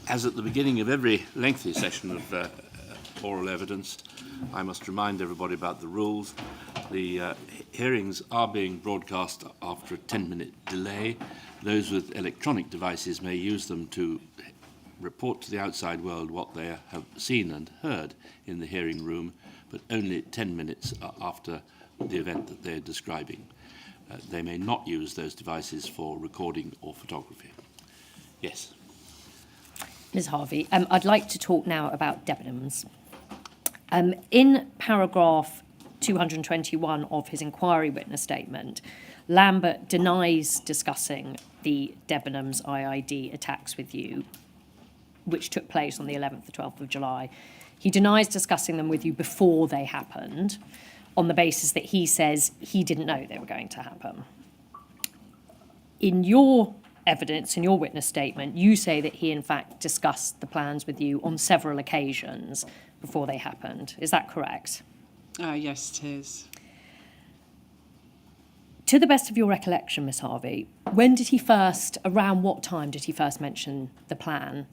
As at the beginning of every lengthy session of oral evidence, I must remind everybody about the rules. The hearings are being broadcast after a 10-minute delay. Those with electronic devices may use them to report to the outside world what they have seen and heard in the hearing room, but only 10 minutes after the event that they're describing. They may not use those devices for recording or photography. Yes. Ms Harvey, I'd like to talk now about Debenhams. In paragraph 221 of his inquiry witness statement, Lambert denies discussing the Debenhams IID attacks with you, which took place on the 11th to 12th of July. He denies discussing them with you before they happened, on the basis that he says he didn't know they were going to happen. In your evidence, in your witness statement, you say that he in fact discussed the plans with you on several occasions before they happened. Is that correct? Yes, it is. To the best of your recollection, Miss Harvey, around what time did he first mention the plan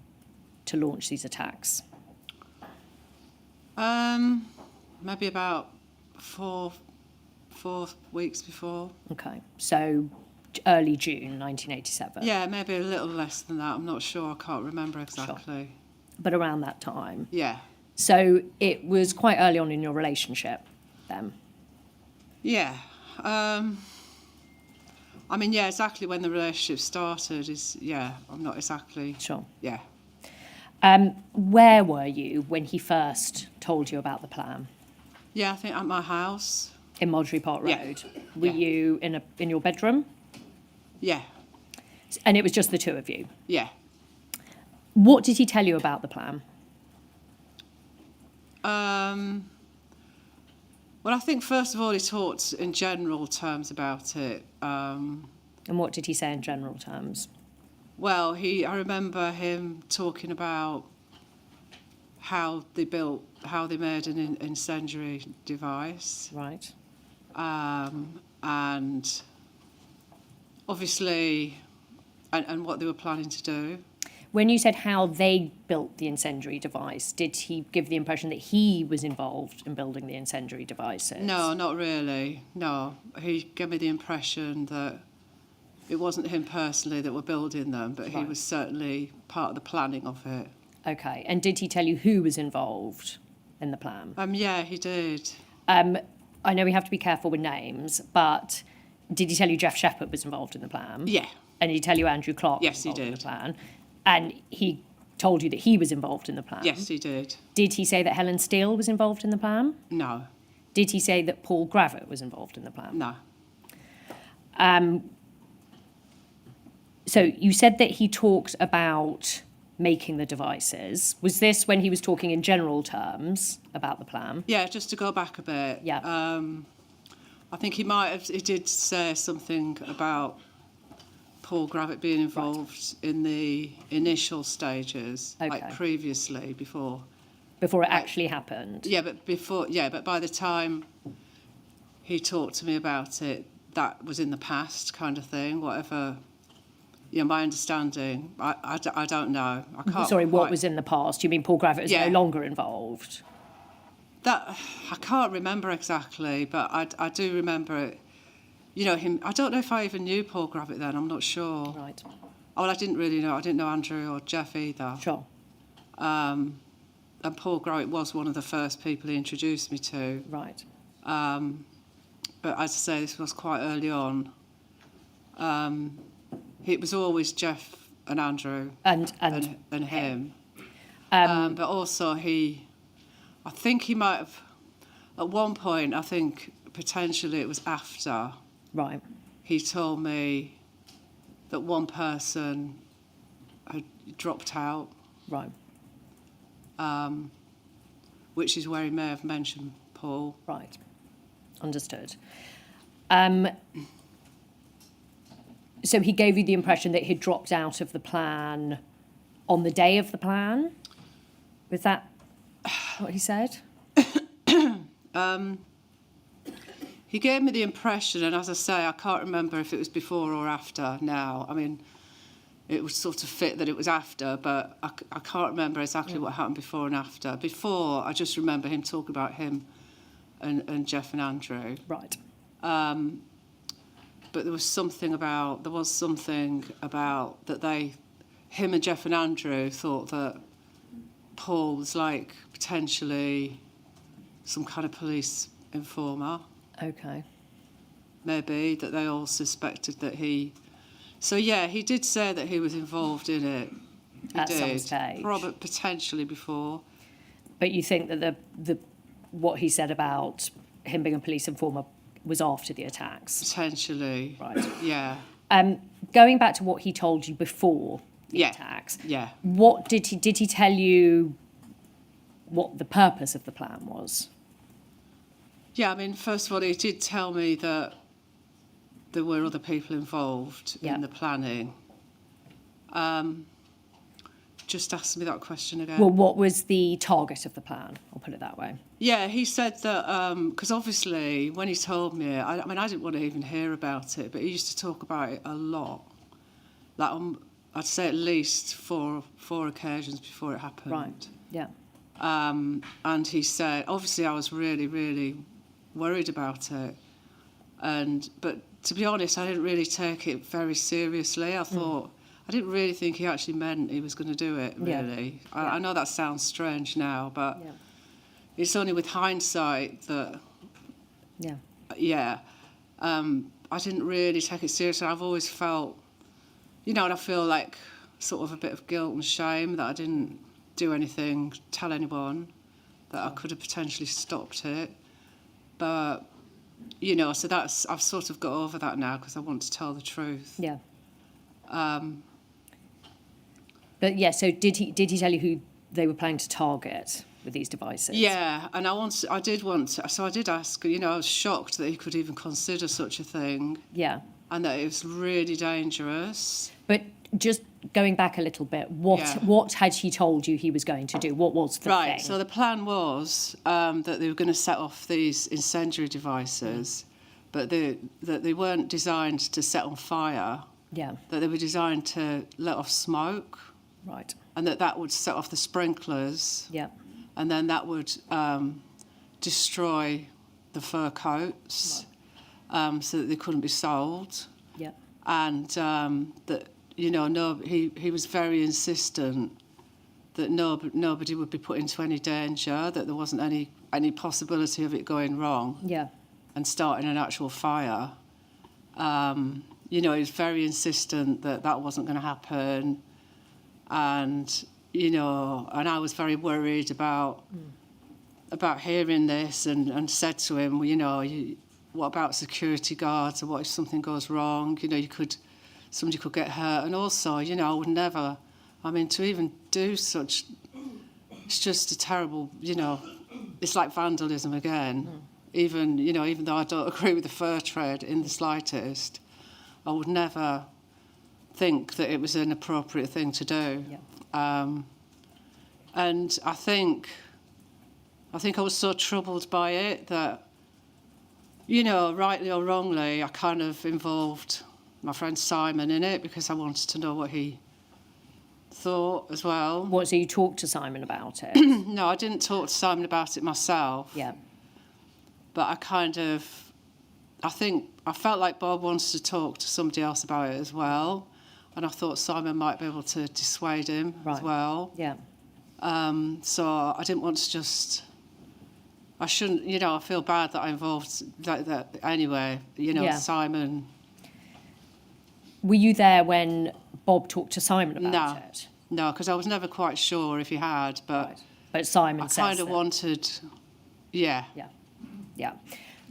to launch these attacks? Maybe about four weeks before. Okay, so early June 1987. Yeah, maybe a little less than that. I'm not sure. I can't remember exactly. Sure. But around that time. Yeah. So it was quite early on in your relationship then? Yeah. Exactly when the relationship started I'm not exactly... Sure. Yeah. Where were you when he first told you about the plan? Yeah, I think at my house. In Modgery Park Road? Yeah. Were you in your bedroom? Yeah. And it was just the two of you? Yeah. What did he tell you about the plan? Well, I think first of all he talked in general terms about it. And what did he say in general terms? Well, I remember him talking about how they made an incendiary device. Right. And obviously, and what they were planning to do. When you said how they built the incendiary device, did he give the impression that he was involved in building the incendiary devices? No, not really. No, he gave me the impression that it wasn't him personally that were building them, but he was certainly part of the planning of it. Okay, and did he tell you who was involved in the plan? Yeah, he did. I know we have to be careful with names, but did he tell you Jeff Shepherd was involved in the plan? Yeah. And did he tell you Andrew Clark was involved in the plan? And he told you that he was involved in the plan? Yes, he did. Did he say that Helen Steele was involved in the plan? No. Did he say that Paul Gravett was involved in the plan? No. So you said that he talked about making the devices. Was this when he was talking in general terms about the plan? Yeah, just to go back a bit. Yeah. I think he did say something about Paul Gravett being involved in the initial stages, like previously, before it actually happened. Yeah, but by the time he talked to me about it, that was in the past, kind of thing. Whatever, my understanding, I don't know. I can't. Sorry, what was in the past? You mean Paul Gravett is no longer involved? That I can't remember exactly, but I do remember it. Him. I don't know if I even knew Paul Gravett then. I'm not sure. Right. Well, I didn't really know. I didn't know Andrew or Jeff either. Sure. And Paul Gravett was one of the first people he introduced me to. Right. But as I say, this was quite early on. It was always Jeff and Andrew and him. But also I think he might have, at one point, I think potentially it was after. Right. He told me that one person had dropped out. Right. Which is where he may have mentioned Paul. Right. Understood. So he gave you the impression that he'd dropped out of the plan on the day of the plan? Was that what he said? He gave me the impression, and as I say, I can't remember if it was before or after now. I mean, it would sort of fit that it was after, but I can't remember exactly what happened before and after. Before, I just remember him talking about him and Jeff and Andrew. Right. But there was something about that him and Jeff and Andrew thought that Paul was like potentially some kind of police informer. Okay. Maybe that they all suspected that he. So yeah, he did say that he was involved in it. He At did. some stage. Probably potentially before. But you think that the what he said about him being a police informer was after the attacks? Potentially. Right. Yeah. Going back to what he told you before the attacks. Yeah. What did he tell you? What the purpose of the plan was? Yeah, I mean, first of all, he did tell me that there were other people involved in the planning. Just ask me that question again. Well, what was the target of the plan? I'll put it that way. Yeah, he said that, because obviously when he told me, I didn't want to even hear about it, but he used to talk about it a lot. Like, I'd say at least four occasions before it happened. Right, yeah. And he said, obviously I was really, really worried about it. But to be honest, I didn't really take it very seriously. I didn't really think he actually meant he was going to do it, really. Yeah. I know that sounds strange now, but it's only with hindsight that, I didn't really take it seriously. I've always felt, and I feel like sort of a bit of guilt and shame that I didn't do anything, tell anyone, that I could have potentially stopped it. But, so I've sort of got over that now because I want to tell the truth. Yeah. But yeah, so did he tell you who they were planning to target with these devices? Yeah, and I did ask, I was shocked that he could even consider such a thing. Yeah. And that it was really dangerous. But just going back a little bit, what had he told you he was going to do? What was the thing? Right, so the plan was that they were going to set off these incendiary devices, but that they weren't designed to set on fire. Yeah. That they were designed to let off smoke. Right. And that would set off the sprinklers. Yeah. And then that would destroy the fur coats, so that they couldn't be sold. Yeah. And that, he was very insistent that nobody would be put into any danger, that there wasn't any possibility of it going wrong. Yeah. And starting an actual fire. He was very insistent that wasn't going to happen. And, and I was very worried about hearing this and said to him, what about security guards, or what if something goes wrong? Somebody could get hurt. And also, I would never, to even do such, it's just a terrible, it's like vandalism again. Even though I don't agree with the fur trade in the slightest, I would never think that it was an appropriate thing to do. Yeah. And I think I was so troubled by it that, rightly or wrongly, I kind of involved my friend Simon in it because I wanted to know what he thought as well. What, so you talked to Simon about it? No, I didn't talk to Simon about it myself. Yeah. But I felt like Bob wanted to talk to somebody else about it as well. And I thought Simon might be able to dissuade him as well. Yeah. So I didn't want to I shouldn't, I feel bad that I involved that anyway, Simon. Were you there when Bob talked to Simon about it? No, because I was never quite sure if he had, but... Right. But Simon says I kind of wanted... Yeah. Yeah. Yeah.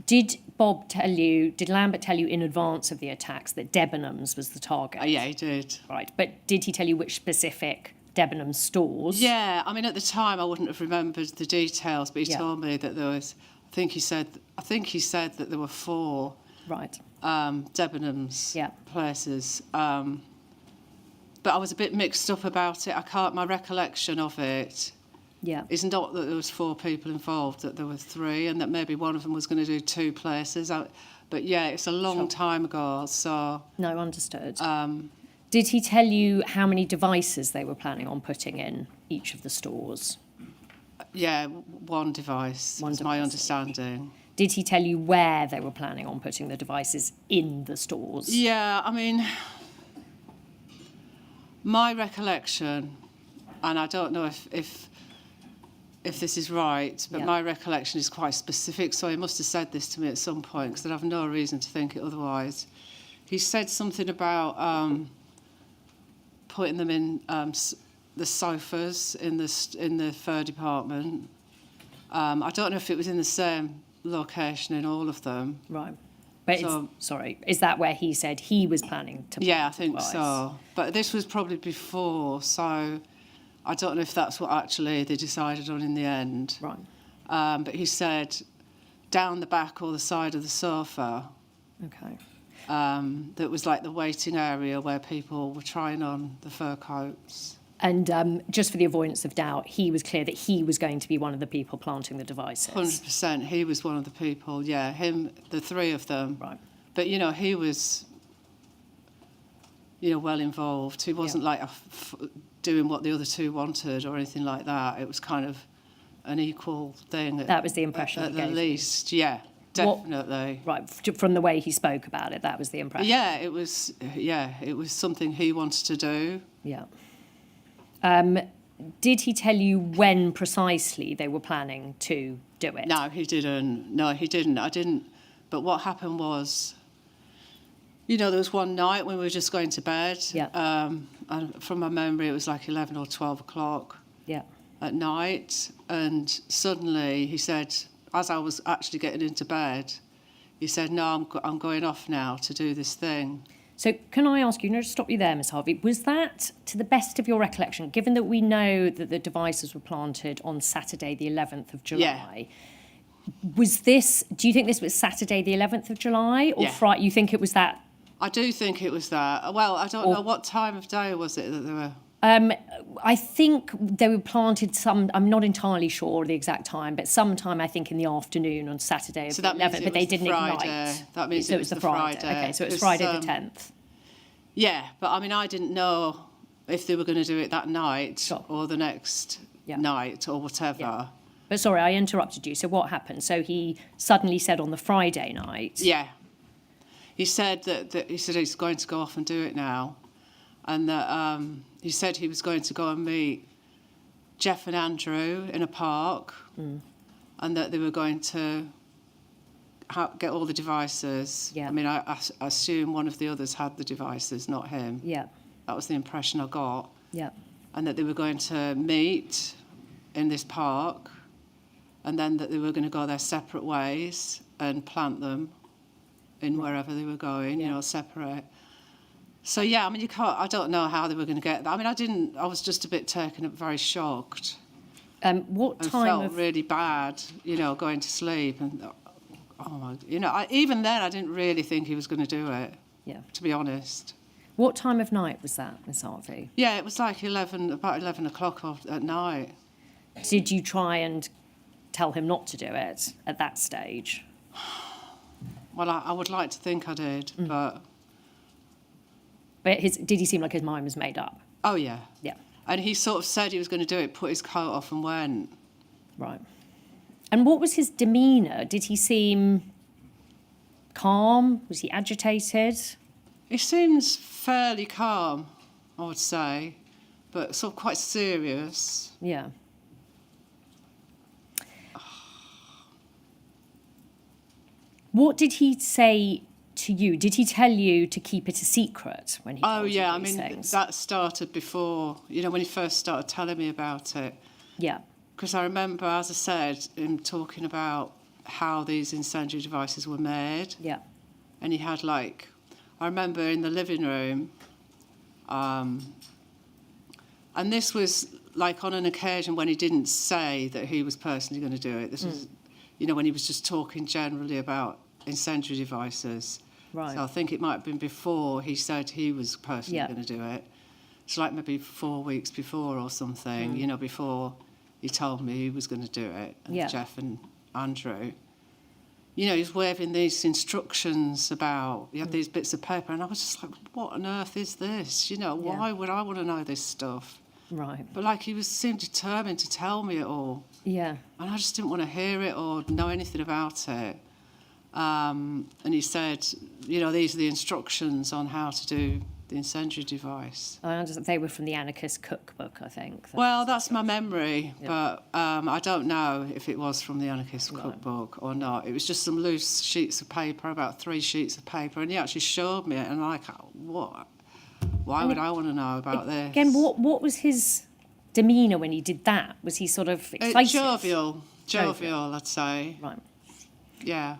Did Lambert tell you in advance of the attacks that Debenhams was the target? Yeah, he did. Right. That did he tell you which specific Debenhams stores? Yeah, at the time I wouldn't have remembered the details, but he told me that there was... I think he said that there were 4... Right. Debenhams places. But I was a bit mixed up about it. My recollection of it is not that there was 4 people involved, that there were 3, and that maybe one of them was going to do 2 places. But yeah, it's a long time ago, so... No, understood. Did he tell you how many devices they were planning on putting in each of the stores? Yeah, one device, One is my device. understanding. Did he tell you where they were planning on putting the devices in the stores? Yeah, I mean, my recollection, and I don't know if this is right, but Yeah. my recollection is quite specific, so he must have said this to me at some point, because I have no reason to think it otherwise. He said something about putting them in the sofas in the fur department. I don't know if it was in the same location in all of them. Right. But So- is that where he said he was planning to? Yeah, I put the think device? so. But this was probably before, so I don't know if that's what actually they decided on in the end. Right. But he said down the back or the side of the sofa, Okay. that was like the waiting area where people were trying on the fur coats. And just for the avoidance of doubt, he was clear that he was going to be one of the people planting the devices. 100%, he was one of the people, yeah, him, the three of them. Right. But, you know, he was, you know, well involved. He wasn't like doing what the other two wanted or anything like that. It was kind of an equal thing. That was the impression At he the gave you. least, yeah, definitely. Right. From the way he spoke about it, that was the impression. Yeah, it was something he wanted to do. Yeah. Did he tell you when precisely they were planning to do it? No, he didn't. No, he didn't. I didn't. But what happened was, you know, there was one night when we were just going to bed. Yeah. And from my memory, it was like 11 or 12 o'clock Yeah. at night. And suddenly he said, as I was actually getting into bed, he said, no, I'm going off now to do this thing. So can I ask you, to stop you there, Miss Harvey, was that, to the best of your recollection, given that we know that the devices were planted on Saturday the 11th of July, was this, do you think this was Saturday the 11th of July? Or Yeah. you think it was that? I do think it was that. Well, I don't know, what time of day was it that they were... I think they were planted I'm not entirely sure the exact time, but sometime I think in the afternoon on Saturday of So the that means 11th, it but they was the didn't Friday. ignite. That means So it was the the Friday. Friday. Okay, so it was 'Cause, Friday the 10th. Yeah, but I mean, I didn't know if they were going to do it that night Sure. or the next Yeah. night or whatever. Yeah. But sorry, I interrupted you. So what happened? So he suddenly said on the Friday night. Yeah. He said that he said he's going to go off and do it now, and that he said he was going to go and meet Jeff and Andrew in a park, and that they were going to get all the devices. Yeah. I mean, I assume one of the others had the devices, not him. Yeah, That was the impression I got. yeah, And that they were going to meet in this park, and then that they were going to go their separate ways and plant them in wherever they were going, you know, separate. So, yeah, I mean, I don't know how they were going to get that. I mean, I was just a bit taken up, very shocked, What and time felt of really bad, you know, going to sleep. And, you know, even then I didn't really think he was going to do it, yeah? to be honest. What time of night was that, Miss Harvey? Yeah, it was like about 11 o'clock at night. Did you try and tell him not to do it at that stage? Well, I would like to think I did, but... But did he seem like his mind was made up? Oh, yeah. Yeah, And he sort of said he was going to do it, put his coat off and went. right. And what was his demeanour? Did he seem calm? Was he agitated? He seems fairly calm, I would say, but sort of quite serious. Yeah. What did he say to you? Did he tell you to keep it a secret when he told you I these mean, things? that started before, you know, when he first started telling me about it. Yeah, Because I remember, as I said, him talking about how these incendiary devices were made. yeah, And he had, like, I remember in the living room, and this was, like, on an occasion when he didn't say that he was personally going to do it. This was, you know, when he was just talking generally about incendiary devices. right. So I think it might have been before he said he was personally Yeah. going to do it. It's like maybe 4 weeks before or something, you know, before he told me he was going to do it, and Yeah. Jeff and Andrew. you know, he was waving these instructions about, he had these bits of paper, and I was just like, what on earth is this? You know, why would I want to know this stuff? Right. But, like, he seemed determined to tell me it all. Yeah. And I just didn't want to hear it or know anything about it. And he said, you know, these are the instructions on how to do the incendiary device. I understand they were from the Anarchist Cookbook, I think. Well, that's my memory, but I don't know if it was from the Anarchist Cookbook or not. It was just some loose sheets of paper, about 3 sheets of paper, and he actually showed me it, and I'm like, what? Why would I want to know about this? Again, what was his demeanour when he did that? Was he sort of excited? Jovial, I'd say. Right. Yeah.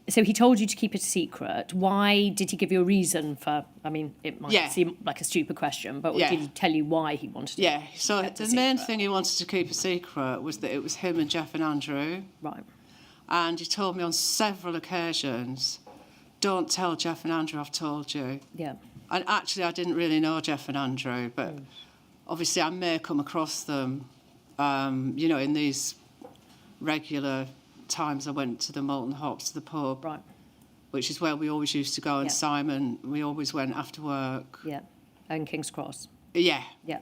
So he told you to keep it a secret. Why did he give you a reason for? I mean, it might seem like a stupid question, but did he tell you why he wanted to? Yeah. So the main thing he wanted to keep a secret was that it was him and Jeff and Andrew. Right. And he told me on several occasions, "Don't tell Jeff and Andrew I've told you." Yeah. And actually, I didn't really know Jeff and Andrew, but obviously I may come across them, you know, in these regular times I went to the Molten Hops, to the pub, Right. which is where we always used to go, and Simon, we always went after work. Yeah. And King's Cross. Yeah. Yeah.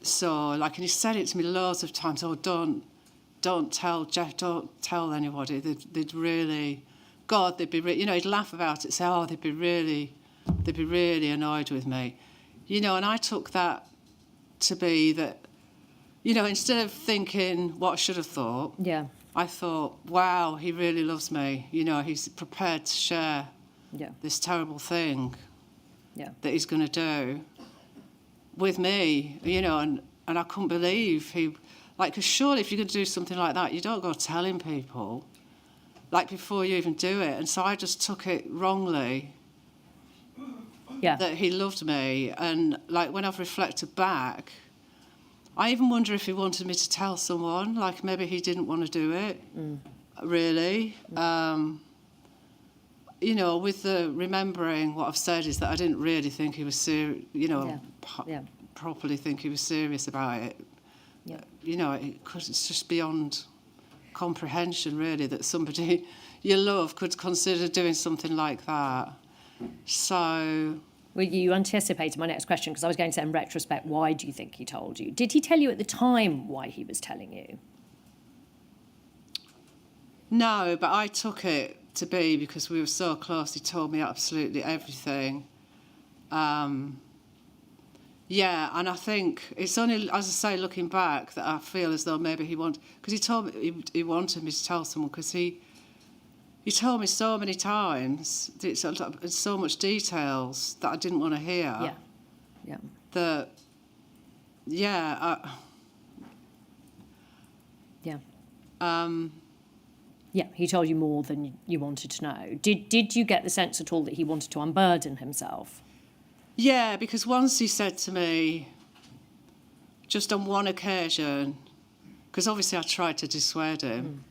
So, like, and he said it to me loads of times, "Oh, don't tell Jeff, don't tell anybody." They'd really, God, they'd be, you know, he'd laugh about it, say, "Oh, they'd be really annoyed with me." You know, and I took that to be that, you know, instead of thinking what I should have thought, I thought, wow, he really loves me. You know, he's prepared to share this terrible thing that he's going to do with me, you know, and I couldn't believe he, like, because surely if you're going to do something like that, you don't go telling people, like, before you even do it. And so I just took it wrongly. That he loved me. And, like, when I've reflected back, I even wonder if he wanted me to tell someone, like maybe he didn't want to do it, really. You know, with the remembering what I've said is that I didn't really think he was serious, you know, properly think he was serious about it. Yeah. You know, because it's just beyond comprehension, really, that somebody you love could consider doing something like that. So... Well, you anticipated my next question, because I was going to say, in retrospect, why do you think he told you? Did he tell you at the time why he was telling you? No, but I took it to be because we were so close. He told me absolutely everything. Yeah, and I think it's only, as I say, looking back, that I feel as though maybe he wanted... Because he told me he wanted me to tell someone, because he told me so many times, it's so much details that I didn't want to hear. Yeah, yeah. That, yeah. Yeah, he told you more than you wanted to know. Did you get the sense at all that he wanted to unburden himself? Yeah, because once he said to me, just on one occasion, because obviously I tried to dissuade him,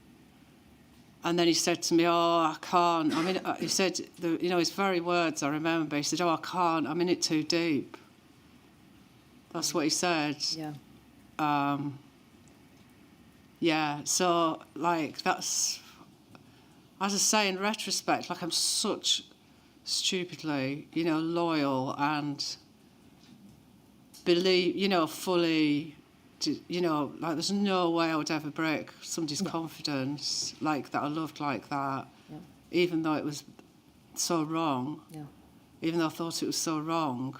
and then he said to me, "Oh, I can't." I mean, he said, you know, his very words, I remember, he said, "Oh, I can't, I'm in it too deep." That's what he said. Yeah. Yeah, so, like, that's, as I say, in retrospect, like, I'm such stupidly, you know, loyal and believe, you know, fully... You know, like, there's no way I would ever break somebody's confidence like that I loved like that, even though it was so wrong, even though I thought it was so wrong,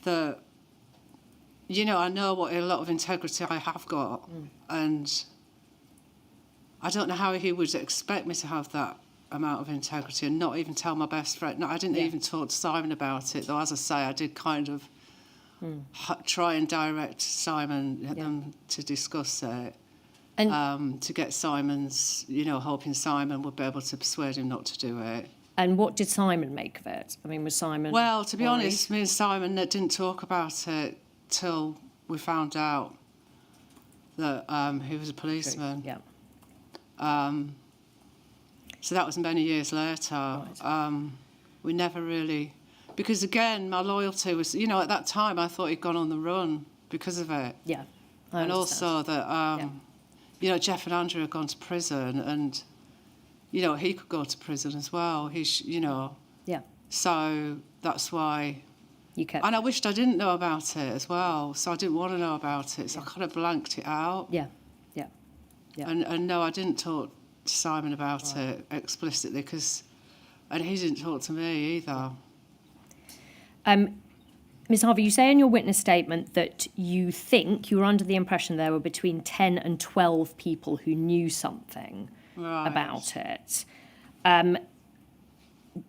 that, you know, I know what a lot of integrity I have got, and I don't know how he would expect me to have that amount of integrity and not even tell my best friend. No, I didn't even talk to Simon about it, though, as I say, I did kind of try and direct Simon to discuss it, and to get Simon's, you know, hoping Simon would be able to persuade him not to do it. And what did Simon make of it? I mean, was Simon... Well, to be worried? honest, me and Simon didn't talk about it till we found out that he was a policeman. Yeah. So that was many years later. Right. We never really... Because, again, my loyalty was... You know, at that time, I thought he'd gone on the run because of it. Yeah, and also that Jeff and Andrew had gone to prison, and, he could go to prison as well. Yeah. So that's why... You kept. And I wished I didn't know about it as well, so I didn't want to know about it, so I kind of blanked it out. Yeah. Yeah. Yeah. And no, I didn't talk to Simon about it explicitly, and he didn't talk to me either. Ms. Harvey, you say in your witness statement that you think you were under the impression there were between 10 and 12 people who knew something about it.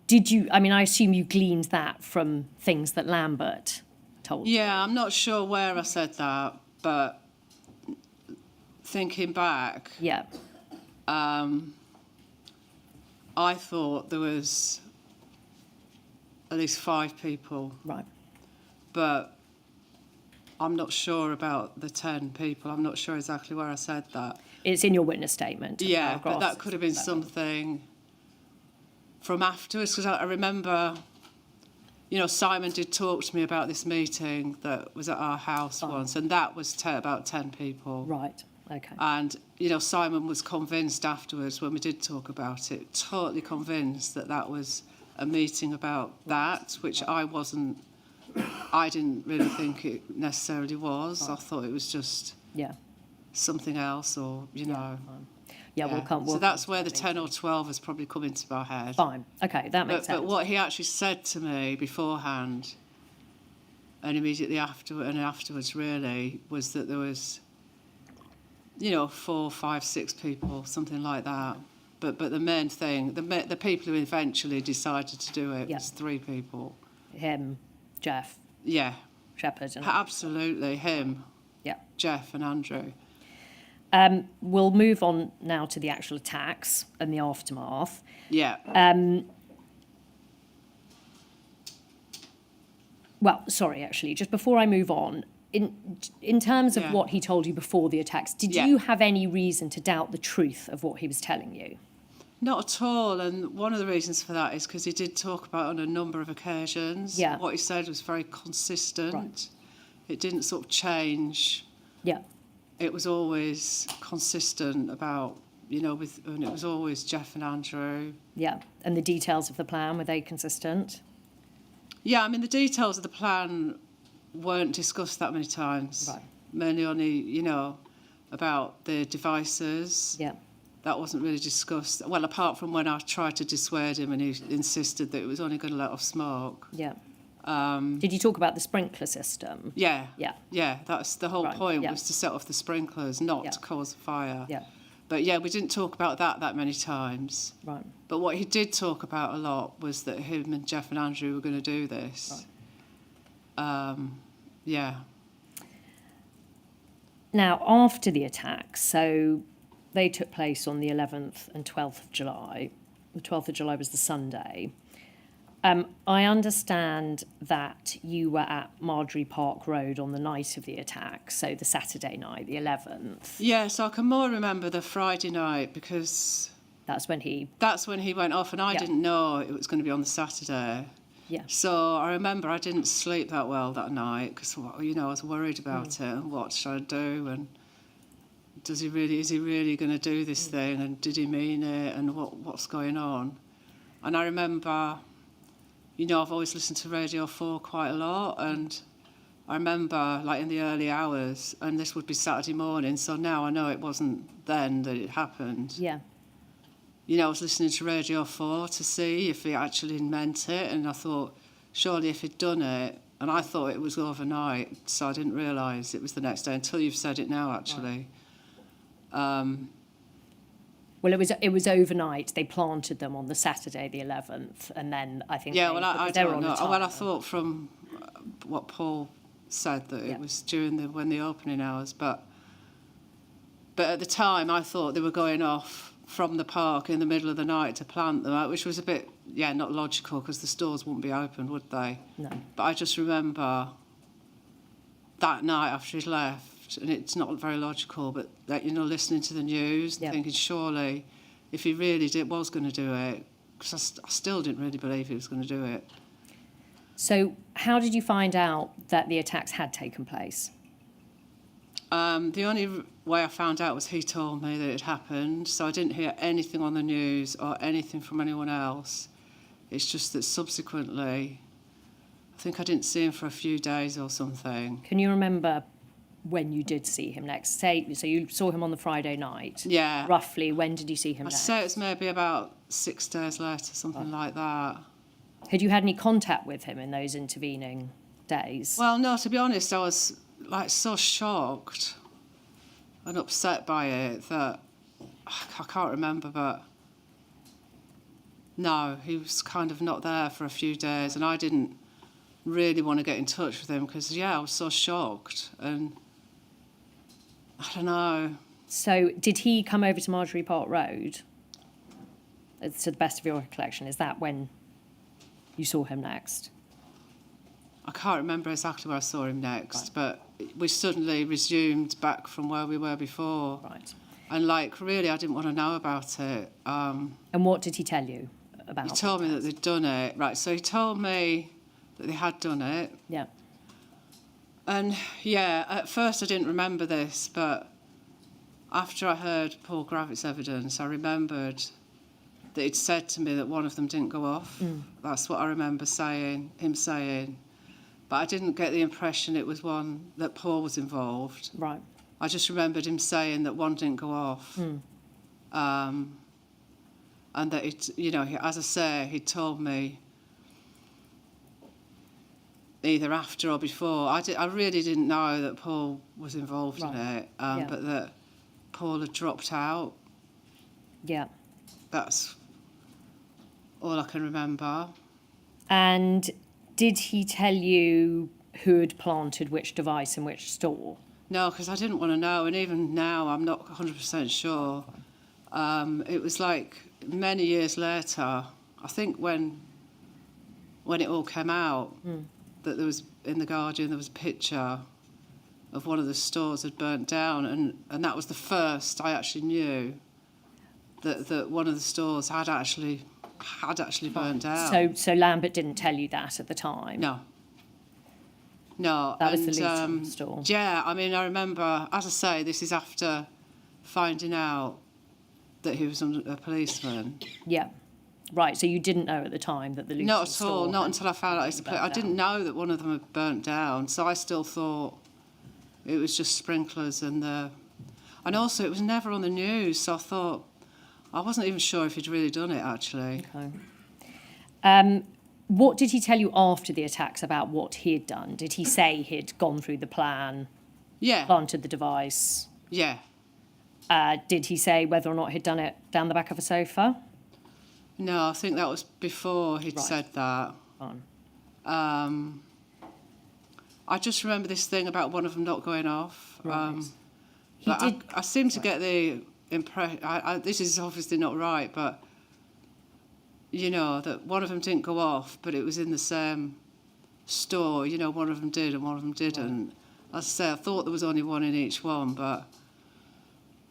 Did you, I assume you gleaned that from things that Lambert told you? Yeah, I'm not sure where I said that, but thinking back, Yeah. I thought there was at least 5 people. Right. But I'm not sure about the 10 people. I'm not sure exactly where I said that. It's in your witness statement. Yeah, but that could have been something from afterwards, because I remember, Simon did talk to me about this meeting that was at our house once, and that was about 10 people. Right, okay. And, Simon was convinced afterwards when we did talk about it, totally convinced that was a meeting about that, which I didn't really think it necessarily was. I thought it was just something else, or, We'll come. So that's where the 10 or 12 has probably come into my head. Fine, okay, that makes sense. But what he actually said to me beforehand, and immediately afterwards really, was that there was, 4, 5, 6 people, something like that. But the main thing, the people who eventually decided to do it was 3 people. Him, Jeff. Yeah. Shepherd. And absolutely, him. Yeah. Jeff and Andrew. We'll move on now to the actual attacks and the aftermath. Yeah. Well, sorry, actually, just before I move on, in terms of what he told you before the attacks, did you have any reason to doubt the truth of what he was telling you? Not at all, and one of the reasons for that is because he did talk about it on a number of occasions. Yeah. What he said was very consistent. Right. It didn't sort of change. Yeah. It was always consistent about, and it was always Jeff and Andrew. Yeah, and the details of the plan, were they consistent? Yeah, the details of the plan weren't discussed that many times. Right. Mainly only, about the devices. Yeah. That wasn't really discussed. Well, apart from when I tried to dissuade him and he insisted that it was only going to let off smoke. Yeah. Did you talk about the sprinkler system? Yeah. Yeah. Yeah, that's the whole point, was to set off the sprinklers, not to cause a fire. Yeah. But yeah, we didn't talk about that many times. Right. But what he did talk about a lot was that him and Jeff and Andrew were going to do this. Right. Yeah. Now, after the attacks, so they took place on the 11th and 12th of July. The 12th of July was the Sunday. I understand that you were at Marjorie Park Road on the night of the attack, so the Saturday night, the 11th. Yeah, so I can more remember the Friday night because... That's when he went off, and I didn't know it was going to be on the Saturday. Yeah. So I remember I didn't sleep that well that night because, I was worried about it and what should I do, and is he really going to do this thing, and did he mean it, and what's going on? And I remember... I've always listened to Radio 4 quite a lot, and I remember, in the early hours, and this would be Saturday morning, so now I know it wasn't then that it happened. Yeah. I was listening to Radio 4 to see if he actually meant it, and I thought, surely if he'd done it, and I thought it was overnight, so I didn't realise it was the next day, until you've said it now, actually. Right. Well, it was overnight. They planted them on the Saturday, the 11th, and then I think... Yeah, I don't know. Well, I thought from what Paul said that it was during when the opening hours, but at the time I thought they were going off from the park in the middle of the night to plant them out, which was a bit, not logical because the stores wouldn't be open, would they? No. But I just remember that night after he'd left, and it's not very logical, but that, listening to the news and thinking, surely, if he really was going to do it, because I still didn't really believe he was going to do it. So how did you find out that the attacks had taken place? The only way I found out was he told me that it had happened, so I didn't hear anything on the news or anything from anyone else. It's just that subsequently, I think I didn't see him for a few days or something. Can you remember when you did see him next? Say, so you saw him on the Friday night. Yeah. Roughly, when did you see him I'd next? say it was maybe about 6 days later, something like that. Had you had any contact with him in those intervening days? Well, no, to be honest, I was like so shocked and upset by it that I can't remember, but no, he was kind of not there for a few days, and I didn't really want to get in touch with him because, I was so shocked, and I don't know. So did he come over to Marjorie Park Road? To the best of your recollection, is that when you saw him next? I can't remember exactly where I saw him next, but we suddenly resumed back from where we were before. Right. And, really, I didn't want to know about it. And what did he tell you about He told me that they'd done it. Right, so he told me that they had done it. Yeah. And, at first I didn't remember this, but after I heard Paul Gravitt's evidence, I remembered that he'd said to me that one of them didn't go off. That's what I remember him saying. But I didn't get the impression it was one that Paul was involved. Right. I just remembered him saying that one didn't go off. And that, as I say, he'd told me either after or before. I really didn't know that Paul was involved in it, but that Paul had dropped out. Yeah. That's all I can remember. And did he tell you who had planted which device in which store? No, because I didn't want to know, and even now I'm not 100% sure. It was like many years later, I think when it all came out, that there was, in The Guardian, there was a picture of one of the stores had burnt down, and that was the first I actually knew that one of the stores had actually burnt down. So Lambert didn't tell you that at the time? No. That was the Luton store. Yeah, I mean, I remember, as I say, this is after finding out that he was a policeman. Yeah. Right, so you didn't know at the time that the Luton Not at store all, not until I found out he was a policeman. I didn't know that one of them had burnt down, so I still thought it was just sprinklers and also it was never on the news, so I thought, I wasn't even sure if he'd really done it, actually. Okay. What did he tell you after the attacks about what he had done? Did he say he'd gone through the plan, Yeah. planted the device? Yeah. Did he say whether or not he'd done it down the back of a sofa? No, I think that was before he'd Right. said that. Fine. I just remember this thing about one of them not going off. Right. But I seem to get the impression, this is obviously not right, but, that one of them didn't go off, but it was in the same store. One of them did and one of them didn't. Right. As I say, I thought there was only one in each one, but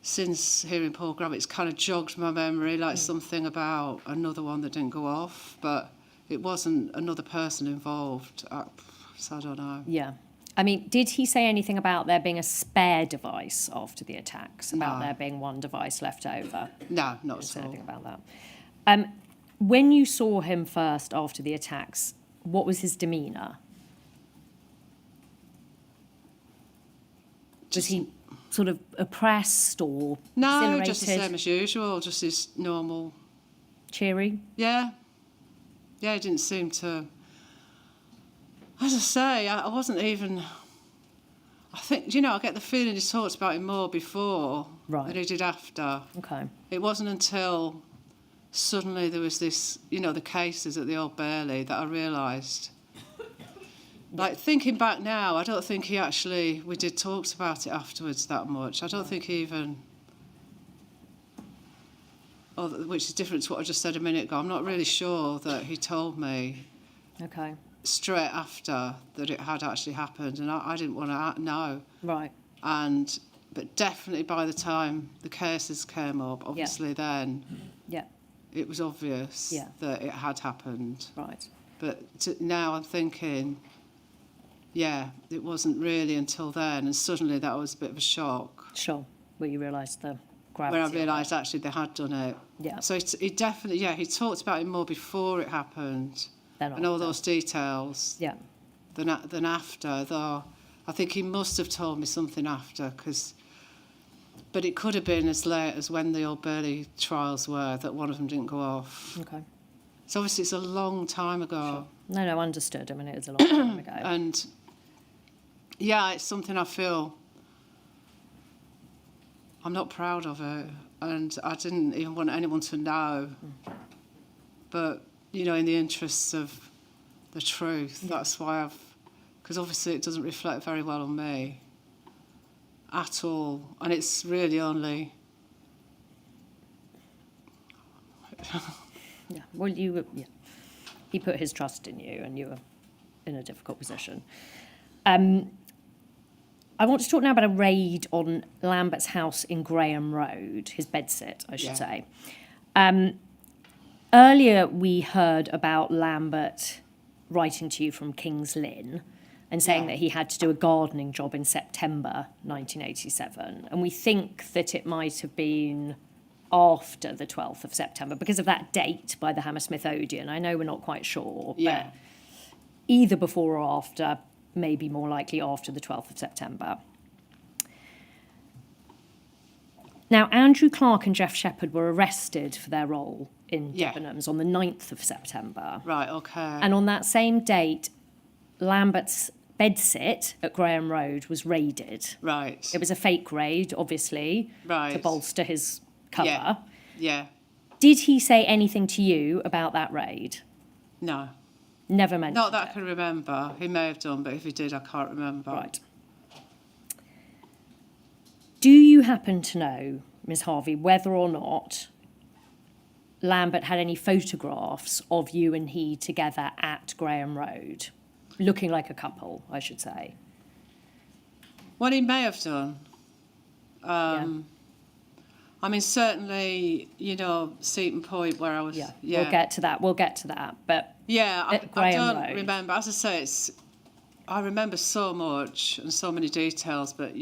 since hearing Paul Gravitt, it's kind of jogged my memory, like something about another one that didn't go off, but it wasn't another person involved, so I don't know. Yeah. I mean, did he say anything about there being a spare device after the attacks? About No. there being one device left over? No, not Didn't say at all. anything about that. When you saw him first after the attacks, what was his demeanour? Was he sort of oppressed or No, exhilarated? just the same as usual, just his normal. Cheery? Yeah, he didn't seem to. As I say, I wasn't even. I think, I get the feeling he talked about it more before than he did after. Okay. It wasn't until suddenly there was this, the cases at the Old Bailey that I realised. Like, thinking back now, I don't think we did talk about it afterwards that much. I don't think he even, which is different to what I just said a minute ago. I'm not really sure that he told me Okay. straight after that it had actually happened, and I didn't want to know. Right. But definitely by the time the cases came up, obviously then Yeah. it was obvious that it had happened. Right. But now I'm thinking, yeah, it wasn't really until then, and suddenly that was a bit of a shock. Sure, where you realised the gravity. Where I of it. realised actually they had done it. Yeah. So he definitely, he talked about it more before it happened, Then and all after. those details Yeah. than after. Though I think he must have told me something after, but it could have been as late as when the Old Bailey trials were that one of them didn't go off. Okay. So obviously it's a long time ago. Sure. No, understood. I mean, it was a long time ago. And yeah, it's something I feel I'm not proud of it, and I didn't even want anyone to know. But, in the interests of the truth, that's why because obviously it doesn't reflect very well on me at all, and it's really only... Yeah. Well, he put his trust in you, and you were in a difficult position. I want to talk now about a raid on Lambert's house in Graham Road, his bedsit, I should say. Earlier, we heard about Lambert writing to you from King's Lynn and saying that he had to do a gardening job in September 1987. And we think that it might have been after the 12th of September because of that date by the Hammersmith Odeon. I know we're not quite sure, but either before or after, maybe more likely after the 12th of September. Now, Andrew Clark and Jeff Shepherd were arrested for their role in Debenhams on the 9th of September. Right, OK. And on that same date, Lambert's bedsit at Graham Road was raided. Right. It was a fake raid, obviously, to bolster his cover. Yeah. Did he say anything to you about that raid? No. Never mentioned Not that I it. can remember. He may have done, but if he did, I can't remember. Right. Do you happen to know, Ms. Harvey, whether or not Lambert had any photographs of you and he together at Graham Road? Looking like a couple, I should say. Well, he may have done. I mean, certainly, Seaton Point where I was... Yeah, we'll get to that. But I Graham don't Road. remember. As I say, I remember so much and so many details, but,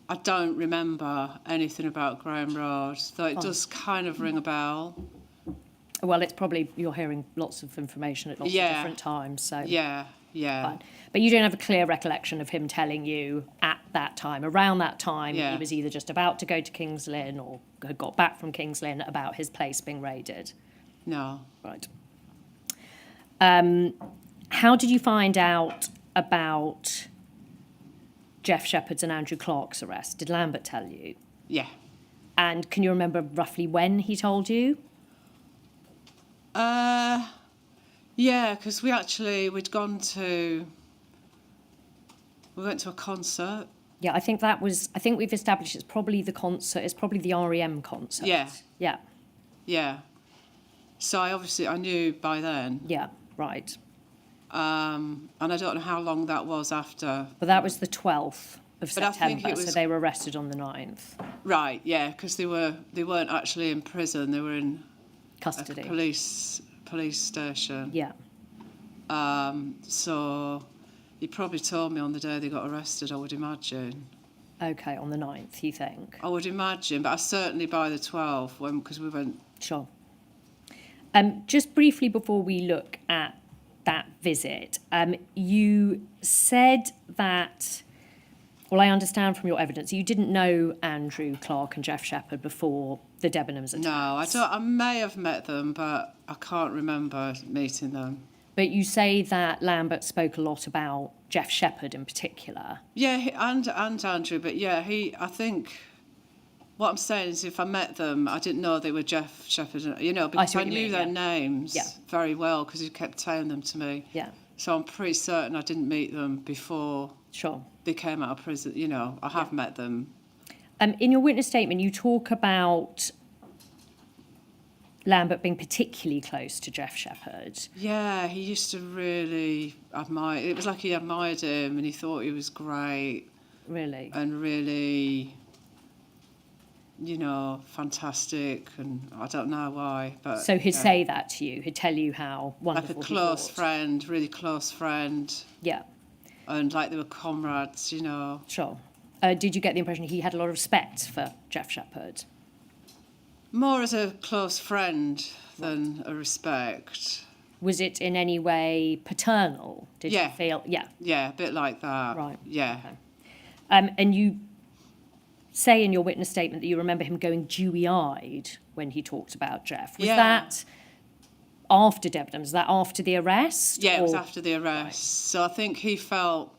I don't remember anything about Graham Road, though it does kind of ring a bell. Well, it's probably you're hearing lots of information at lots of different times, so... Yeah. Fine. But you don't have a clear recollection of him telling you at that time, around that time, he was either just about to go to King's Lynn or had got back from King's Lynn about his place being raided? No. Right. How did you find out about Jeff Shepherd's and Andrew Clark's arrest? Did Lambert tell you? Yeah. And can you remember roughly when he told you? Yeah, because we went to a concert. Yeah, I think we've established it's probably the concert, it's probably the REM concert. Yeah. Yeah. Yeah. So I knew by then. Yeah, right. And I don't know how long that was after. But that was the 12th of But I think September, it was- so they were arrested on the 9th. Right, yeah, because they weren't actually in prison, they were in Custody. a police station. Yeah. So he probably told me on the day they got arrested, I would imagine. Okay, on the 9th, you think? I would imagine, but I certainly by the 12th, because we went... Sure. Just briefly before we look at that visit, you said that, well, I understand from your evidence, you didn't know Andrew Clark and Jeff Shepherd before the Debenhams attacks. No, I may have met them, but I can't remember meeting them. But you say that Lambert spoke a lot about Jeff Shepherd in particular. Yeah, and Andrew, but I think what I'm saying is if I met them, I didn't know they were Jeff Shepherd, because I knew their names very well because he kept telling them to me. Yeah. So I'm pretty certain I didn't meet them before they came out of prison. I have met them. In your witness statement, you talk about Lambert being particularly close to Jeff Shepherd. Yeah, he used to really admire... It was like he admired him and he thought he was great. Really? And really... you know, fantastic, and I don't know why, but... So he'd yeah. say that to you. He'd tell you how wonderful Like a he close thought. friend, really close friend, Yeah, and like they were comrades, you know. sure. Did you get the impression he had a lot of respect for Jeff Shepherd? More as a close friend than a respect. Was it in any way paternal? Did Yeah. you feel? Yeah. Yeah, a bit like that. Right. Yeah. Okay. And you say in your witness statement that you remember him going dewy-eyed when he talked about Jeff. Was Yeah. that after Debenhams? Was that after the arrest? Yeah, it was or- after the arrest. So I think he felt,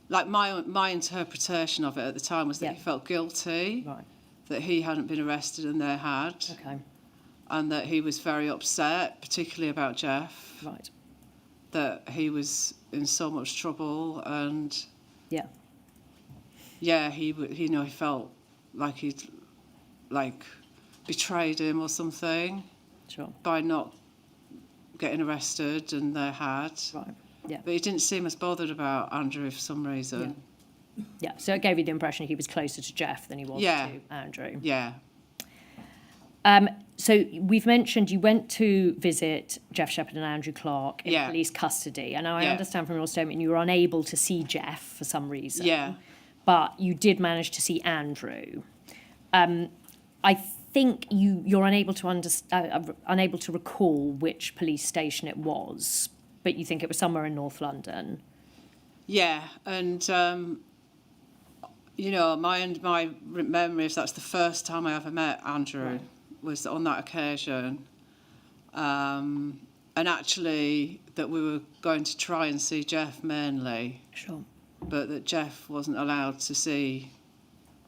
like my interpretation of it at the time was that Yeah. he felt guilty, Right. that he hadn't been arrested and they had, Okay. and that he was very upset, particularly about Jeff, Right. that he was in so much trouble, and Yeah. yeah, he felt like he'd like betrayed him or something Sure. by not getting arrested, and they had. Right. Yeah. But he didn't seem as bothered about Andrew for some reason. Yeah. So it gave you the impression he was closer to Jeff than he was Yeah. to Andrew. Yeah. So we've mentioned you went to visit Jeff Shepherd and Andrew Clark in Yeah. police custody. And now I Yeah. understand from your statement you were unable to see Jeff for some reason. Yeah. But you did manage to see Andrew. I think you're unable to unable to recall which police station it was, but you think it was somewhere in North London. Yeah, and you know, my memory is that's the first time I ever met Andrew, was on that occasion, and actually that we were going to try and see Jeff mainly, Sure. but that Jeff wasn't allowed to see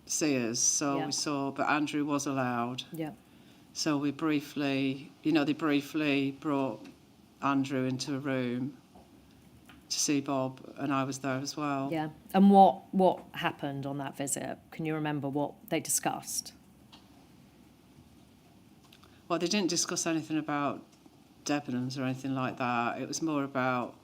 us, so Yeah. we saw, but Andrew was allowed. Yeah. So we briefly, they briefly brought Andrew into a room to see Bob, and I was there as well. Yeah. And what happened on that visit? Can you remember what they discussed? Well, they didn't discuss anything about Debenhams or anything like that. It was more about,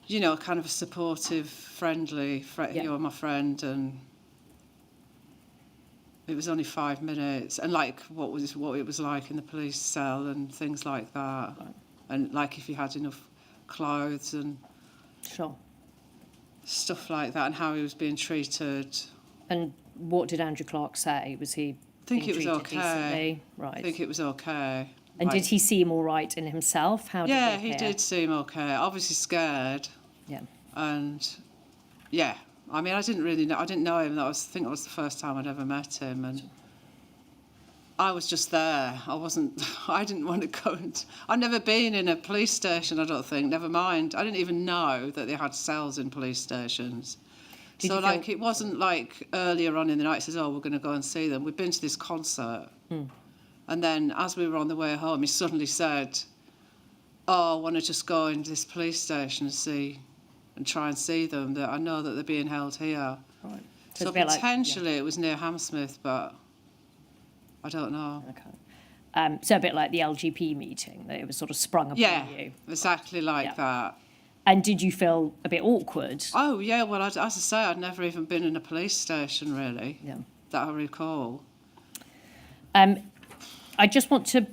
kind of a supportive, friendly, Yeah. you're my friend, and it was only 5 minutes, and like what it was like in the police cell and things like that, Right. and like if you had enough clothes and Sure. stuff like that, and how he was being treated. And what did Andrew Clark say? Was he I think being it was treated okay. decently? Right. I think it was okay. And Like- did he seem all right in himself? How did Yeah, he he appear? did seem okay. Obviously scared. Yeah. And yeah, I mean, I didn't know him. I think it was the first time I'd ever met him, and I was just there. I didn't want to go I'd never been in a police station, I don't think, never mind. I didn't even know that they had cells in police stations. Did So you feel- like, it wasn't like earlier on in the night, it says, oh, we're going to go and see them. We'd been to this concert. And then as we were on the way home, he suddenly said, oh, I want to just go into this police station and try and see them. That I know that they're being held here. Right. So it's a bit like- potentially it was near Hammersmith, but I don't know. Okay. So a bit like the LGP meeting, that it was sort of sprung upon Yeah, you. exactly like Yeah. that. And did you feel a bit awkward? Oh, yeah, well, as I say, I'd never even been in a police station, really, Yeah. that I recall. I just want to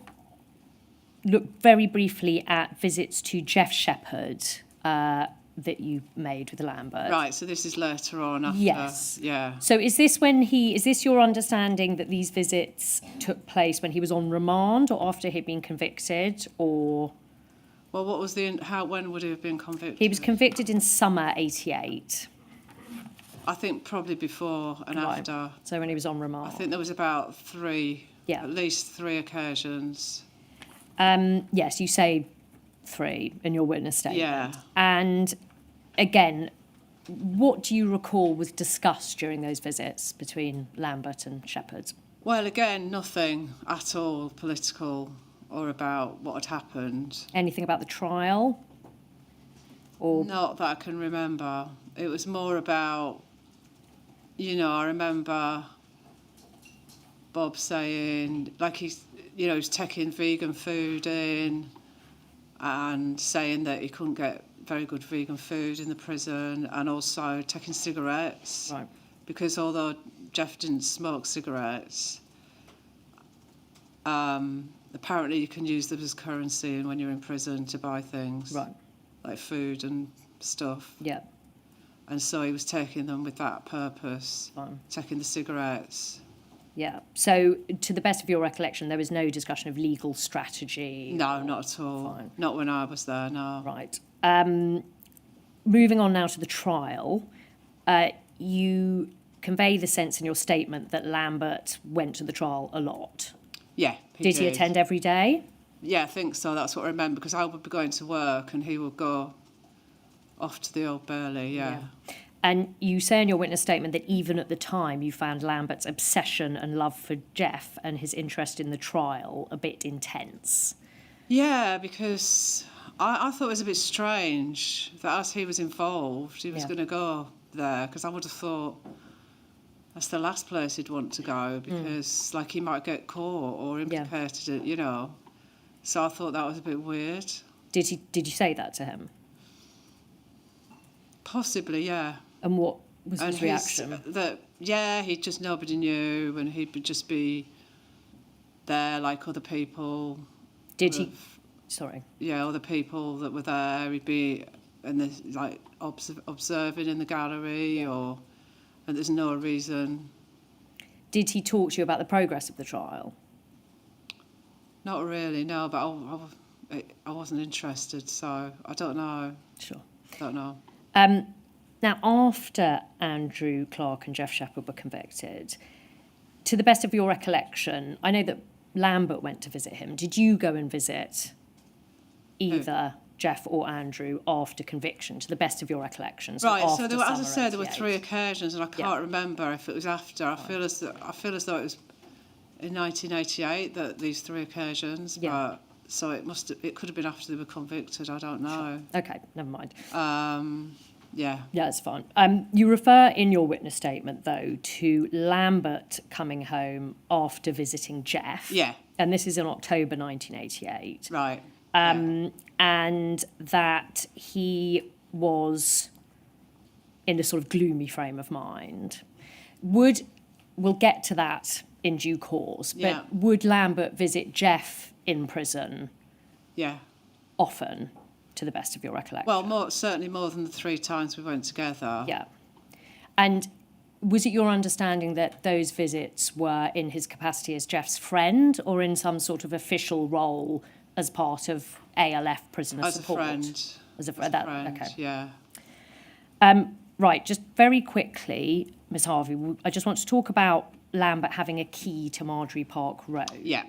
look very briefly at visits to Jeff Shepherd that you made with Lambert. Right, so this is later on after... Yes. Yeah. So is this your understanding that these visits took place when he was on remand or after he'd been convicted, or Well, when would he have been convicted? he was convicted in summer 88? I think probably before and Right. after. So when he was on remand. I think there was about Yeah. at least three occasions. Yes, you say 3 in your witness statement. Yeah. And again, what do you recall was discussed during those visits between Lambert and Shepherd? Well, again, nothing at all political or about what had happened. Anything about the trial? Or Not that I can remember. It was more about, I remember Bob saying, like he's taking vegan food in and saying that he couldn't get very good vegan food in the prison, and also taking cigarettes. right, because although Jeff didn't smoke cigarettes, apparently you can use them as currency and when you're in prison to buy things. Right. Like food and stuff. Yeah. And so he was taking them with that purpose, Fine. taking the cigarettes. Yeah. So, to the best of your recollection, there was no discussion of legal strategy? No, not at all. Fine. Not when I was there, no. Right. Moving on now to the trial, you convey the sense in your statement that Lambert went to the trial a lot. Yeah, Did he attend every day? Yeah, I think so. That's what I remember, because I would be going to work and he would go off to the Old Bailey, yeah. And you say in your witness statement that even at the time you found Lambert's obsession and love for Jeff and his interest in the trial a bit intense. Yeah, because I thought it was a bit strange that as he was involved, he was going to go there, because I would have thought that's the last place he'd want to go, because like he might get caught or implicated, you know. So I thought that was a bit weird. Did you say that to him? Possibly, yeah. And what was his reaction? Nobody knew, and he'd just be there like other people. Did he? Sorry. Yeah, other people that were there. He'd be observing in the gallery, and there's no reason. Did he talk to you about the progress of the trial? Not really, no. But I wasn't interested, so I don't know. Sure. Don't know. Now, after Andrew Clark and Jeff Shepherd were convicted, to the best of your recollection, I know that Lambert went to visit him. Did you go and visit either Jeff or Andrew after conviction, to the best of your recollection? Right, so there were, as I said, there were 88. 3 occasions, and I can't remember if it was after. I feel as though it was in 1988 that these 3 occasions, but so it could have been after they were convicted. I don't know. Sure. Okay, never mind. Yeah, that's fine. You refer in your witness statement, though, to Lambert coming home after visiting Jeff. Yeah. And this is in October 1988. Right. And that he was in a sort of gloomy frame of mind. We'll get to that in due course, but would Lambert visit Jeff in prison? Yeah. Often, to the best of your recollection? Well, certainly more than the 3 times we went together. Yeah. And was it your understanding that those visits were in his capacity as Jeff's friend or in some sort of official role as part of ALF prisoner support? As a friend, okay. Yeah. Right, just very quickly, Ms Harvey, I just want to talk about Lambert having a key to Marjorie Park Road. Yeah.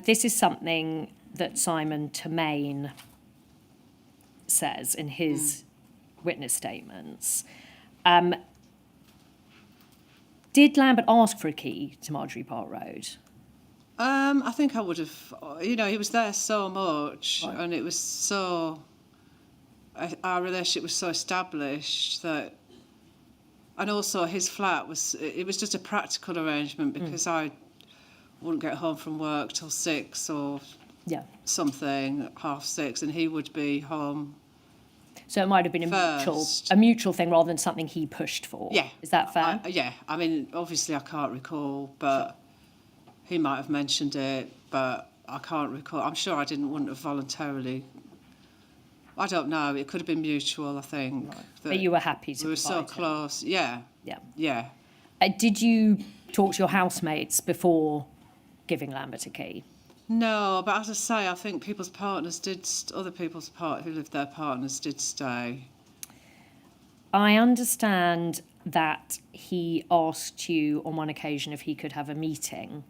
This is something that Simon Tremaine says in his witness statements. Did Lambert ask for a key to Marjorie Park Road? I think I would have. He was there so much, and it was so. Our relationship was so established that, and also his flat was. It was just a practical arrangement because I wouldn't get home from work till 6 or something, 5:30, and he would be home. So it might have been a mutual thing rather than something he pushed for. Yeah. Is that fair? I mean, obviously I can't recall, but he might have mentioned it, but I can't recall. I'm sure I wouldn't have voluntarily. I don't know. It could have been mutual, I think. Right. But you were happy to. We were so close. Yeah. Yeah. Yeah. Did you talk to your housemates before giving Lambert a key? No, but as I say, I think other people's who lived there, partners did stay. I understand that he asked you on one occasion if he could hold a meeting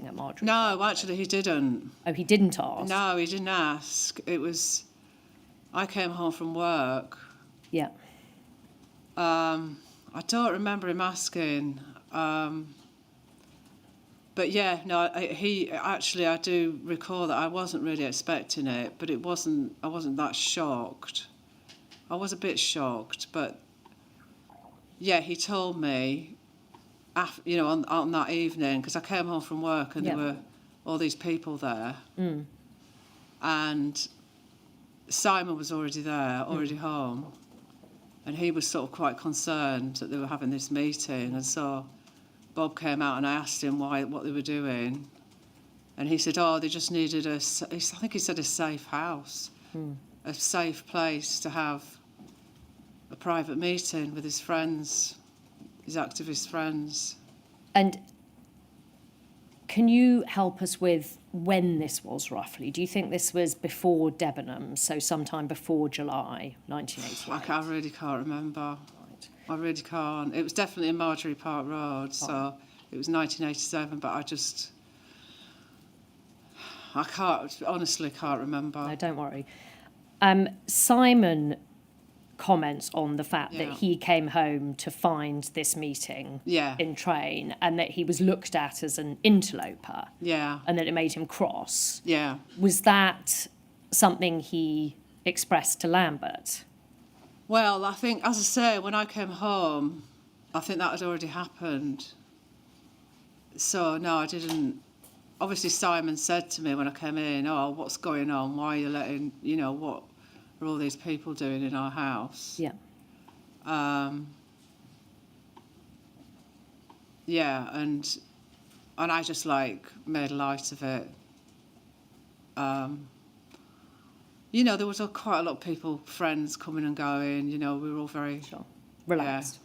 at Marjorie. No, actually he didn't. Oh, he didn't ask? No, he didn't ask. It was, I came home from work. Yeah. I don't remember him asking. But yeah, no, I do recall that I wasn't really expecting it, but I wasn't that shocked. I was a bit shocked, but yeah, he told me, on that evening, because I came home from work and there were all these people there, and Simon was already there, home, And he was sort of quite concerned that they were having this meeting. And so Bob came out and I asked him what they were doing. And he said, oh, they just needed I think he said a safe house, a safe place to have a private meeting with his friends, his activist friends. And can you help us with when this was roughly? Do you think this was before Debenhams, so sometime before July 1988? I really can't remember. Right. I really can't. It was definitely in Marjorie Park Road, so it was 1987, but honestly can't remember. No, don't worry. Simon comments on the fact that he came home to find this meeting in train and that he was looked at as an interloper and that it made him cross. Yeah. Was that something he expressed to Lambert? Well, I think, as I say, when I came home, I think that had already happened. So, no, I didn't. Obviously, Simon said to me when I came in, oh, what's going on? Why are you letting, what are all these people doing in our house? Yeah. Yeah, and I just, made light of it. There was quite a lot of people, friends coming and going, we were all very... Sure. Relaxed.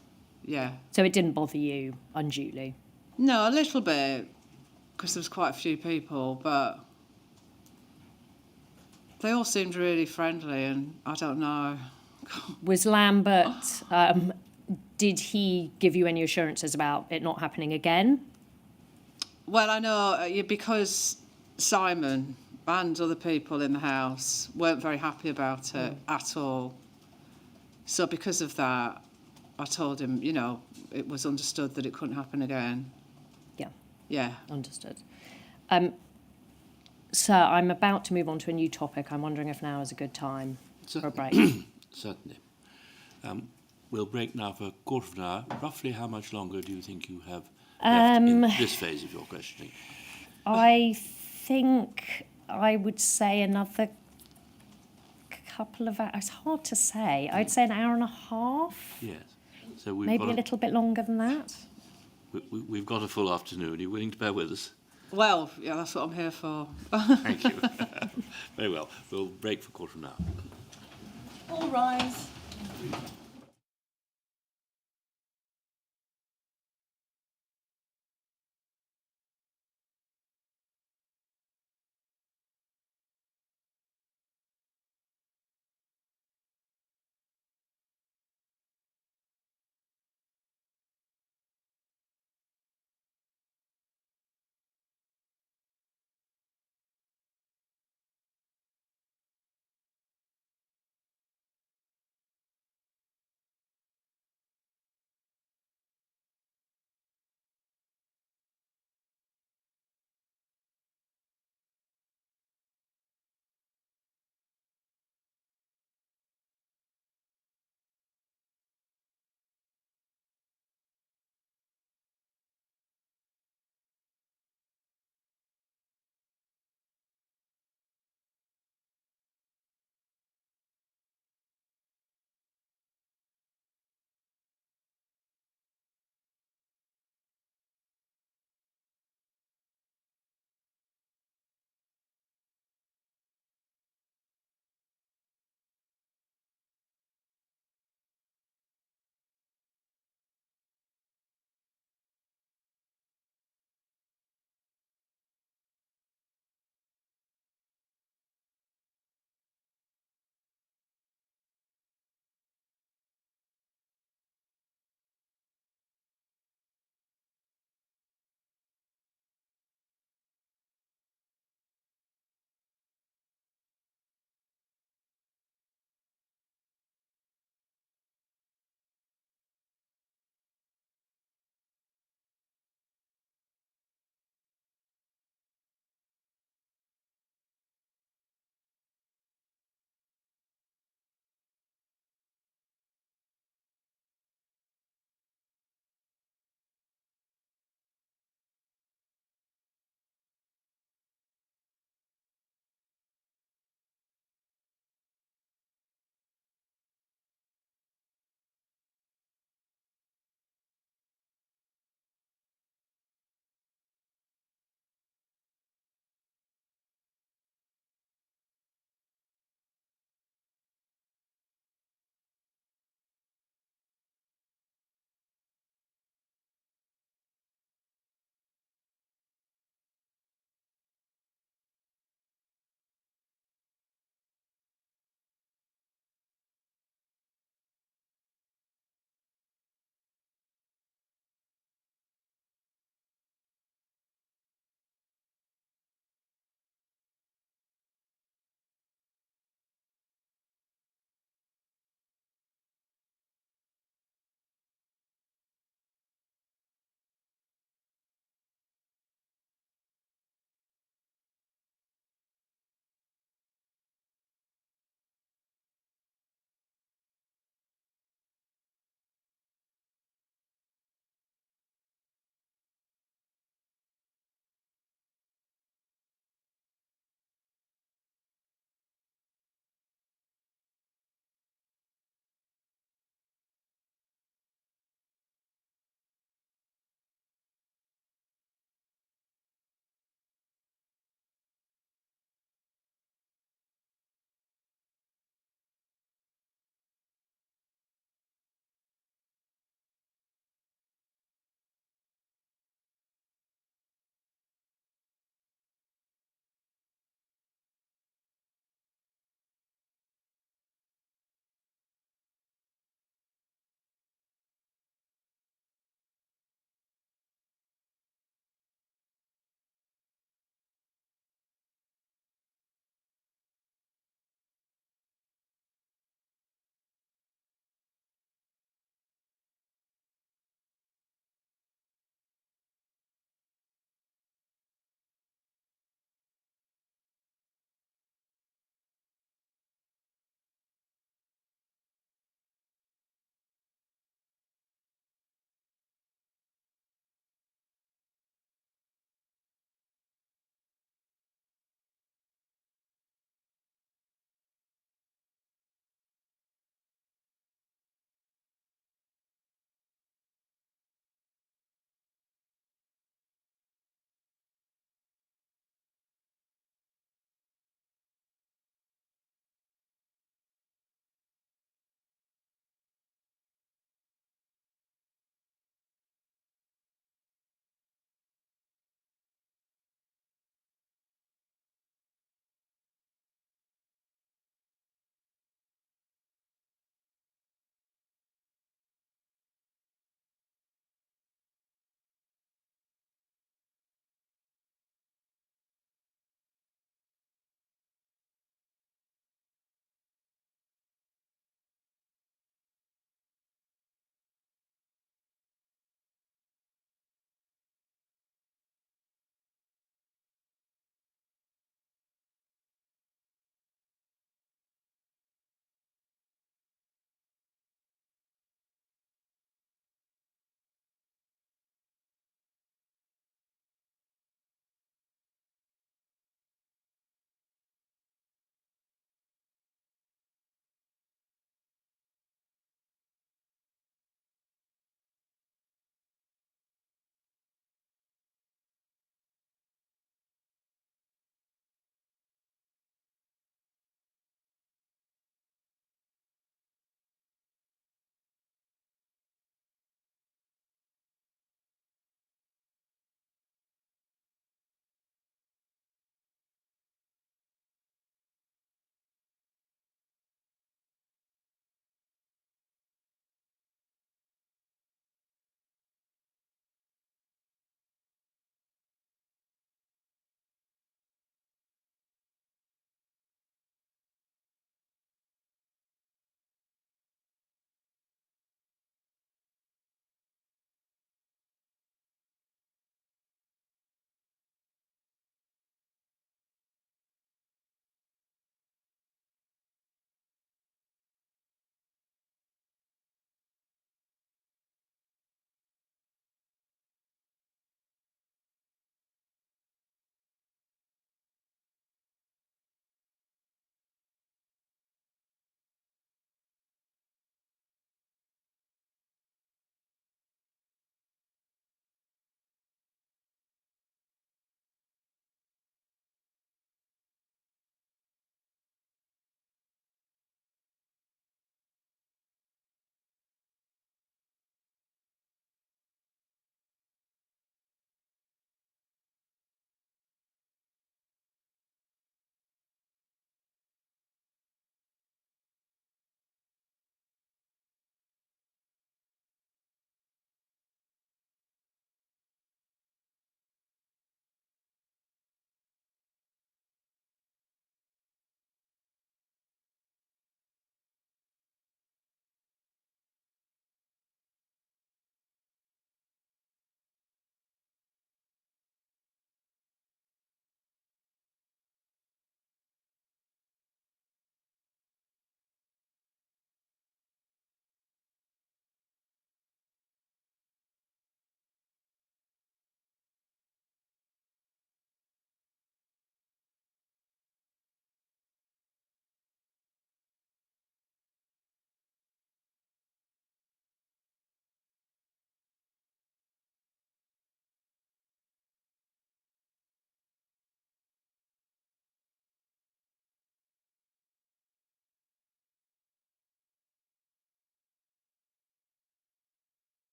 Yeah. So it didn't bother you unduly? No, a little bit, because there was quite a few people, but they all seemed really friendly, and I don't know. Was Lambert, did he give you any assurances about it not happening again? Well, I know, because Simon and other people in the house weren't very happy about it at all. So because of that, I told him, it was understood that it couldn't happen again. Yeah. Yeah. Understood. Sir, I'm about to move on to a new topic. I'm wondering if now is a good time for a break. Certainly. We'll break now for a quarter of an hour. Roughly how much longer do you think you have left in this phase of your questioning? I think I would say another couple of hours. It's hard to say. I'd say an hour and a half. Yes. So we've Maybe got a little bit longer than that. We've got a full afternoon. Are you willing to bear with us? Well, yeah, that's what I'm here for. Thank you. Very well. We'll break for a quarter of an hour. All rise.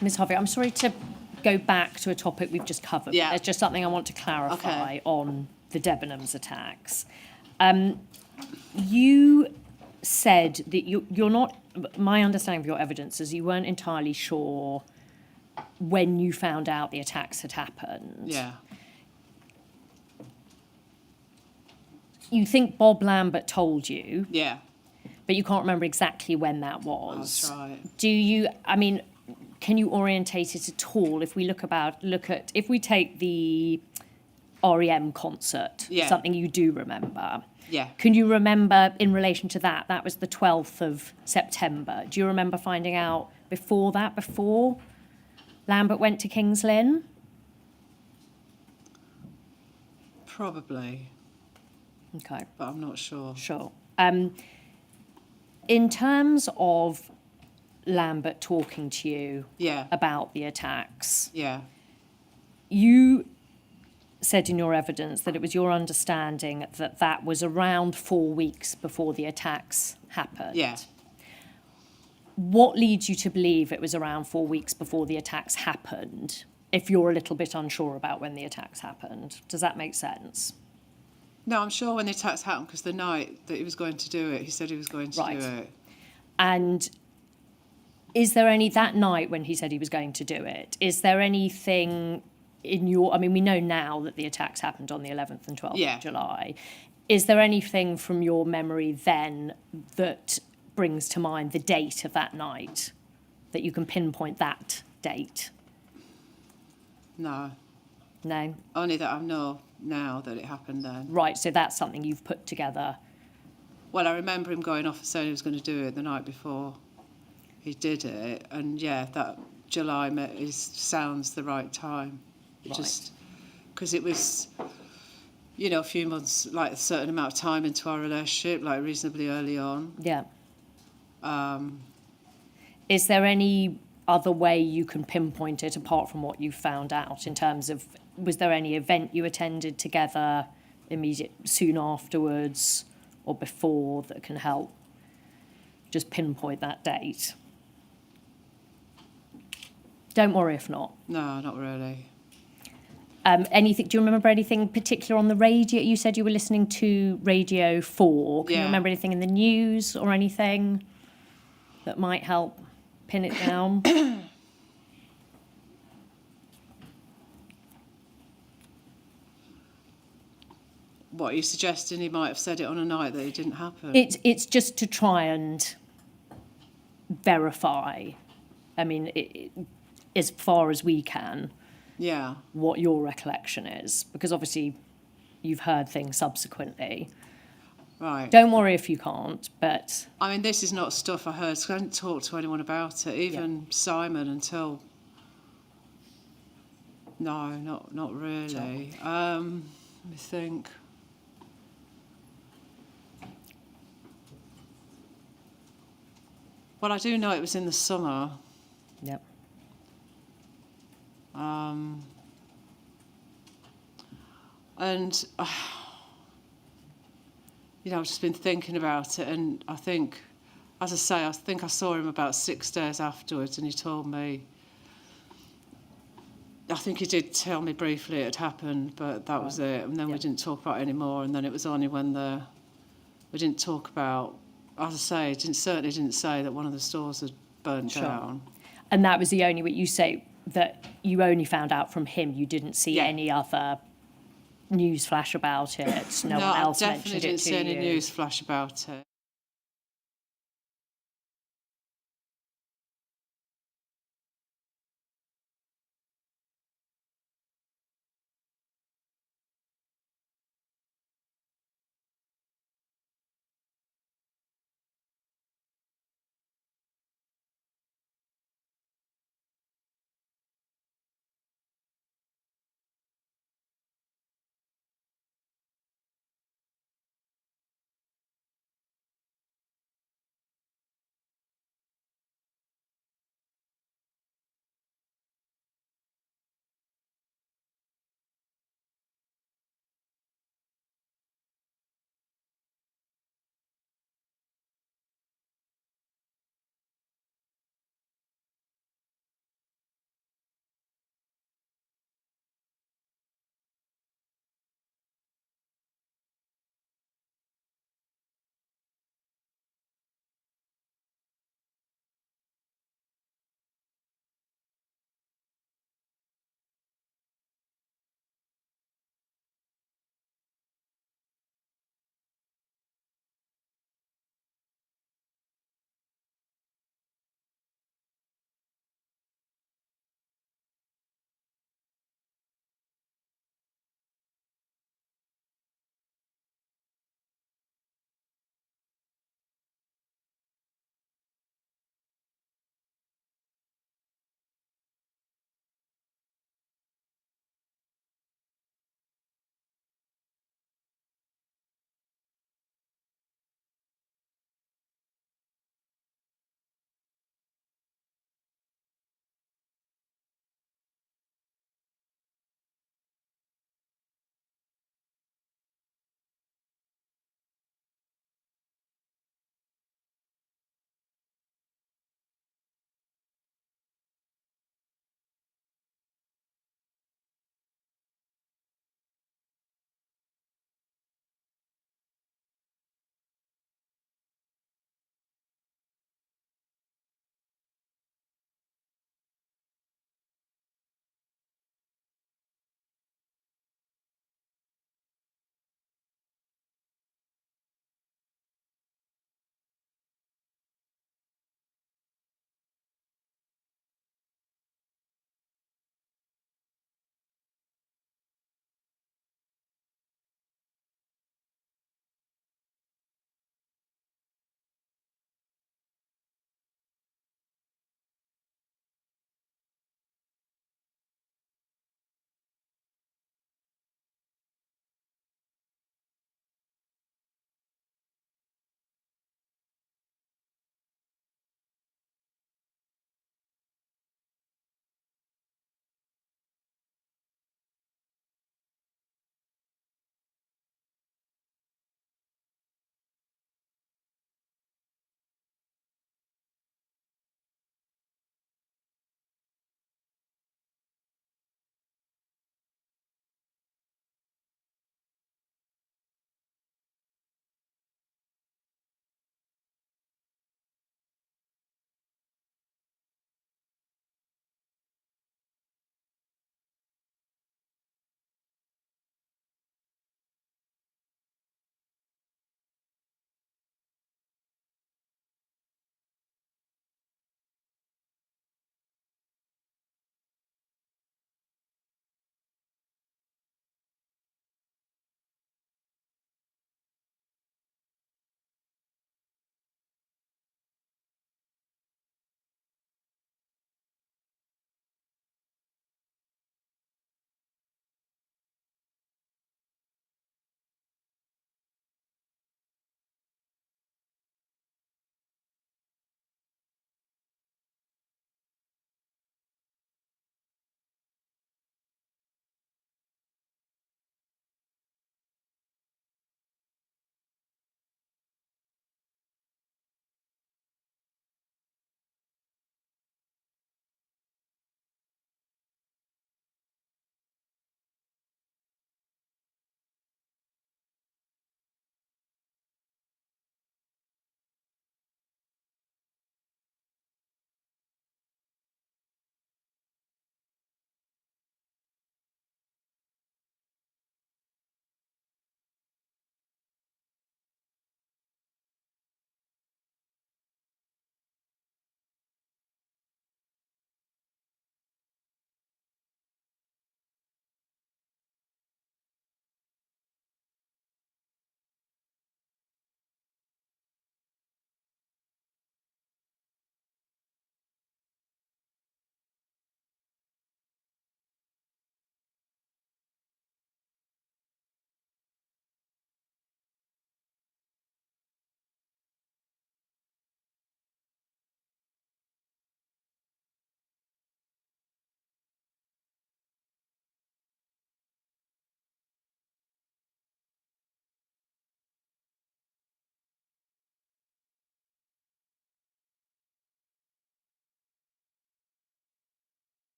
Ms Harvey, I'm sorry to go back to a topic we've just covered. Yeah. But there's just something I want to clarify Okay. on the Debenhams attacks. You said that you're not, my understanding of your evidence is you weren't entirely sure when you found out the attacks had happened. Yeah. You think Bob Lambert told you, Yeah. but you can't remember exactly when that was. That's right. Do you, I mean, can you orientate it at all if we look at, if we take the REM concert, Yeah. something you do remember? Yeah. Can you remember in relation to that? That was the 12th of September. Do you remember finding out before that, before Lambert went to King's Lynn? Probably, Okay, but I'm not sure. sure. In terms of Lambert talking to you Yeah. about the attacks, Yeah. you said in your evidence that it was your understanding that that was around 4 weeks before the attacks happened. Yeah. What leads you to believe it was around 4 weeks before the attacks happened, if you're a little bit unsure about when the attacks happened? Does that make sense? No, I'm sure when the attacks happened, because the night that he was going to do it, he said he was going to Right. do it. And is there any, that night when he said he was going to do it, is there anything in your, I mean, we know now that the attacks happened on the 11th and 12th Yeah. of July. Is there anything from your memory then that brings to mind the date of that night, that you can pinpoint that date? No, No? only that I know now that it happened then. Right, so that's something you've put together. Well, I remember him going off and saying he was going to do it the night before he did it, and yeah, that July sounds the right time. It Right. just because it was, you know, a few months, like a certain amount of time into our relationship, like reasonably early on. Yeah. Is there any other way you can pinpoint it apart from what you found out in terms of, was there any event you attended together soon afterwards or before that can help just pinpoint that date? Don't worry if not. No, not really. Anything? Do you remember anything particular on the radio? You said you were listening to Radio 4. Can you Yeah. remember anything in the news or anything that might help pin it down? What, are you suggesting he might have said it on a night that it didn't happen? It's just to try and verify. I mean, as far as we can, Yeah. what your recollection is, because obviously you've heard things subsequently. Right. Don't worry if you can't, but I mean, this is not stuff I heard, 'cause I didn't talk to anyone about it, even Simon, until... No, not really. Let me think. Well, I do know it was in the summer. yep. And, you know, I've just been thinking about it, and I think, as I say, I think I saw him about 6 days afterwards, and he told me, I think he did tell me briefly it had happened, but that was it. And then we didn't talk about it anymore, and then it was only when we didn't talk about, as I say, certainly didn't say that one of the stores had burnt Sure. down. And that was the only, what you say, that you only found out from him. You didn't see Yeah. any other news flash about it. No, one I else definitely mentioned it didn't to see any you. news flash about it.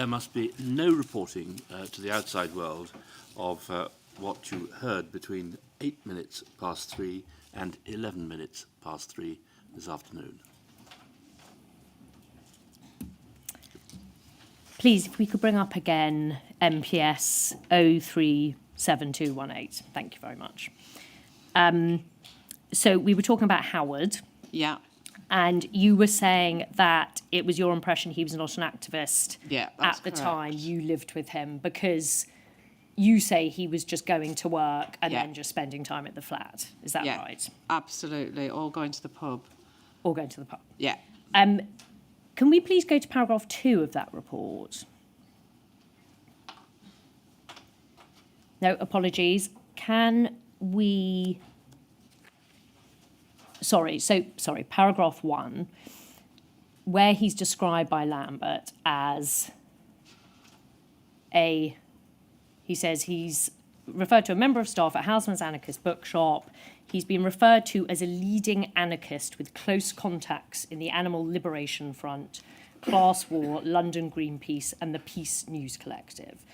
there must be no reporting to the outside world of what you heard between 8 minutes past 3 and 11 minutes past 3 this afternoon. Please, if we could bring up again MPS 037218. Thank you very much. So we were talking about Howard, Yeah. and you were saying that it was your impression he was not an activist Yeah, that's at the correct. time you lived with him, because you say he was just going to work and Yeah. then just spending time at the flat. Is that Yeah. right? Absolutely. All going to the pub. Or going to the pub? Yeah. Can we please go to paragraph 2 of that report? No, apologies. Can we... Sorry, paragraph 1, where he's described by Lambert as he says he's referred to a member of staff at Houseman's Anarchist Bookshop. He's been referred to as a leading anarchist with close contacts in the Animal Liberation Front, Class War, London Greenpeace, and the Peace News Collective.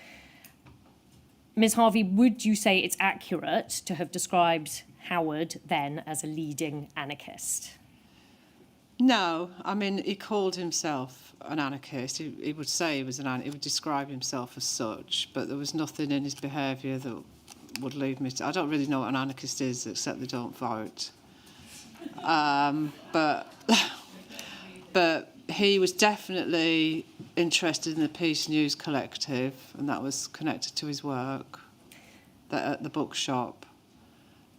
Ms. Harvey, would you say it's accurate to have described Howard then as a leading anarchist? No, I mean, he called himself an anarchist. He would say he was he would describe himself as such, but there was nothing in his behaviour that would lead me to... I don't really know what an anarchist is, except they don't vote. But he was definitely interested in the Peace News Collective, and that was connected to his work at the bookshop.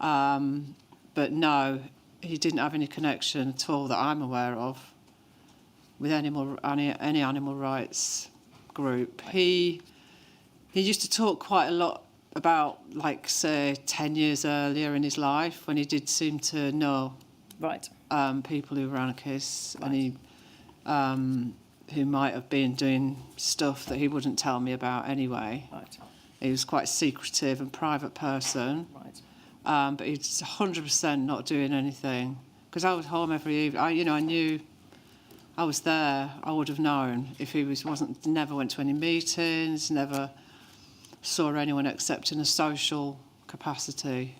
But no, he didn't have any connection at all that I'm aware of with any animal rights group. He used to talk quite a lot about, like, say, 10 years earlier in his life, when he did seem to know Right. people who were anarchists, and he who might have been doing stuff that he wouldn't tell me about anyway. Right. He was quite a secretive and private person. Right. But he's 100% not doing anything. Because I was home every evening. I knew I was there. I would have known if he never went to any meetings, never saw anyone except in a social capacity.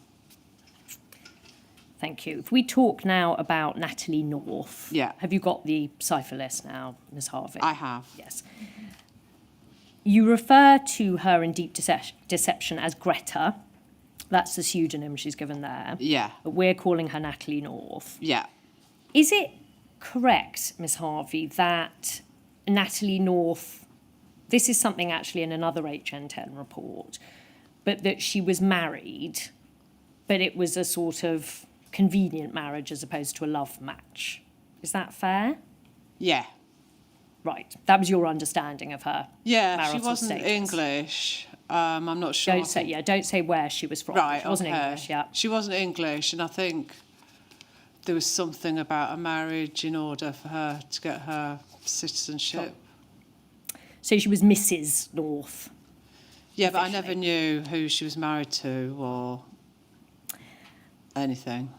Thank you. If we talk now about Natalie North. Yeah. Have you got the cipher list now, Ms. Harvey? I have. Yes. You refer to her in Deep Deception as Greta. That's the pseudonym she's given there. Yeah. But we're calling her Natalie North. Yeah. Is it correct, Ms. Harvey, that Natalie North, this is something actually in another HN10 report, but that she was married, but it was a sort of convenient marriage as opposed to a love match? Is that fair? Yeah. Right. That was your understanding of her Yeah, marital she wasn't status. English. I'm not sure. Don't say where she was from. Right, She wasn't okay. English, yeah. She wasn't English, and I think there was something about a marriage in order for her to get her citizenship. So she was Mrs. North. Yeah, but I never officially. knew who she was married to or anything.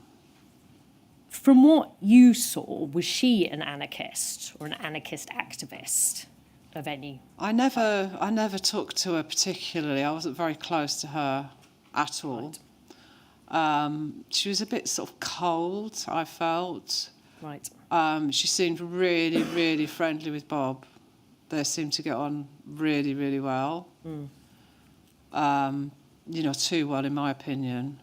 From what you saw, was she an anarchist or an anarchist activist of any? I never took to her particularly. I wasn't very close to her at all. Right. She was a bit sort of cold, I felt. Right. She seemed really, really friendly with Bob. They seemed to get on really, really well. Too well, in my opinion.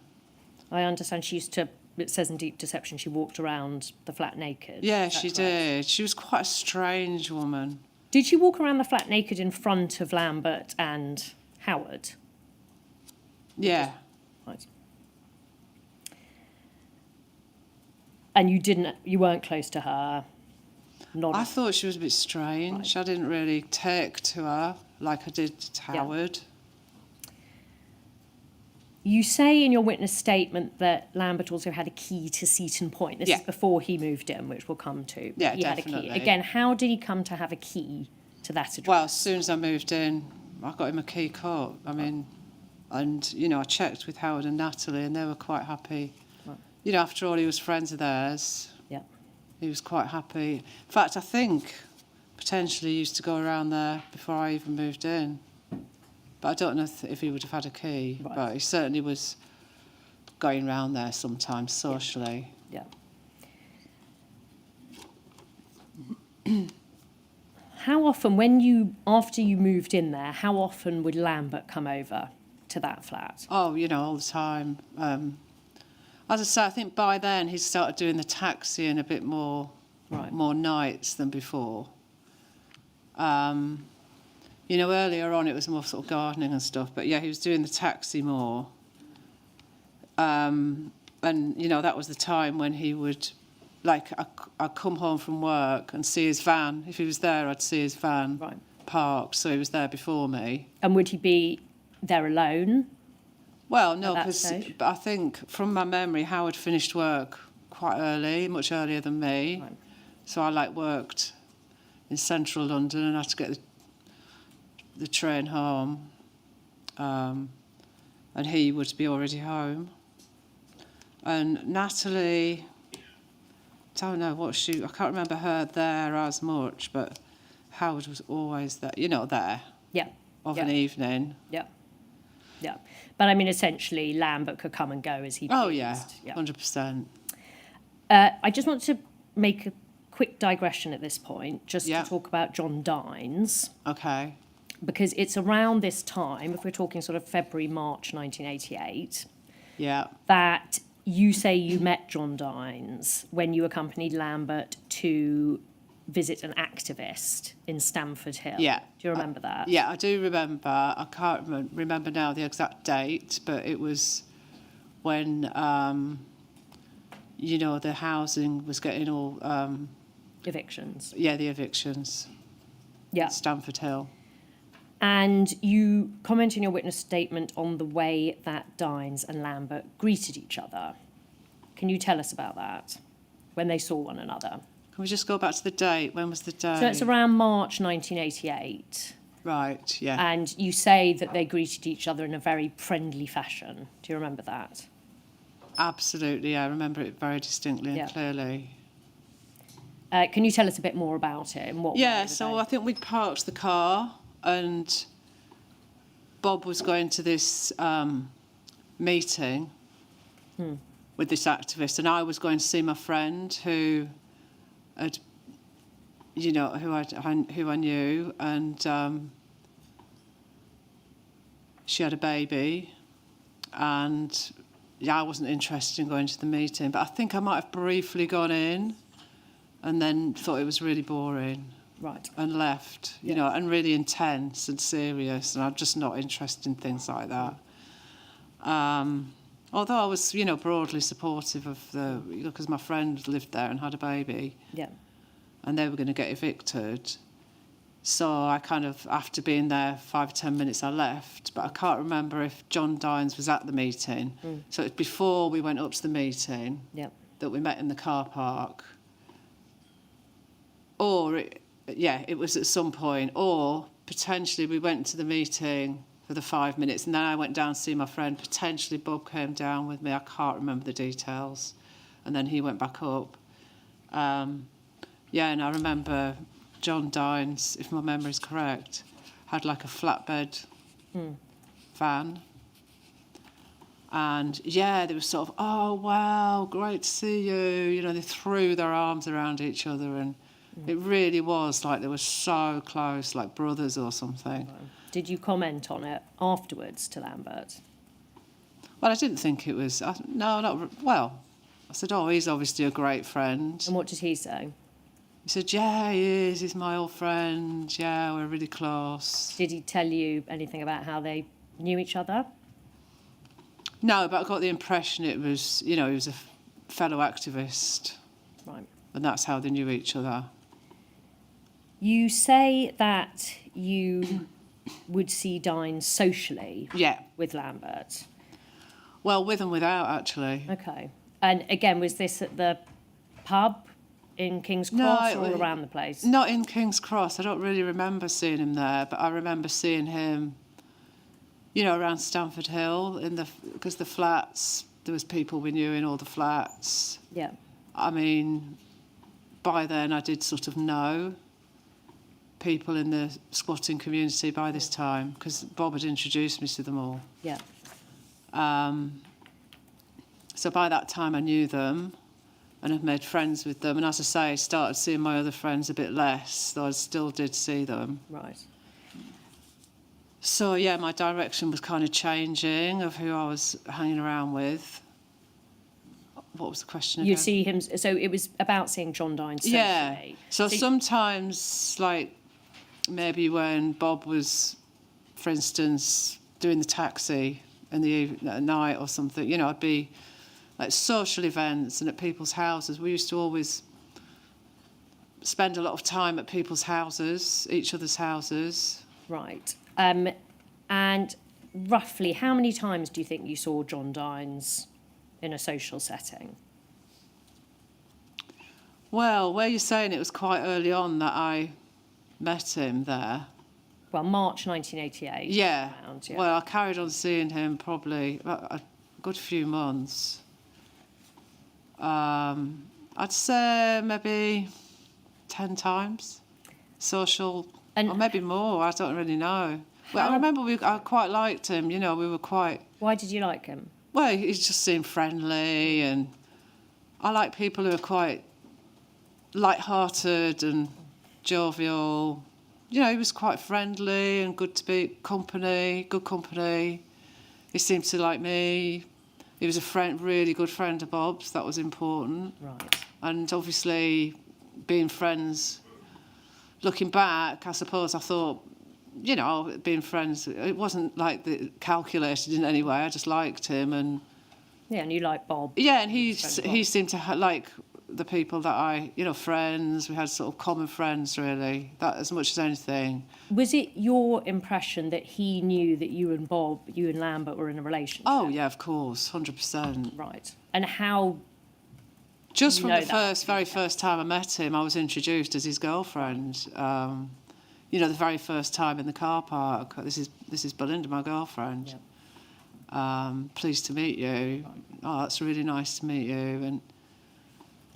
I understand she used to, it says in Deep Deception, she walked around the flat naked. Yeah, Is that she correct? did. She was quite a strange woman. Did she walk around the flat naked in front of Lambert and Howard? Yeah. Right. And you weren't close to her? I thought she was a bit strange. Right. I didn't really take to her like I did to Howard. You say in your witness statement that Lambert also had a key to Seaton Point. This is before he moved in, which we'll come to. Yeah, he had a definitely. key. Again, how did he come to have a key to that address? Well, as soon as I moved in, I got him a key card. I mean, and, I checked with Howard and Natalie, and they were quite happy. Right. After all, he was friends of theirs. Yeah. He was quite happy. In fact, I think potentially used to go around there before I even moved in. But I don't know if he would have had a key. Right. But he certainly was going around there sometimes socially. Yeah. How often, after you moved in there, how often would Lambert come over to that flat? Oh, all the time. As I say, I think by then he started doing the taxiing a bit more, Right. more nights than before. Earlier on it was more sort of gardening and stuff, but yeah, he was doing the taxi more. And, that was the time when he would, I'd come home from work and see his van. If he was there, I'd see his van Right. parked, so he was there before me. And would he be there alone? Well, no, At that because stage? I think from my memory, Howard finished work quite early, much earlier than me. Right. So I worked in central London and had to get the train home. And he would be already home. And Natalie, don't know I can't remember her there as much, but Howard was always there, there Yeah. of Yeah. an evening. Yeah. Yeah. But I mean, essentially, Lambert could come and go as he pleased. Oh, yeah, 100%. I just want to make a quick digression at this point, just Yeah. to talk about John Dines, Okay. because it's around this time, if we're talking sort of February, March 1988, Yeah. that you say you met John Dines when you accompanied Lambert to visit an activist in Stamford Hill. Yeah. Do you remember that? Yeah, I do remember. I can't remember now the exact date, but it was when, the housing was getting all, Evictions. the evictions Yeah. at Stamford Hill. And you comment in your witness statement on the way that Dines and Lambert greeted each other. Can you tell us about that, when they saw one another? Can we just go back to the date? When was the date? So it's around March 1988. Right, yeah. And you say that they greeted each other in a very friendly fashion. Do you remember that? Absolutely, I remember it very distinctly and Yeah. clearly. Can you tell us a bit more about it? And what? Yeah, way so were I think we'd parked the car and Bob was going to this meeting with this activist, and I was going to see my friend who had, who I knew, and she had a baby, and I wasn't interested in going to the meeting, but I think I might have briefly gone in and then thought it was really boring. Right. And left, and really intense and serious, and I'm just not interested in things like that. Although I was, broadly supportive of because my friend lived there and had a baby, Yeah. and they were going to get evicted. So I kind of, after being there 5 or 10 minutes, I left. But I can't remember if John Dines was at the meeting. So it's before we went up to the meeting Yeah. that we met in the car park. Or it was at some point, or potentially we went to the meeting for the 5 minutes and then I went down to see my friend. Potentially Bob came down with me. I can't remember the details. And then he went back up. And I remember John Dines, if my memory is correct, had a flatbed van. And they were sort of, oh, wow, great to see you. They threw their arms around each other, and it really was like they were so close, like brothers or something. Did you comment on it afterwards to Lambert? Well, I didn't think it was... Well, I said, oh, he's obviously a great friend. And what did he say? He said, yeah, he is. He's my old friend. Yeah, we're really close. Did he tell you anything about how they knew each other? No, but I got the impression it was, he was a fellow activist. Right. And that's how they knew each other. You say that you would see Dines socially Yeah. with Lambert. Well, with and without, actually. Okay. And again, was this at the pub in King's No, Cross it or was- all around the place? Not in King's Cross. I don't really remember seeing him there, but I remember seeing him, around Stamford Hill because the flats, there was people we knew in all the flats. Yeah. I mean, by then I did sort of know people in the squatting community by this time, because Bob had introduced me to them all. Yeah. So by that time I knew them and had made friends with them. And as I say, I started seeing my other friends a bit less, though I still did see them. Right. So, yeah, my direction was kind of changing of who I was hanging around with. What was the question again? You see him, so it was about seeing John Dines socially. Yeah. So sometimes, like, maybe when Bob was, for instance, doing the taxi in the evening, at night or something, you know, I'd be like social events and at people's houses. We used to always spend a lot of time at people's houses, each other's houses. Right. And roughly, how many times do you think you saw John Dines in a social setting? Well, where you're saying it was quite early on that I met him there. Well, March 1988. Yeah. Around, yeah. Well, I carried on seeing him probably a good few months. I'd say maybe 10 times. Social, or maybe more, I don't really know. Well, I remember I quite liked him, you know, we were quite... Why did you like him? Well, he just seemed friendly, and I like people who are quite light-hearted and jovial. You know, he was quite friendly and good to be good company. He seemed to like me. He was a really good friend of Bob's. That was important. Right. And obviously, being friends, looking back, I suppose I thought, you know, being friends, it wasn't like calculated in any way. I just liked him, and Yeah, and you like Bob. yeah, and he seemed to like the people that friends. We had sort of common friends, really, that as much as anything. Was it your impression that he knew that you and Lambert were in a relationship? Oh yeah, of course, 100%. Right. And how? Just from the very first time I met him, I was introduced as his girlfriend. You know, the very first time in the car park. This is Belinda, my girlfriend. Yeah. Pleased to meet you. Oh, that's really nice to meet you. And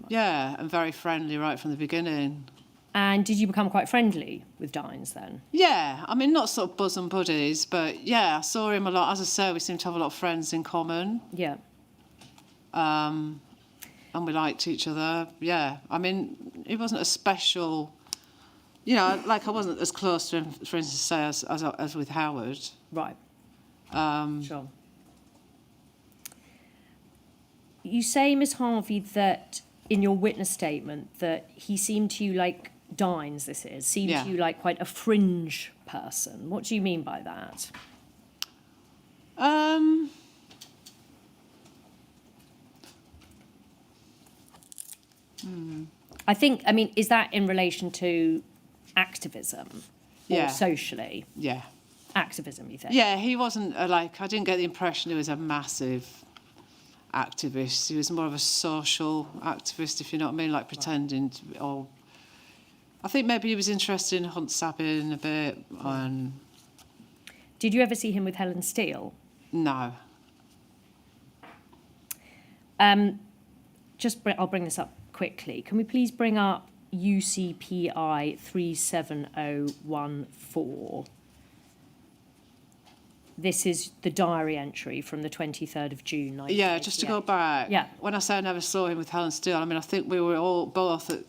yeah, and very friendly right from the beginning. And did you become quite friendly with Dines then? Yeah, I mean, not sort of bosom buddies, but yeah, I saw him a lot. As I say, we seem to have a lot of friends in common. Yeah. And we liked each other. Yeah, I mean, he wasn't a special... You know, like I wasn't as close to him, for instance, say, as with Howard. Right. Sure. You say, Miss Harvey, that in your witness statement that he seemed to you like Dines, seemed to you like quite a fringe person. What do you mean by that? I mean, is that in relation to activism or socially? Yeah. Activism, you think? Yeah, he wasn't I didn't get the impression he was a massive activist. He was more of a social activist, if you know what I mean, like pretending to be, or I think maybe he was interested in Hunt Sabin a bit. And did you ever see him with Helen Steele? No. I'll bring this up quickly. Can we please bring up UCPI 37014? This is the diary entry from the 23rd of June, 1988. Yeah, just to go back. Yeah. When I say I never saw him with Helen Steele, I mean, I think we were all both at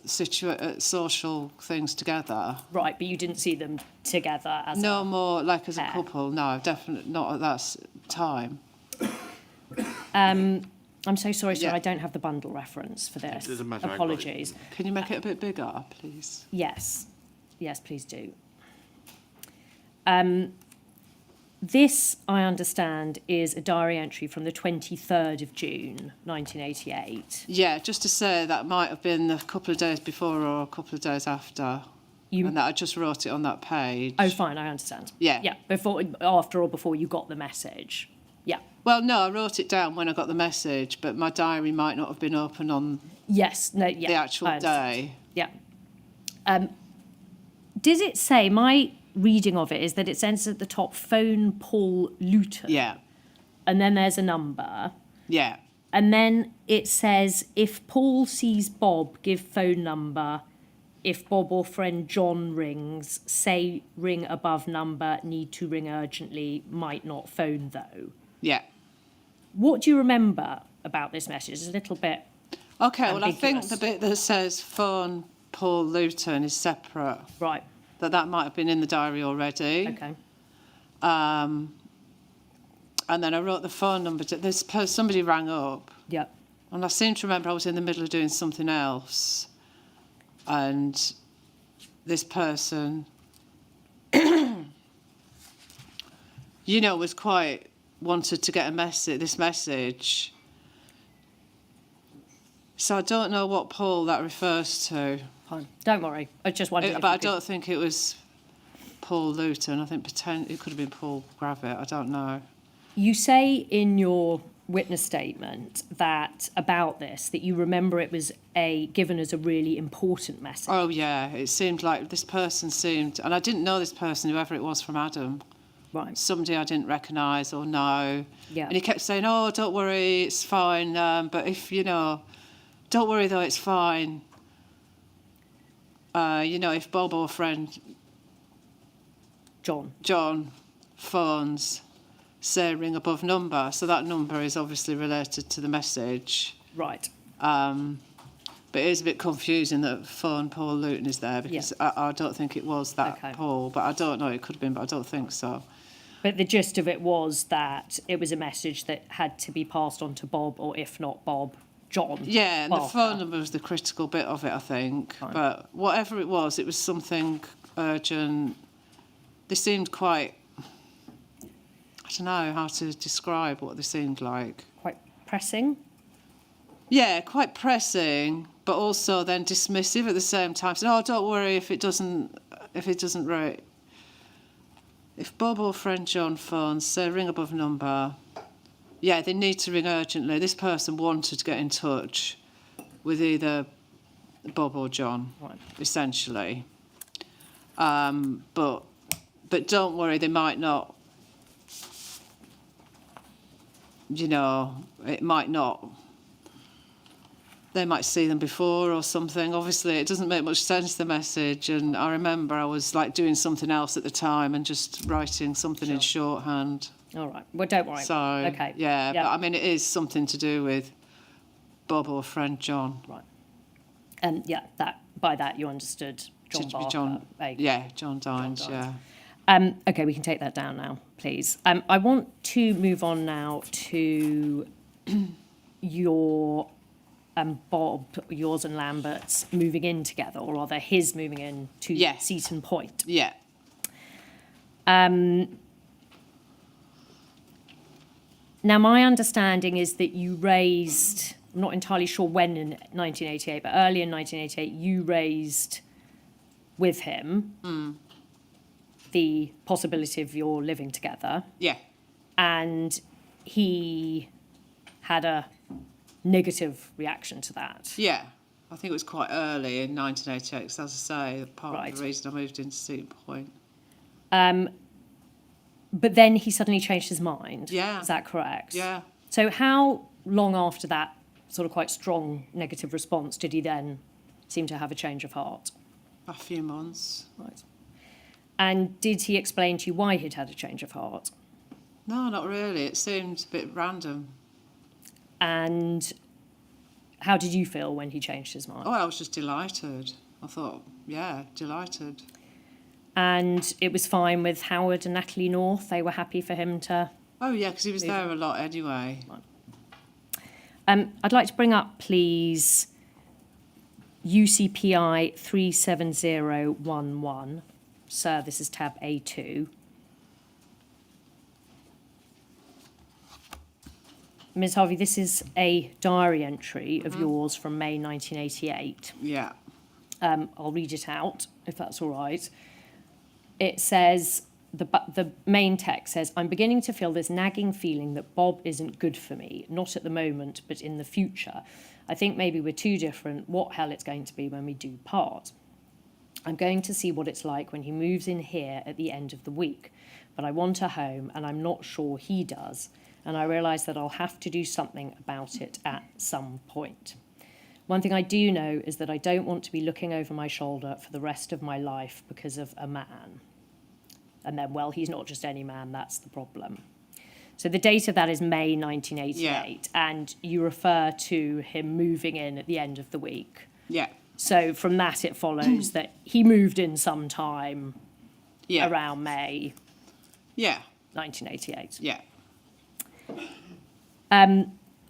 social things together. Right, but you didn't see them together as No a more, like as pair. a couple, no, definitely not at that time. I'm so sorry, sir, Yeah. I don't have the bundle reference for this. It doesn't matter, I got it. Apologies. Can you make it a bit bigger, please? Yes. Yes, please do. This, I understand, is a diary entry from the 23rd of June, 1988. Yeah, just to say that might have been a couple of days before or a couple of days after. And that I just wrote it on that page. Oh, fine, I understand. Yeah. Yeah, before you got the message. Yeah. Well, no, I wrote it down when I got the message, but my diary might not have been open on Yes, no, yeah. the actual I understand. day. Yeah. Does it say, my reading of it is that it says at the top, phone Paul Luton. Yeah, And then there's a number. yeah, And then it says, if Paul sees Bob, give phone number if Bob or friend John rings, say ring above number, need to ring urgently, might not phone though. Yeah. What do you remember about this message? It's a little bit Okay, well, I think ambiguous. the bit that says phone Paul Luton is separate. Right, That might have been in the diary already. okay. And then I wrote the phone number. Somebody rang up, Yep. and I seem to remember I was in the middle of doing something else, and this person, was quite wanted to get this message. So I don't know what Paul that refers to. Fine. Don't worry. I just wondered. But I don't think it was Paul Luton. I think it could have been Paul Gravitt. I don't know. You say in your witness statement that you remember it was given as a really important message. Oh, yeah. It seemed like this person and I didn't know this person, whoever it was from Adam. Right. Somebody I didn't recognise or know. Yeah. And he kept saying, oh, don't worry, it's fine. But if, don't worry though, it's fine. If Bob or friend John phones, say ring above number. So that number is obviously related to the message. Right. But it is a bit confusing that phone Paul Luton is there because I don't think it was that Paul. But I don't know, it could have been, but I don't think so. But the gist of it was that it was a message that had to be passed on to Bob, or if not Bob, John. Yeah, and Barker. the phone number was the critical bit of it, I think. Fine. But whatever it was something urgent. They seemed quite... I don't know how to describe what they seemed like. Quite pressing? Yeah, quite pressing, but also then dismissive at the same time. Saying, oh, don't worry if it doesn't rate. If Bob or friend John phones, say ring above number. Yeah, they need to ring urgently. This person wanted to get in touch with either Bob or John, Right. essentially. But don't worry, they might not. It might not. They might see them before or something. Obviously, it doesn't make much sense, the message. And I remember I was doing something else at the time and just writing something in shorthand. All right. Well, don't worry. So, okay. yeah, but I mean, it is something to do with Bob or friend John. Right. And by that you understood John To be Barker. John Dines, yeah. Okay, we can take that down now, please. I want to move on now to your Bob, yours and Lambert's moving in together, or rather his moving in to Seaton Point. Yeah. Now, my understanding is that you raised, I'm not entirely sure when in 1988, but early in 1988, you raised with him the possibility of your living together. Yeah. And he had a negative reaction to that. Yeah. I think it was quite early in 1988, because as I say, part Right. of the reason I moved into Seaton Point. But then he suddenly changed his mind. Yeah. Is that correct? Yeah. So how long after that sort of quite strong negative response did he then seem to have a change of heart? A few months. Right. And did he explain to you why he'd had a change of heart? No, not really. It seemed a bit random. And how did you feel when he changed his mind? Oh, I was just delighted. I thought, yeah, delighted. And it was fine with Howard and Natalie North? They were happy for him to... Oh, yeah, because he was there a lot anyway. I'd like to bring up, please, UCPI 37011. Sir, this is tab A2. Ms. Harvey, this is a diary entry of yours from May 1988. Yeah. I'll read it out, if that's all right. It says, the main text says, I'm beginning to feel this nagging feeling that Bob isn't good for me, not at the moment, but in the future. I think maybe we're too different. What hell it's going to be when we do part. I'm going to see what it's like when he moves in here at the end of the week. But I want a home, and I'm not sure he does. And I realise that I'll have to do something about it at some point. One thing I do know is that I don't want to be looking over my shoulder for the rest of my life because of a man. And then, well, he's not just any man, that's the problem. So the date of that is May 1988, and you refer to him moving in at the end of the week. Yeah. So from that, it follows that he moved in sometime Yeah. around May Yeah. 1988. Yeah.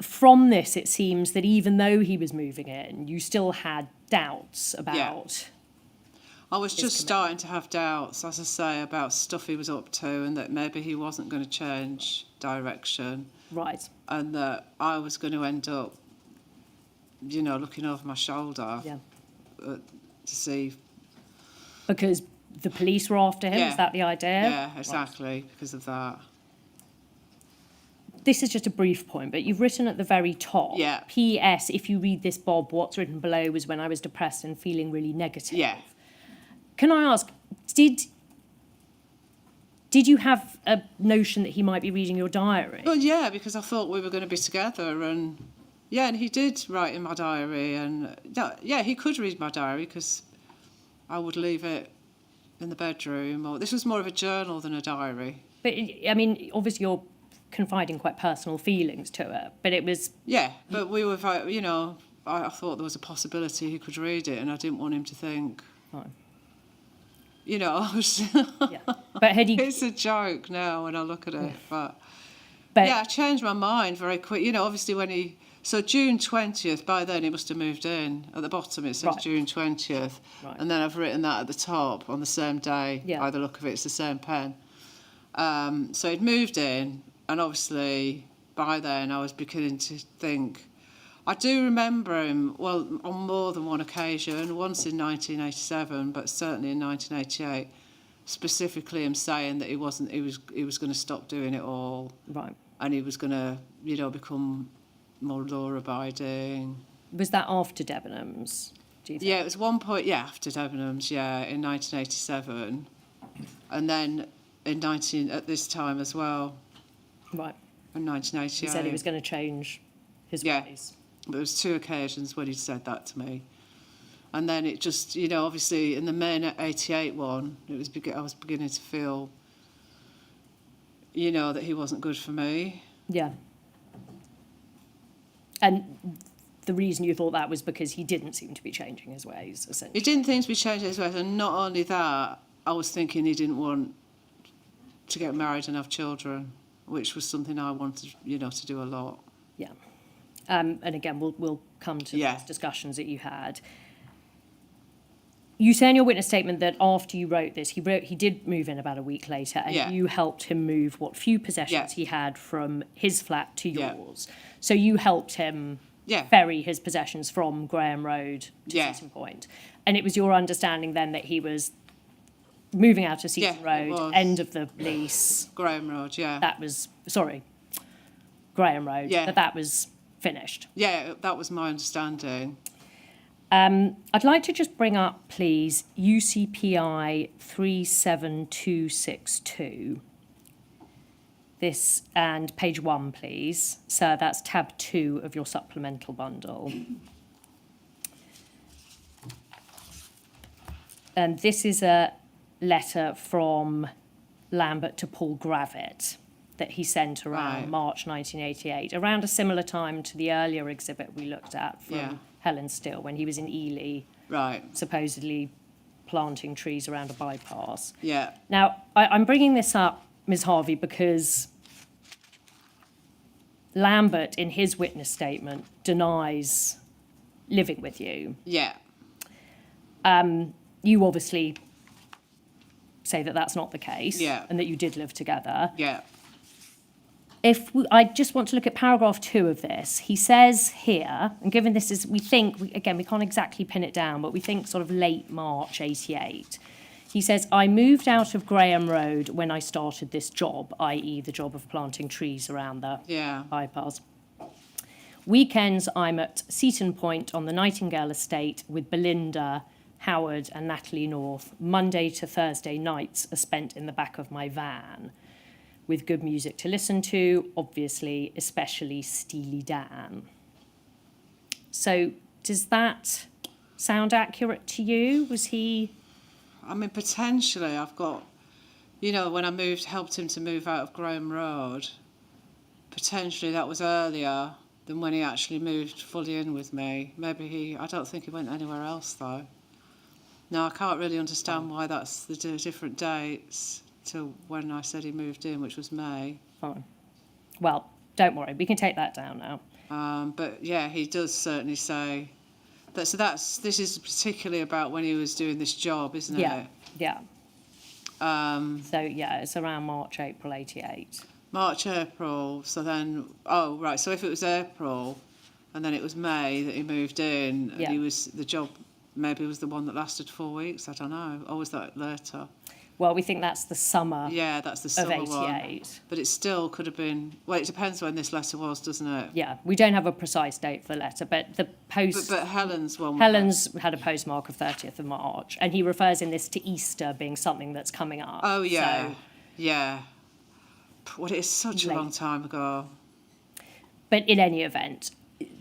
From this, it seems that even though he was moving in, you still had doubts about... I was just starting to have doubts, as I say, about stuff he was up to, and that maybe he wasn't going to change direction, Right, and that I was going to end up, you know, looking over my shoulder yeah. to see. Because the police were after him, Yeah. is that the idea? Yeah, exactly, because of that. This is just a brief point, but you've written at the very top, Yeah. P.S. If you read this, Bob, what's written below was when I was depressed and feeling really negative. Yeah. Can I ask, did you have a notion that he might be reading your diary? Well, yeah, because I thought we were going to be together, and yeah, and he did write in my diary, and yeah, he could read my diary because I would leave it in the bedroom. Or this was more of a journal than a diary. But, I mean, obviously you're confiding quite personal feelings to it, but it was... Yeah, but we were, you know, I thought there was a possibility he could read it, and I didn't want him to think, Oh. you know, I was... Yeah. But had he... It's a joke now when I look at it, but But yeah, I changed my mind very quick. You know, obviously when he... So June 20th, by then he must have moved in. At the bottom it says Right. June 20th. Right. And then I've written that at the top on the same day. Yeah. By the look of it, it's the same pen. So he'd moved in, and obviously by then I was beginning to think... I do remember him, well, on more than one occasion, once in 1987, but certainly in 1988, specifically him saying that he was going to stop doing it all, Right. and he was going to, you know, become more law-abiding. Was that after Debenhams, do you think? Yeah, it was one point, yeah, after Debenhams, yeah, in 1987, and then at this time as well, Right. in 1988. He said he was going to change his Yeah. ways. But there was 2 occasions when he said that to me. And then it just, you know, obviously in the May 88 one, I was beginning to feel, you know, that he wasn't good for me. Yeah. And the reason you thought that was because he didn't seem to be changing his ways, essentially. He didn't think to be changing his ways, and not only that, I was thinking he didn't want to get married and have children, which was something I wanted, you know, to do a lot. Yeah. And again, we'll come to Yeah. those discussions that you had. You say in your witness statement that after you wrote this, he did move in about a week later, and Yeah. you helped him move what few possessions Yeah. he had from his flat to Yeah. yours. So you helped him Yeah. ferry his possessions from Graham Road to Yeah. Seaton Point. And it was your understanding then that he was moving out of Seaton Yeah, it Road, was. end of the lease. Graham Road, yeah. Graham Road, Yeah. that was finished. Yeah, that was my understanding. I'd like to just bring up, please, UCPI 37262. This, and page 1, please. So that's tab 2 of your supplemental bundle. And this is a letter from Lambert to Paul Gravitt that he sent around Right. March 1988, around a similar time to the earlier exhibit we looked at from Yeah. Helen Still, when he was in Ely, Right, supposedly planting trees around a bypass. yeah. Now, I'm bringing this up, Ms. Harvey, because Lambert, in his witness statement, denies living with you. Yeah, You obviously say that that's not the case, Yeah. and that you did live together. yeah. I just want to look at paragraph 2 of this. He says here, and given this is, we can't exactly pin it down, but we think sort of late March 88. He says, I moved out of Graham Road when I started this job, i.e. the job of planting trees around the Yeah. bypass. Weekends, I'm at Seaton Point on the Nightingale estate with Belinda, Howard and Natalie North. Monday to Thursday nights are spent in the back of my van with good music to listen to, obviously, especially Steely Dan. So Does that sound accurate to you? Was he... I mean, potentially, I've got, you know, when I helped him to move out of Graham Road, potentially that was earlier than when he actually moved fully in with me. Maybe I don't think he went anywhere else, though. No, I can't really understand why that's the different dates to when I said he moved in, which was May. Fine. Well, don't worry, we can take that down now. But yeah, he does certainly say that. So this is particularly about when he was doing this job, isn't it? Yeah. So yeah, it's around March, April 88. March, April. So then, oh right. So if it was April, and then it was May that he moved in, and the job maybe was the one that lasted 4 weeks. I don't know. Or was that later? Well, we think that's the summer. Yeah, that's the summer of 88. one. But it still could have been. Well, it depends when this letter was, doesn't it? Yeah, we don't have a precise date for the letter, but the post. But Helen's one. Helen's had a postmark of 30th of March, and he refers in this to Easter being something that's coming up. Oh yeah, so, yeah. Well, it is such a long time ago. But in any event,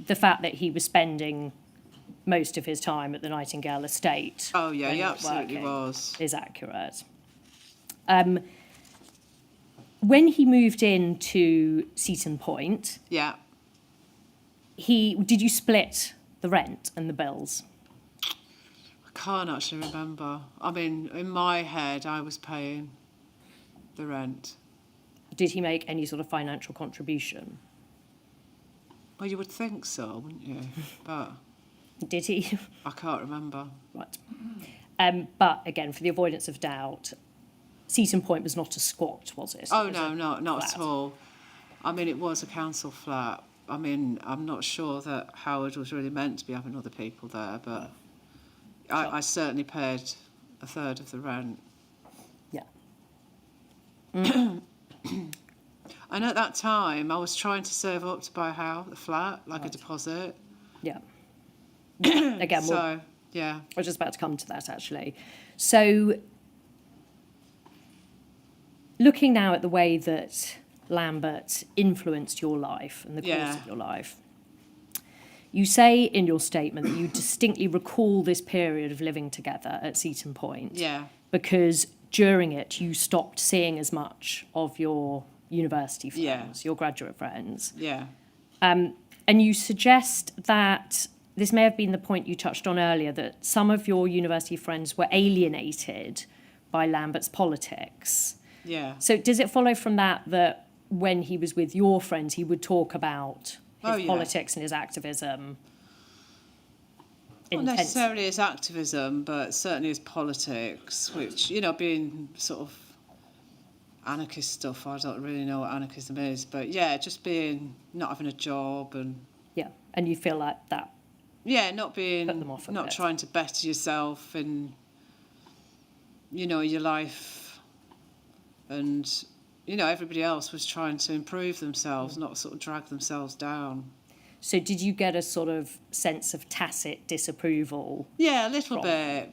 the fact that he was spending most of his time at the Nightingale estate. Oh yeah, he absolutely was. Is accurate. When he moved into Seaton Point, yeah, did you split the rent and the bills? I can't actually remember. I mean, in my head, I was paying the rent. Did he make any sort of financial contribution? Well, you would think so, wouldn't you? But did he? I can't remember. Right. But again, for the avoidance of doubt, Seaton Point was not a squat, was it? Oh, no, not at all. I mean, it was a council flat. I mean, I'm not sure that Howard was really meant to be having other people there, but I certainly paid a third of the rent. Yeah. And at that time, I was trying to save up to buy a flat, like a deposit. Yeah. Again, yeah. I was just about to come to that, actually. So, looking now at the way that Lambert influenced your life and the course of your life, you say in your statement that you distinctly recall this period of living together at Seaton Point. Yeah. Because during it, you stopped seeing as much of your university friends, your graduate friends. Yeah. And you suggest that this may have been the point you touched on earlier, that some of your university friends were alienated by Lambert's politics. Yeah. So does it follow from that when he was with your friends, he would talk about his politics and his activism? Not necessarily his activism, but certainly his politics, which, you know, being sort of anarchist stuff, I don't really know what anarchism is, but yeah, just not having a job and... Yeah, and you feel like that... Yeah, not trying to better yourself in, you know, your life, and, you know, everybody else was trying to improve themselves, not sort of drag themselves down. So did you get a sort of sense of tacit disapproval? Yeah, a little bit,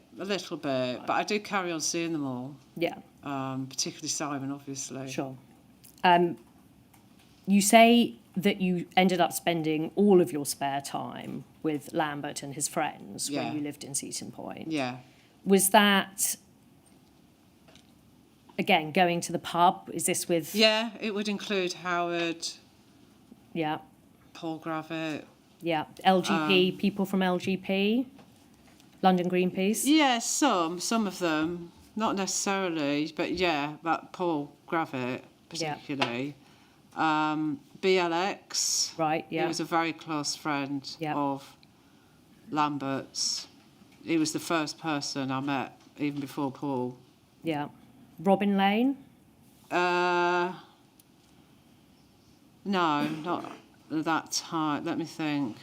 but I did carry on seeing them all. Yeah. Particularly Simon, obviously. Sure. You say that you ended up spending all of your spare time with Lambert and his friends when you lived in Seaton Point. Yeah. Was that, again, going to the pub? Is this with... Yeah, it would include Howard. Yeah. Paul Gravitt. Yeah. LGP, people from LGP? London Greenpeace? Yeah, some of them. Not necessarily, but yeah, that Paul Gravitt particularly. BLX. Right, yeah. He was a very close friend of Lambert's. He was the first person I met, even before Paul. Yeah. Robin Lane? No, not at that time. Let me think.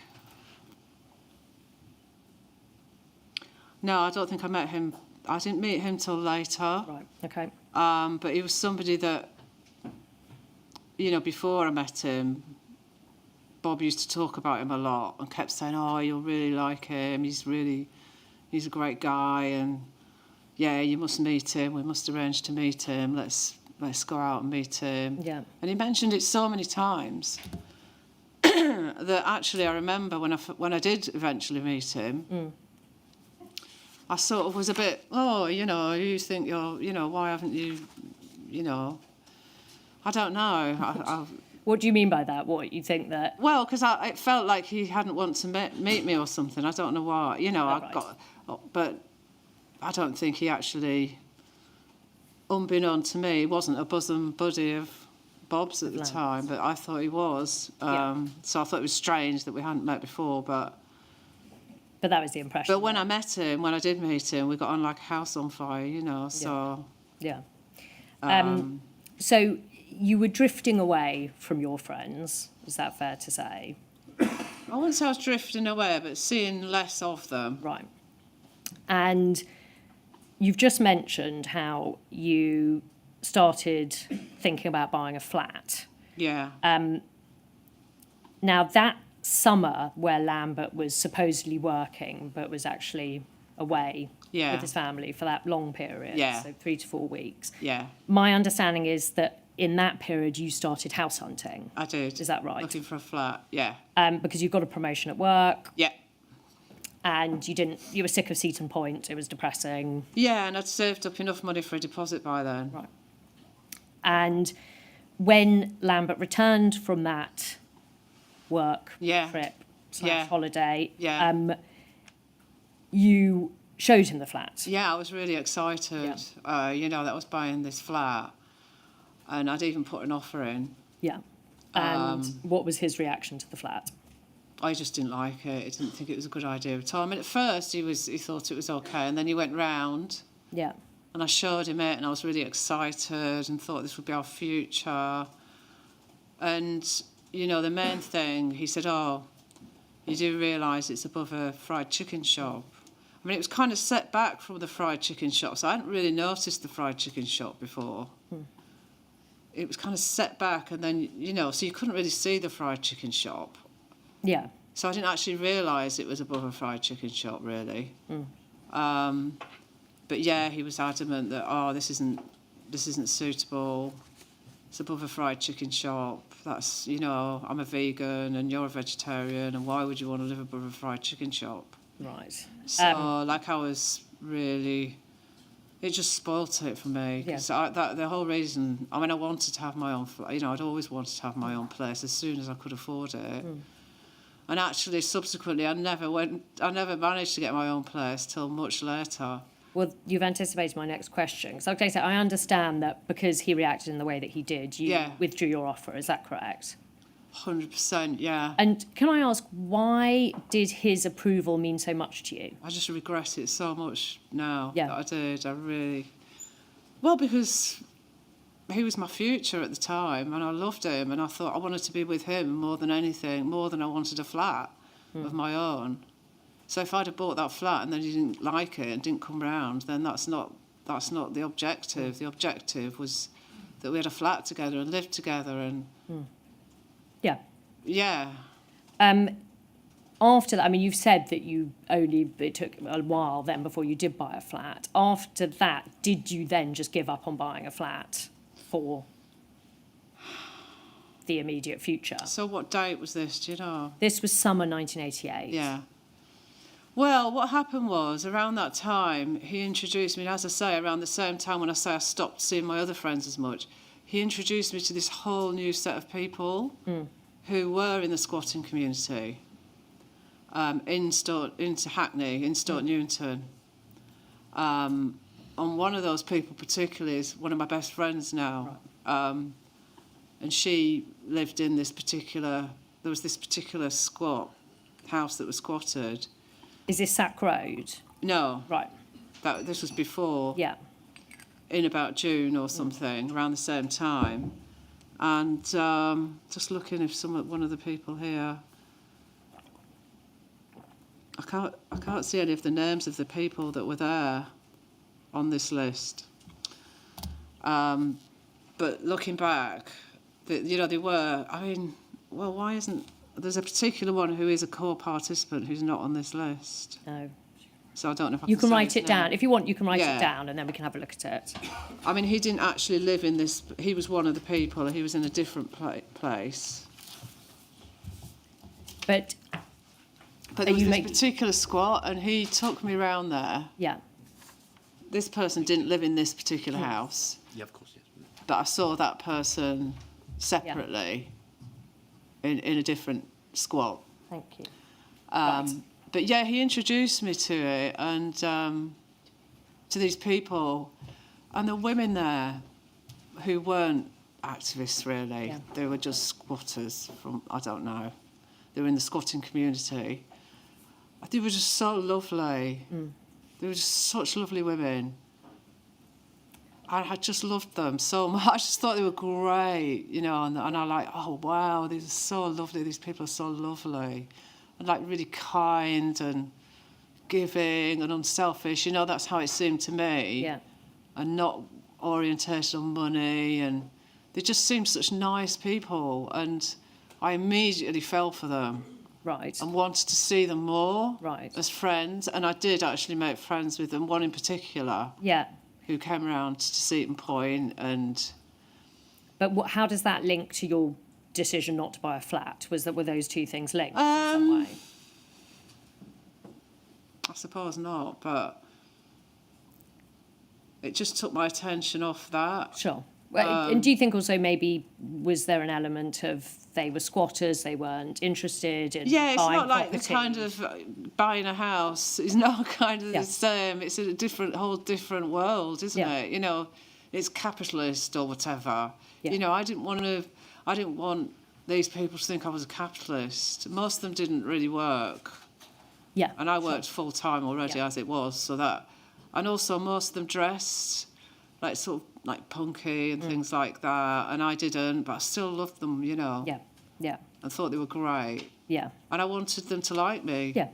No, I don't think I met him. I didn't meet him till later. Right, okay. But he was somebody that, you know, before I met him, Bob used to talk about him a lot and kept saying, oh, you'll really like him. He's a great guy, and yeah, you must meet him. We must arrange to meet him. Let's go out and meet him. Yeah. And he mentioned it so many times. that actually I remember when I did eventually meet him, I sort of was a bit, you think why haven't you, I don't know. What do you mean by that? What, you think that... Well, because it felt like he hadn't wanted to meet me or something. I don't know why. But I don't think he actually, unbeknown to me, wasn't a bosom buddy of Bob's at the time, but I thought he was. So I thought it was strange that we hadn't met before, but that was the impression. But when I did meet him, we got on like a house on fire, so... Yeah. So you were drifting away from your friends, is that fair to say? I wouldn't say I was drifting away, but seeing less of them. Right. And you've just mentioned how you started thinking about buying a flat. Yeah. Now, that summer where Lambert was supposedly working but was actually away with his family for that long period, so 3 to 4 weeks. Yeah. My understanding is that in that period you started house hunting. I did. Is that right? Looking for a flat, yeah. Because you got a promotion at work. Yeah. And you were sick of Seaton Point, it was depressing. Yeah, and I'd saved up enough money for a deposit by then. Right. And when Lambert returned from that work trip / holiday, you showed him the flat. Yeah, I was really excited. Yeah. That I was buying this flat, and I'd even put an offer in. Yeah. And what was his reaction to the flat? I just didn't like it. I didn't think it was a good idea at all. I mean, at first he thought it was okay, and then he went round. Yeah. And I showed him it, and I was really excited and thought this would be our future. And, the main thing, he said, you do realise it's above a fried chicken shop. I mean, it was kind of set back from the fried chicken shop, so I hadn't really noticed the fried chicken shop before. It was kind of set back, and then, so you couldn't really see the fried chicken shop. Yeah. So I didn't actually realise it was above a fried chicken shop, really. But yeah, he was adamant that this isn't suitable. It's above a fried chicken shop. That's I'm a vegan and you're a vegetarian, and why would you want to live above a fried chicken shop? Right. So I was really, it just spoilt it for me. Because the whole reason, I wanted to have my own. I'd always wanted to have my own place as soon as I could afford it. And actually, subsequently, I never managed to get my own place till much later. Well, you've anticipated my next question. Because like I said, I understand that because he reacted in the way that he did, you withdrew your offer. Is that correct? 100%, yeah. And can I ask, why did his approval mean so much to you? I just regret it so much now that I did. I really... Well, because he was my future at the time, and I loved him, and I thought I wanted to be with him more than anything, more than I wanted a flat of my own. So if I'd have bought that flat and then he didn't like it and didn't come round, then that's not the objective. The objective was that we had a flat together and lived together and... Yeah. Yeah. After that, you've said that it took a while then before you did buy a flat. After that, did you then just give up on buying a flat for the immediate future? So what date was this, do you know? This was summer 1988. Yeah. Well, what happened was, around that time, he introduced me, as I say, around the same time when I say I stopped seeing my other friends as much, he introduced me to this whole new set of people who were in the squatting community into Hackney, in Stoke Newington. And one of those people particularly is one of my best friends now. Right. And she lived in there was this particular squat house that was squatted. Is this Sack Road? No. Right. This was before. Yeah. In about June or something, around the same time. And just looking if one of the people here... I can't see any of the names of the people that were there on this list. But looking back, they were... why isn't... There's a particular one who is a core participant who's not on this list. No. So I don't know if you can write it down. If you want, you can write it down and then we can have a look at it. He didn't actually live in this... He was one of the people. He was in a different place. But But Are there was you this make- particular squat, and he took me round there. yeah, This person didn't live in this particular house, Yeah, of course, yes. but I saw that person separately in a different squat. thank you. Right. But yeah, he introduced me to it and to these people, and the women there who weren't activists really. Yeah. They were just squatters from, I don't know. They were in the squatting community. They were just so lovely. They were just such lovely women. I just loved them so much. I just thought they were great, you know, and I like, oh wow, these are so lovely. These people are so lovely. And like really kind and giving and unselfish. You know, that's how it seemed to me. Yeah. And not orientated on money. And they just seemed such nice people. And I immediately fell for them Right. and wanted to see them more Right. as friends. And I did actually make friends with them, one in particular Yeah. who came around to Seaton Point and... But how does that link to your decision not to buy a flat? Were those two things linked in some way? I suppose not, but it just took my attention off that. Sure. Well, and do you think also maybe was there an element of they were squatters, they weren't interested in Yeah, it's buying not like property? the kind of buying a house is not kind of Yeah. the same. It's a whole different world, isn't Yeah. it? You know, it's capitalist or whatever. Yeah. You know, I didn't want these people to think I was a capitalist. Most of them didn't really work. Yeah. And I worked full time already Yeah. as it was, so that, and also most of them dressed like sort of like punky and things like that, and I didn't, but I still loved them, you know, Yeah. Yeah. and thought they were great, Yeah. and I wanted them to like me. Yeah. I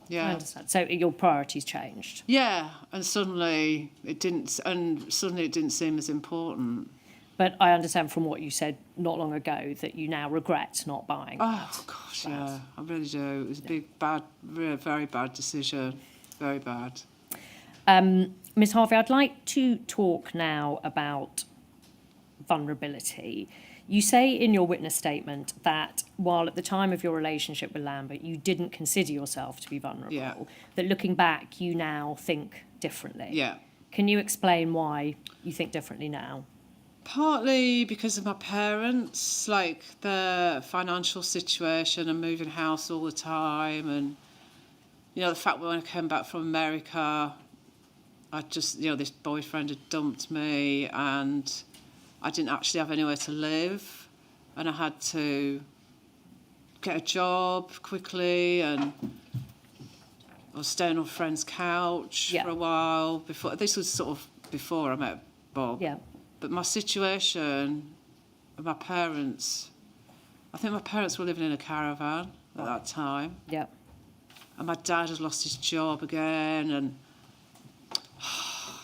Yeah, understand. So your priorities changed. yeah, and suddenly it didn't seem as important. But I understand from what you said not long ago that you now regret not buying. Oh gosh, yeah, I really do. It was a very bad decision, very bad. Ms. Harvey, I'd like to talk now about vulnerability. You say in your witness statement that while at the time of your relationship with Lambert, you didn't consider yourself to be vulnerable, Yeah. that looking back, you now think differently. Yeah. Can you explain why you think differently now? Partly because of my parents, like their financial situation and moving house all the time, and you know the fact that when I came back from America, I just, you know, this boyfriend had dumped me and I didn't actually have anywhere to live, and I had to get a job quickly, and I was staying on a friend's couch Yeah. for a while before. This was sort of before I met Bob. Yeah. But my situation, my parents, I think my parents were living in a caravan at that time. Yeah. And my dad had lost his job again. And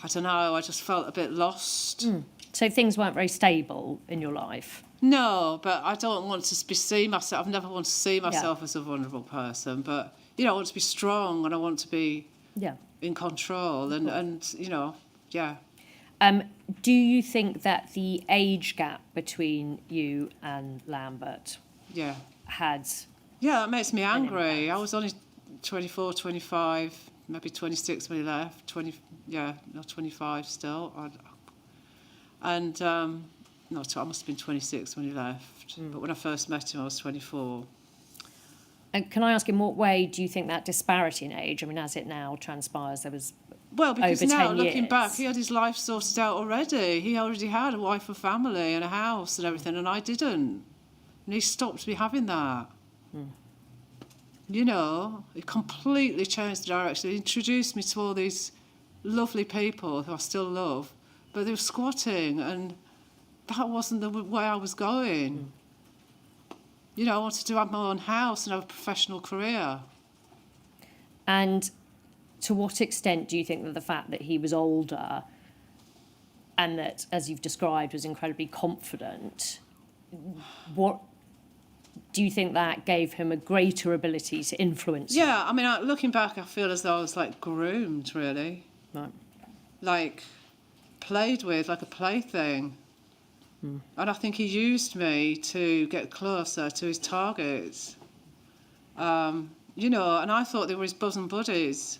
I don't know, I just felt a bit lost. So things weren't very stable in your life. No, but I don't want to see myself. I've never wanted to see myself as a vulnerable person. But, you know, I want to be strong and I want to be Yeah. in control. And you know, yeah. Do you think that the age gap between you and Lambert Yeah. had... Yeah, that makes me angry. I was only 24, 25, maybe 26 when he left. 25 still. I must have been 26 when he left. But when I first met him, I was 24. And can I ask, in what way do you think that disparity in age, I mean, as it now transpires, there was... Well, because Over now, 10 looking years. back, he had his life sorted out already. He already had a wife and family and a house and everything, and I didn't. And he stopped me having that. You know, it completely changed the direction. He introduced me to all these lovely people who I still love, but they were squatting, and that wasn't the way I was going. You know, I wanted to have my own house and have a professional career. And to what extent do you think that the fact that he was older and that, as you've described, was incredibly confident, what do you think that gave him a greater ability to influence you? Yeah, I mean, looking back, I feel as though I was like groomed, really. Right. Like played with, like a plaything. And I think he used me to get closer to his targets. You know, and I thought they were his bosom buddies,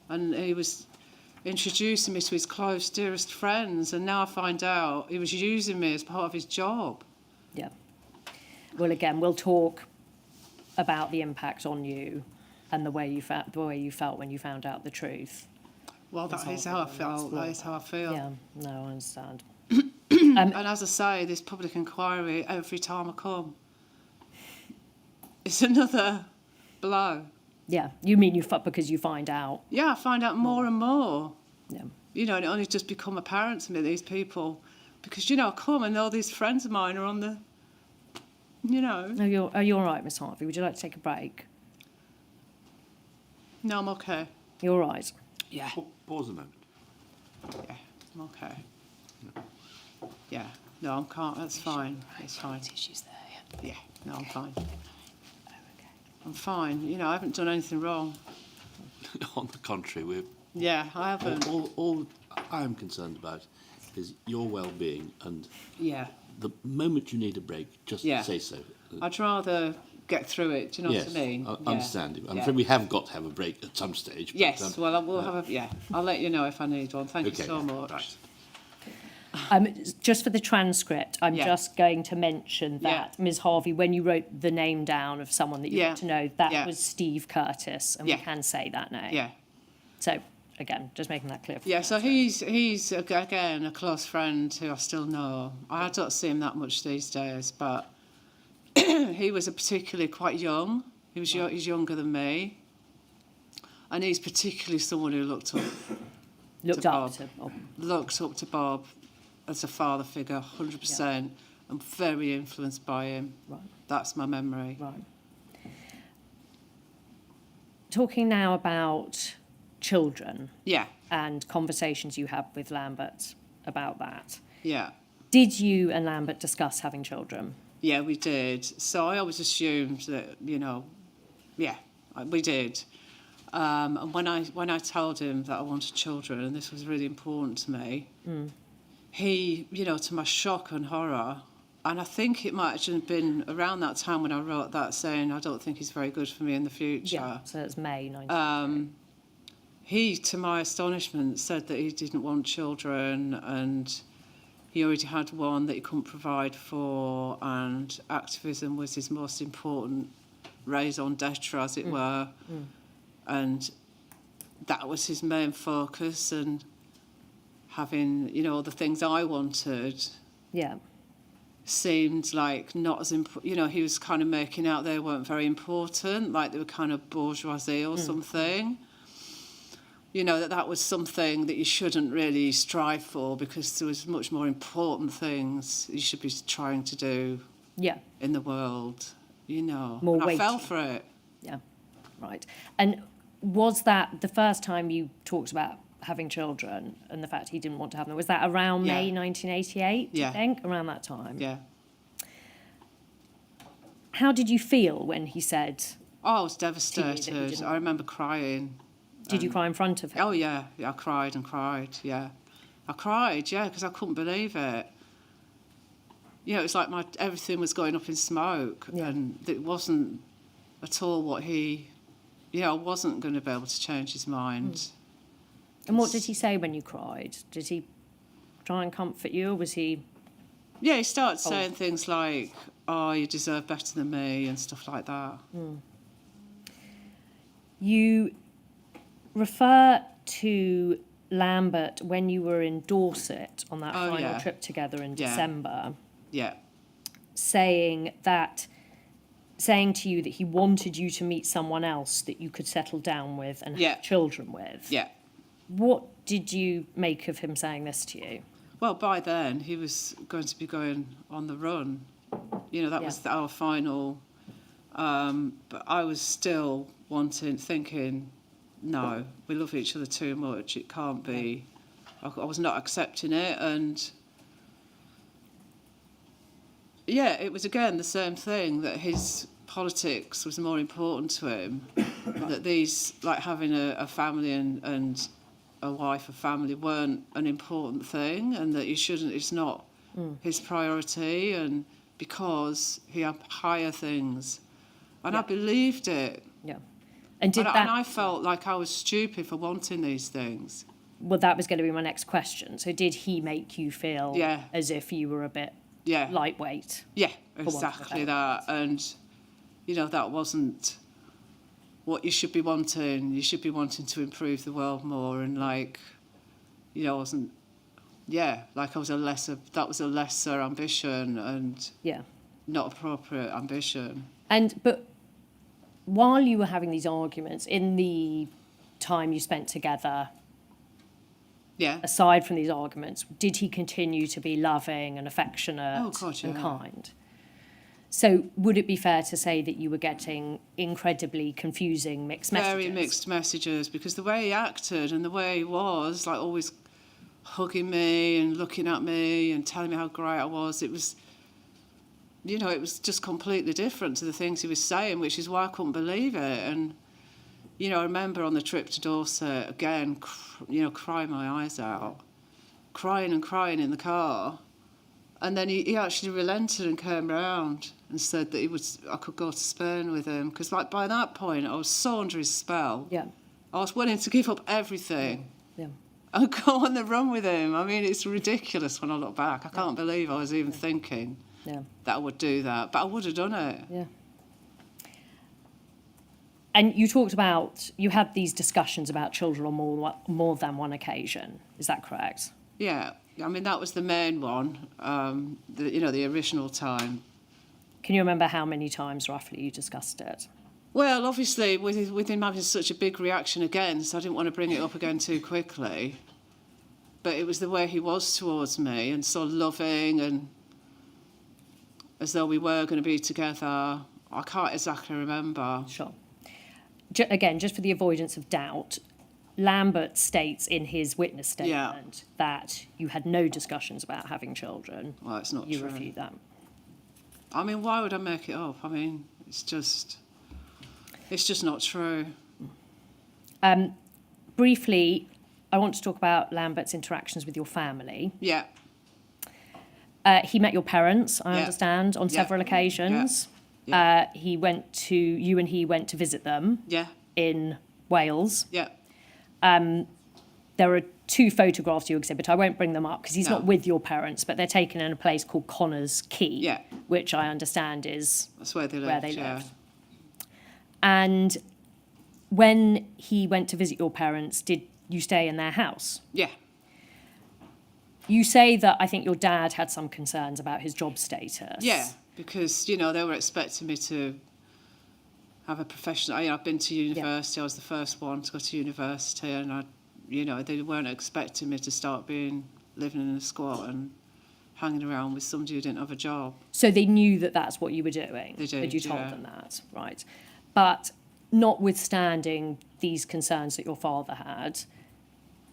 and he was introducing me to his close, dearest friends, and now I find out he was using me as part of his job. Yeah. Well, again, we'll talk about the impact on you and the way you felt when you found out the truth. Well, that is how I felt. That is how I feel. Yeah, no, I understand. And as I say, this public inquiry, every time I come, it's another blow. Yeah, you mean because you find out. Yeah, I find out more and more. Yeah. You know, and it only just become apparent to me, these people, because, you know, I come and all these friends of mine are on the, you know. Are you all right, Miss Harvey? Would you like to take a break? No, I'm okay. You're all right. Yeah. Pause a moment. Yeah, I'm okay. Yeah, no, I'm calm. That's fine. It's fine. Tissues there. Yeah, no, I'm fine. I'm fine. You know, I haven't done anything wrong. On the contrary, Yeah, I haven't. all I am concerned about is your well-being, and Yeah, the moment you need a break, just Yeah. say so. I'd rather get through it. Do you know Yes, what I mean? I Yeah. understand. I'm Yeah. afraid we have got to have a break at some stage. But, Yes, well, I will have a. Yeah, I'll let you know if I need one. Thank Okay, you so much. right. Just for the transcript, I'm Yeah. just going to mention that, Yeah. Ms. Harvey, when you wrote the name down of someone that you Yeah. want to know, that Yeah. was Steve Curtis, and Yeah. we can say that name. Yeah. So, again, just making that clear. Yeah, so he's again a close friend who I still know. I don't see him that much these days, but he was particularly quite young. He's younger than me, and he's particularly someone who looked up Looked to Bob as a father figure, 100%. I'm very influenced by him. Right. That's my memory. Right. Talking now about children Yeah, and conversations you had with Lambert about that. yeah. Did you and Lambert discuss having children? Yeah, we did. So I always assumed that, you know, yeah, we did. And when I told him that I wanted children, and this was really important to me, he, you know, to my shock and horror, and I think it might have been around that time when I wrote that saying, I don't think he's very good for me in the future. Yeah, so it's May 1993. He, to my astonishment, said that he didn't want children and he already had one that he couldn't provide for, and activism was his most important raison d'etre, as it were. And that was his main focus, and having, you know, all the things I wanted Yeah. seemed like not as important. You know, he was kind of making out they weren't very important, like they were kind of bourgeoisie or something. You know, that was something that you shouldn't really strive for, because there was much more important things you should be trying to do Yeah. in the world, you know. More And I fell weighty. for it. Yeah, right. And was that the first time you talked about having children and the fact he didn't want to have them? Was that around Yeah. May 1988, do you Yeah. think? Around that time? Yeah. How did you feel when he said, Oh, I was that he devastated. didn't- I remember crying. did you cry in front of him? Oh, yeah. I cried and cried, yeah. I cried, yeah, because I couldn't believe it. You know, it was like everything was going up in smoke, Yeah. and it wasn't at all what he... You know, I wasn't going to be able to change his mind. And what did he say when you cried? Did he try and comfort you, or was he... Yeah, he started saying things like, oh, you deserve better than me, and stuff like that. You refer to Lambert when you were in Dorset on that Oh, final yeah. trip together in Yeah. December, Yeah, saying to you that he wanted you to meet someone else that you could settle down with and Yeah. have children with. yeah. What did you make of him saying this to you? Well, by then, he was going to be going on the run. You know, that was our final... but I was still thinking, no, we love each other too much. It can't be... I was not accepting it, and... Yeah, it was, again, the same thing, that his politics was more important to him, that these, like having a family and a wife, a family, weren't an important thing, and that it's not his priority, and because he had higher things And Yeah. I believed it. Yeah. And did And that... I felt like I was stupid for wanting these things. Well, that was going to be my next question. So did he make you feel Yeah. as if you were a bit Yeah. lightweight? Yeah, want of a exactly better that. And, you know, that wasn't what you should be wanting. You should be wanting to improve the world more. And, like, you know, I wasn't... Yeah, like I was that was a lesser ambition and Yeah. not appropriate ambition. But while you were having these arguments, in the time you spent together, Yeah. aside from these arguments, did he continue to be loving and affectionate Oh, God, and yeah. kind? So would it be fair to say that you were getting incredibly confusing mixed messages? Very mixed messages, because the way he acted and the way he was, like always hugging me and looking at me and telling me how great I was, it was, you know, it was just completely different to the things he was saying, which is why I couldn't believe it. And, you know, I remember on the trip to Dorset, again, crying my eyes out, crying and crying in the car. And then he actually relented and came round and said that I could go to Spain with him. Because, like, by that point, I was so under his spell. Yeah. I was willing to give up everything. Yeah. And go on the run with him. I mean, it's ridiculous when I look back. I can't believe I was even thinking Yeah. that I would do that. But I would have done it. Yeah. And you talked about, you had these discussions about children on more than one occasion. Is that correct? Yeah. I mean, that was the main one, the original time. Can you remember how many times roughly you discussed it? Well, obviously, with him having such a big reaction again, so I didn't want to bring it up again too quickly. But it was the way he was towards me, and so loving, and as though we were going to be together. I can't exactly remember. Sure. Again, just for the avoidance of doubt, Lambert states in his witness statement that you had no discussions about having children. Well, it's not You true. refute that. I mean, why would I make it up? I mean, it's just not true. Briefly, I want to talk about Lambert's interactions with your family. Yeah. He met your parents, I Yeah. understand, on Yeah. several occasions. Yeah. You and he went to visit them Yeah. in Wales. Yeah. There are 2 photographs you exhibit. I won't bring them up because he's No. not with your parents, but they're taken in a place called Connor's Quay, Yeah. which I understand is That's where they lived. where they yeah. lived. And when he went to visit your parents, did you stay in their house? Yeah. You say that I think your dad had some concerns about his job status. Yeah. Because, you know, they were expecting me to have a professional... I've been to university. I was the first one to go to university, and they weren't expecting me to start living in a squat and hanging around with somebody who didn't have a job. So they knew that that's what you were doing? They did, But you told yeah. them that, right. But notwithstanding these concerns that your father had,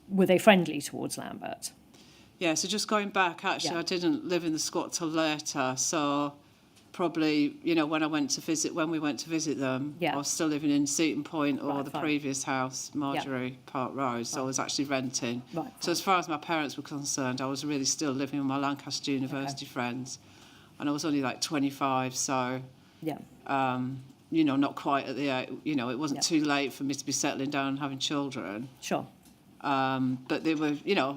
were they friendly towards Lambert? Yeah, so just going back, actually, Yeah. I didn't live in the squat till later, so probably, when we went to visit them, Yeah. I was still living in Seaton Point or Right, the fine. previous house, Marjorie Park Road, so I was actually renting. Right, So as far as my parents were concerned, I was really still living with my Lancaster University friends, and I was only like 25, so, Yeah. not quite at the, it wasn't Yeah. too late for me to be settling down and having children. Sure. But they were,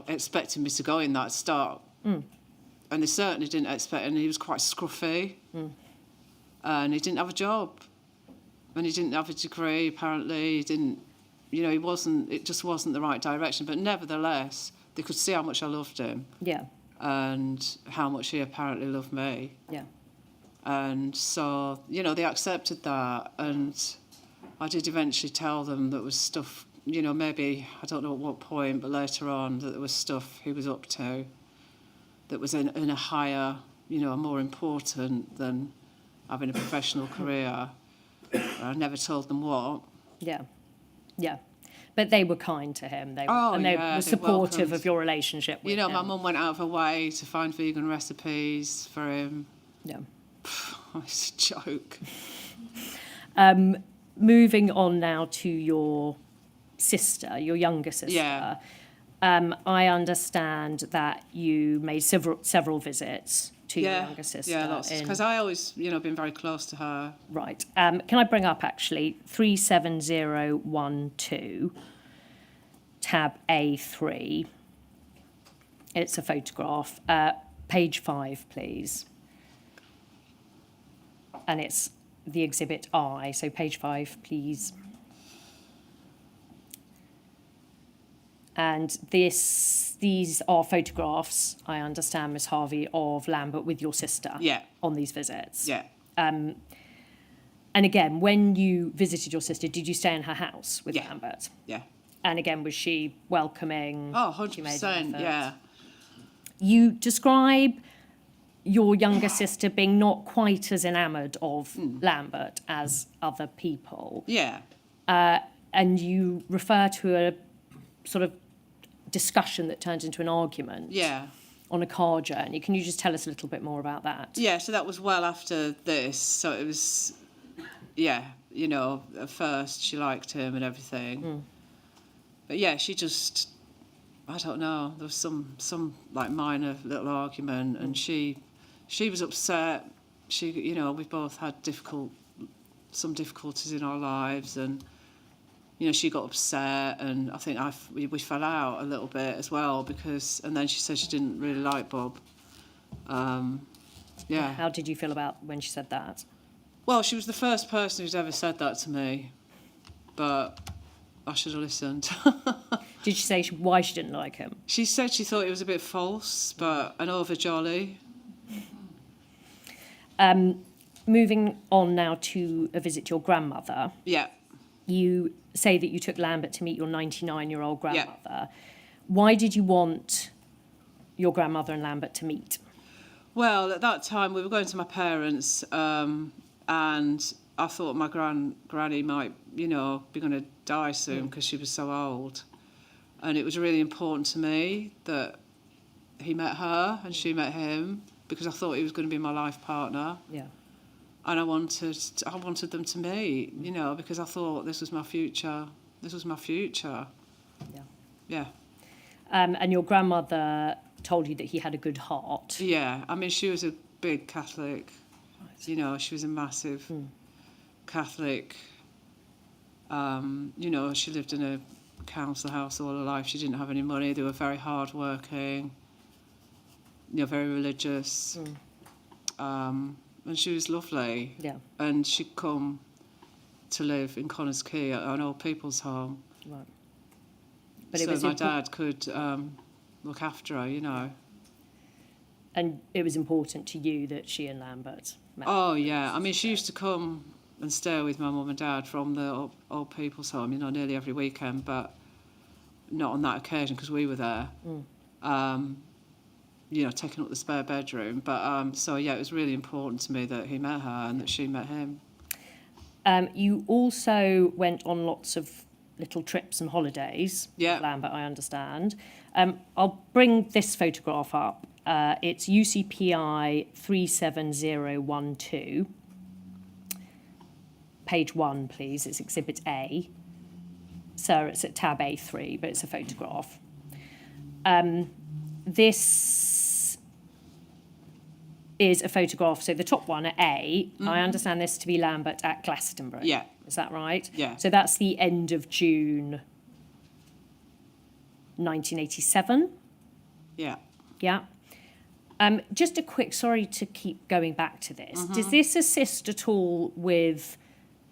expecting me to go in that start. And they certainly didn't expect, and he was quite scruffy. And he didn't have a job. And he didn't have a degree, apparently. He didn't, it just wasn't the right direction. But nevertheless, they could see how much I loved him Yeah. and how much he apparently loved me. Yeah. And so, they accepted that. And I did eventually tell them that was stuff, maybe, I don't know at what point, but later on, that there was stuff he was up to that was in a higher, more important than having a professional career. I never told them what. Yeah. Yeah. But they were kind to him. They Oh, and they yeah, were they supportive welcomed- of your relationship with him. My mum went out of her way to find vegan recipes for him. Yeah. It's a joke. Moving on now to your sister, your younger sister. Yeah. I understand that you made several visits to your younger sister. Yeah, lots. Because I always, been very close to her. Right. Can I bring up, actually, 37012, tab A3. It's a photograph. Page 5, please. And it's the exhibit I. So page 5, please. And these are photographs, I understand, Miss Harvey, of Lambert with your sister. Yeah. On these visits. Yeah. And again, when you visited your sister, did you stay in her house with Yeah. Lambert? Yeah. And again, was she welcoming? Oh, She made 100%, an effort? yeah. You describe your younger sister being not quite as enamoured of Lambert as other people. Yeah. And you refer to a sort of discussion that turned into an argument Yeah. on a car journey. Can you just tell us a little bit more about that? Yeah, so that was well after this. So it was, at first she liked him and everything. But yeah, she just, I don't know, there was some like minor little argument, and she was upset. We've both had some difficulties in our lives, and she got upset, and I think we fell out a little bit as well, and then she said she didn't really like Bob. Yeah. How did you feel about when she said that? Well, she was the first person who's ever said that to me, but I should have listened. Did she say why she didn't like him? She said she thought it was a bit false, and over jolly. Moving on now to a visit to your grandmother. Yeah. You say that you took Lambert to meet your 99-year-old grandmother. Why did you want your grandmother and Lambert to meet? Well, at that time we were going to my parents, and I thought my granny might, be going to die soon because she was so old, and it was really important to me that he met her and she met him, because I thought he was going to be my life partner. Yeah. And I wanted them to meet, because I thought this was my future. This was my future. Yeah. Yeah. And your grandmother told you that he had a good heart. Yeah. I mean, she was a big Catholic. Right. She was a massive Catholic. She lived in a council house all her life. She didn't have any money. They were very hard-working, very religious. And she was lovely. Yeah. And she'd come to live in Connors Quay at an old people's home. Right. But so my dad could look after her, And it was important to you that she and Lambert met? Oh, yeah. I mean, she used to come and stay with my mum and dad from the old people's home, nearly every weekend, but not on that occasion because we were there. Taking up the spare bedroom. But, it was really important to me that he met her and that she met him. You also went on lots of little trips and holidays with Lambert, I understand. I'll bring this photograph up. It's UCPI 37012. Page 1, please. It's Exhibit A. So it's at tab A3, but it's a photograph. This is a photograph, so the top one at A, I understand this to be Lambert at Glastonbury. Yeah. Is that right? Yeah. So that's the end of June 1987? Yeah. Yeah. Just a quick, sorry to keep going back to this. Does this assist at all with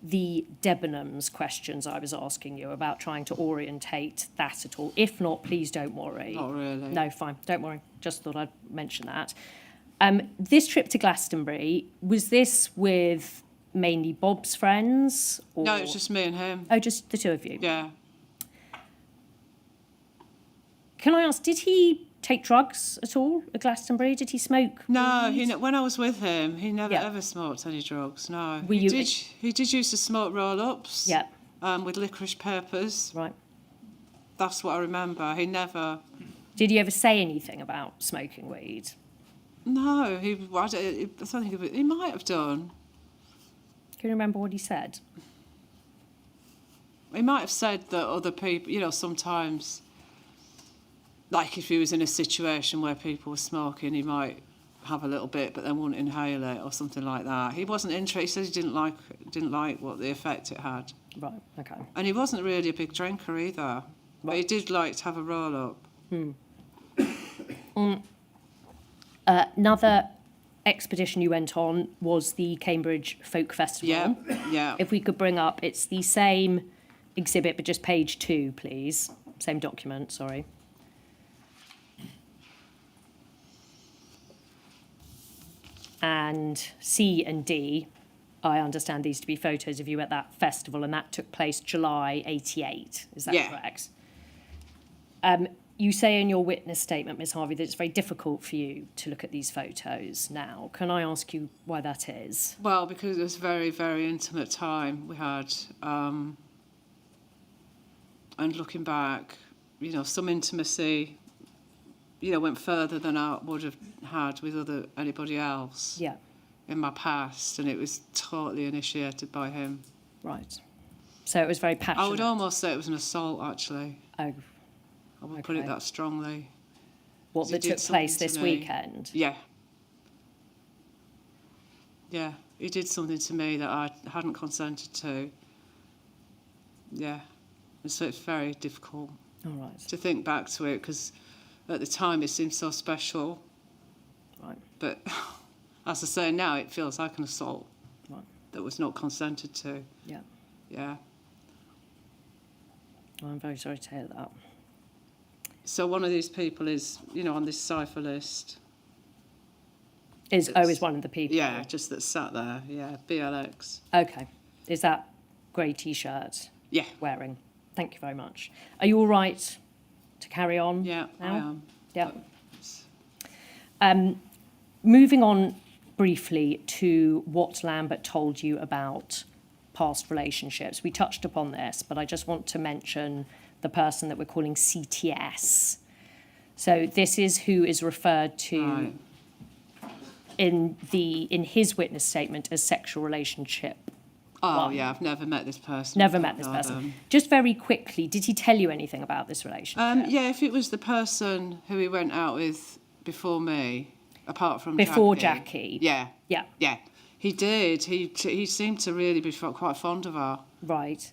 the Debenhams questions I was asking you about trying to orientate that at all? If not, please don't worry. Not really. No, fine, don't worry. Just thought I'd mention that. This trip to Glastonbury, was this with mainly Bob's friends? Or... No, it was just me and him. Oh, just the two of you? Yeah. Can I ask, did he take drugs at all at Glastonbury? Did he smoke? No, when I was with him, he never ever smoked any drugs, no. He did used to smoke roll-ups with licorice peppers. Right. That's what I remember. He never... Did he ever say anything about smoking weed? No, I don't think he might have done. Can you remember what he said? He might have said that other people, sometimes, like if he was in a situation where people were smoking, he might have a little bit, but then wouldn't inhale it or something like that. He wasn't interested. He said he didn't like what the effect it had. Right, okay. And he wasn't really a big drinker either. But he did like to have a roll-up. Another expedition you went on was the Cambridge Folk Festival. Yeah, yeah. If we could bring up, it's the same exhibit, but just page 2, please. Same document, sorry. And C and D, I understand these to be photos of you at that festival, and that took place July 88. Is that correct? You say in your witness statement, Ms. Harvey, that it's very difficult for you to look at these photos now. Can I ask you why that is? Well, because it was a very, very intimate time we had. And looking back, you know, some intimacy, you know, went further than I would have had with anybody else in my past. And it was totally initiated by him. Right. So it was very passionate. I would almost say it was an assault, actually. Oh, I would put it that strongly. what, that took place this weekend? Yeah. Yeah, he did something to me that I hadn't consented to. Yeah, and so it's very difficult All right. to think back to it, because at the time it seemed so special. Right. But as I say now, it feels like an assault that was not consented to. Yeah. Yeah. Well, I'm very sorry to hear that. So one of these people is, you know, on this cipher list. Is one of the people? Yeah, just that sat there. Yeah, BLX. Okay. Is that grey T-shirt? Yeah. Wearing. Thank you very much. Are you all right to carry on? Yeah, now? I am. Yeah. Moving on briefly to what Lambert told you about past relationships. We touched upon this, but I just want to mention the person that we're calling CTS. So this is who is referred to in his witness statement as sexual relationship. Oh, yeah, I've never met this person. Never met this person. Just very quickly, did he tell you anything about this relationship? Yeah, if it was the person who he went out with before me, apart from Before Jackie. Jackie. Yeah. Yeah. Yeah. He did. He seemed to really be quite fond of her. Right.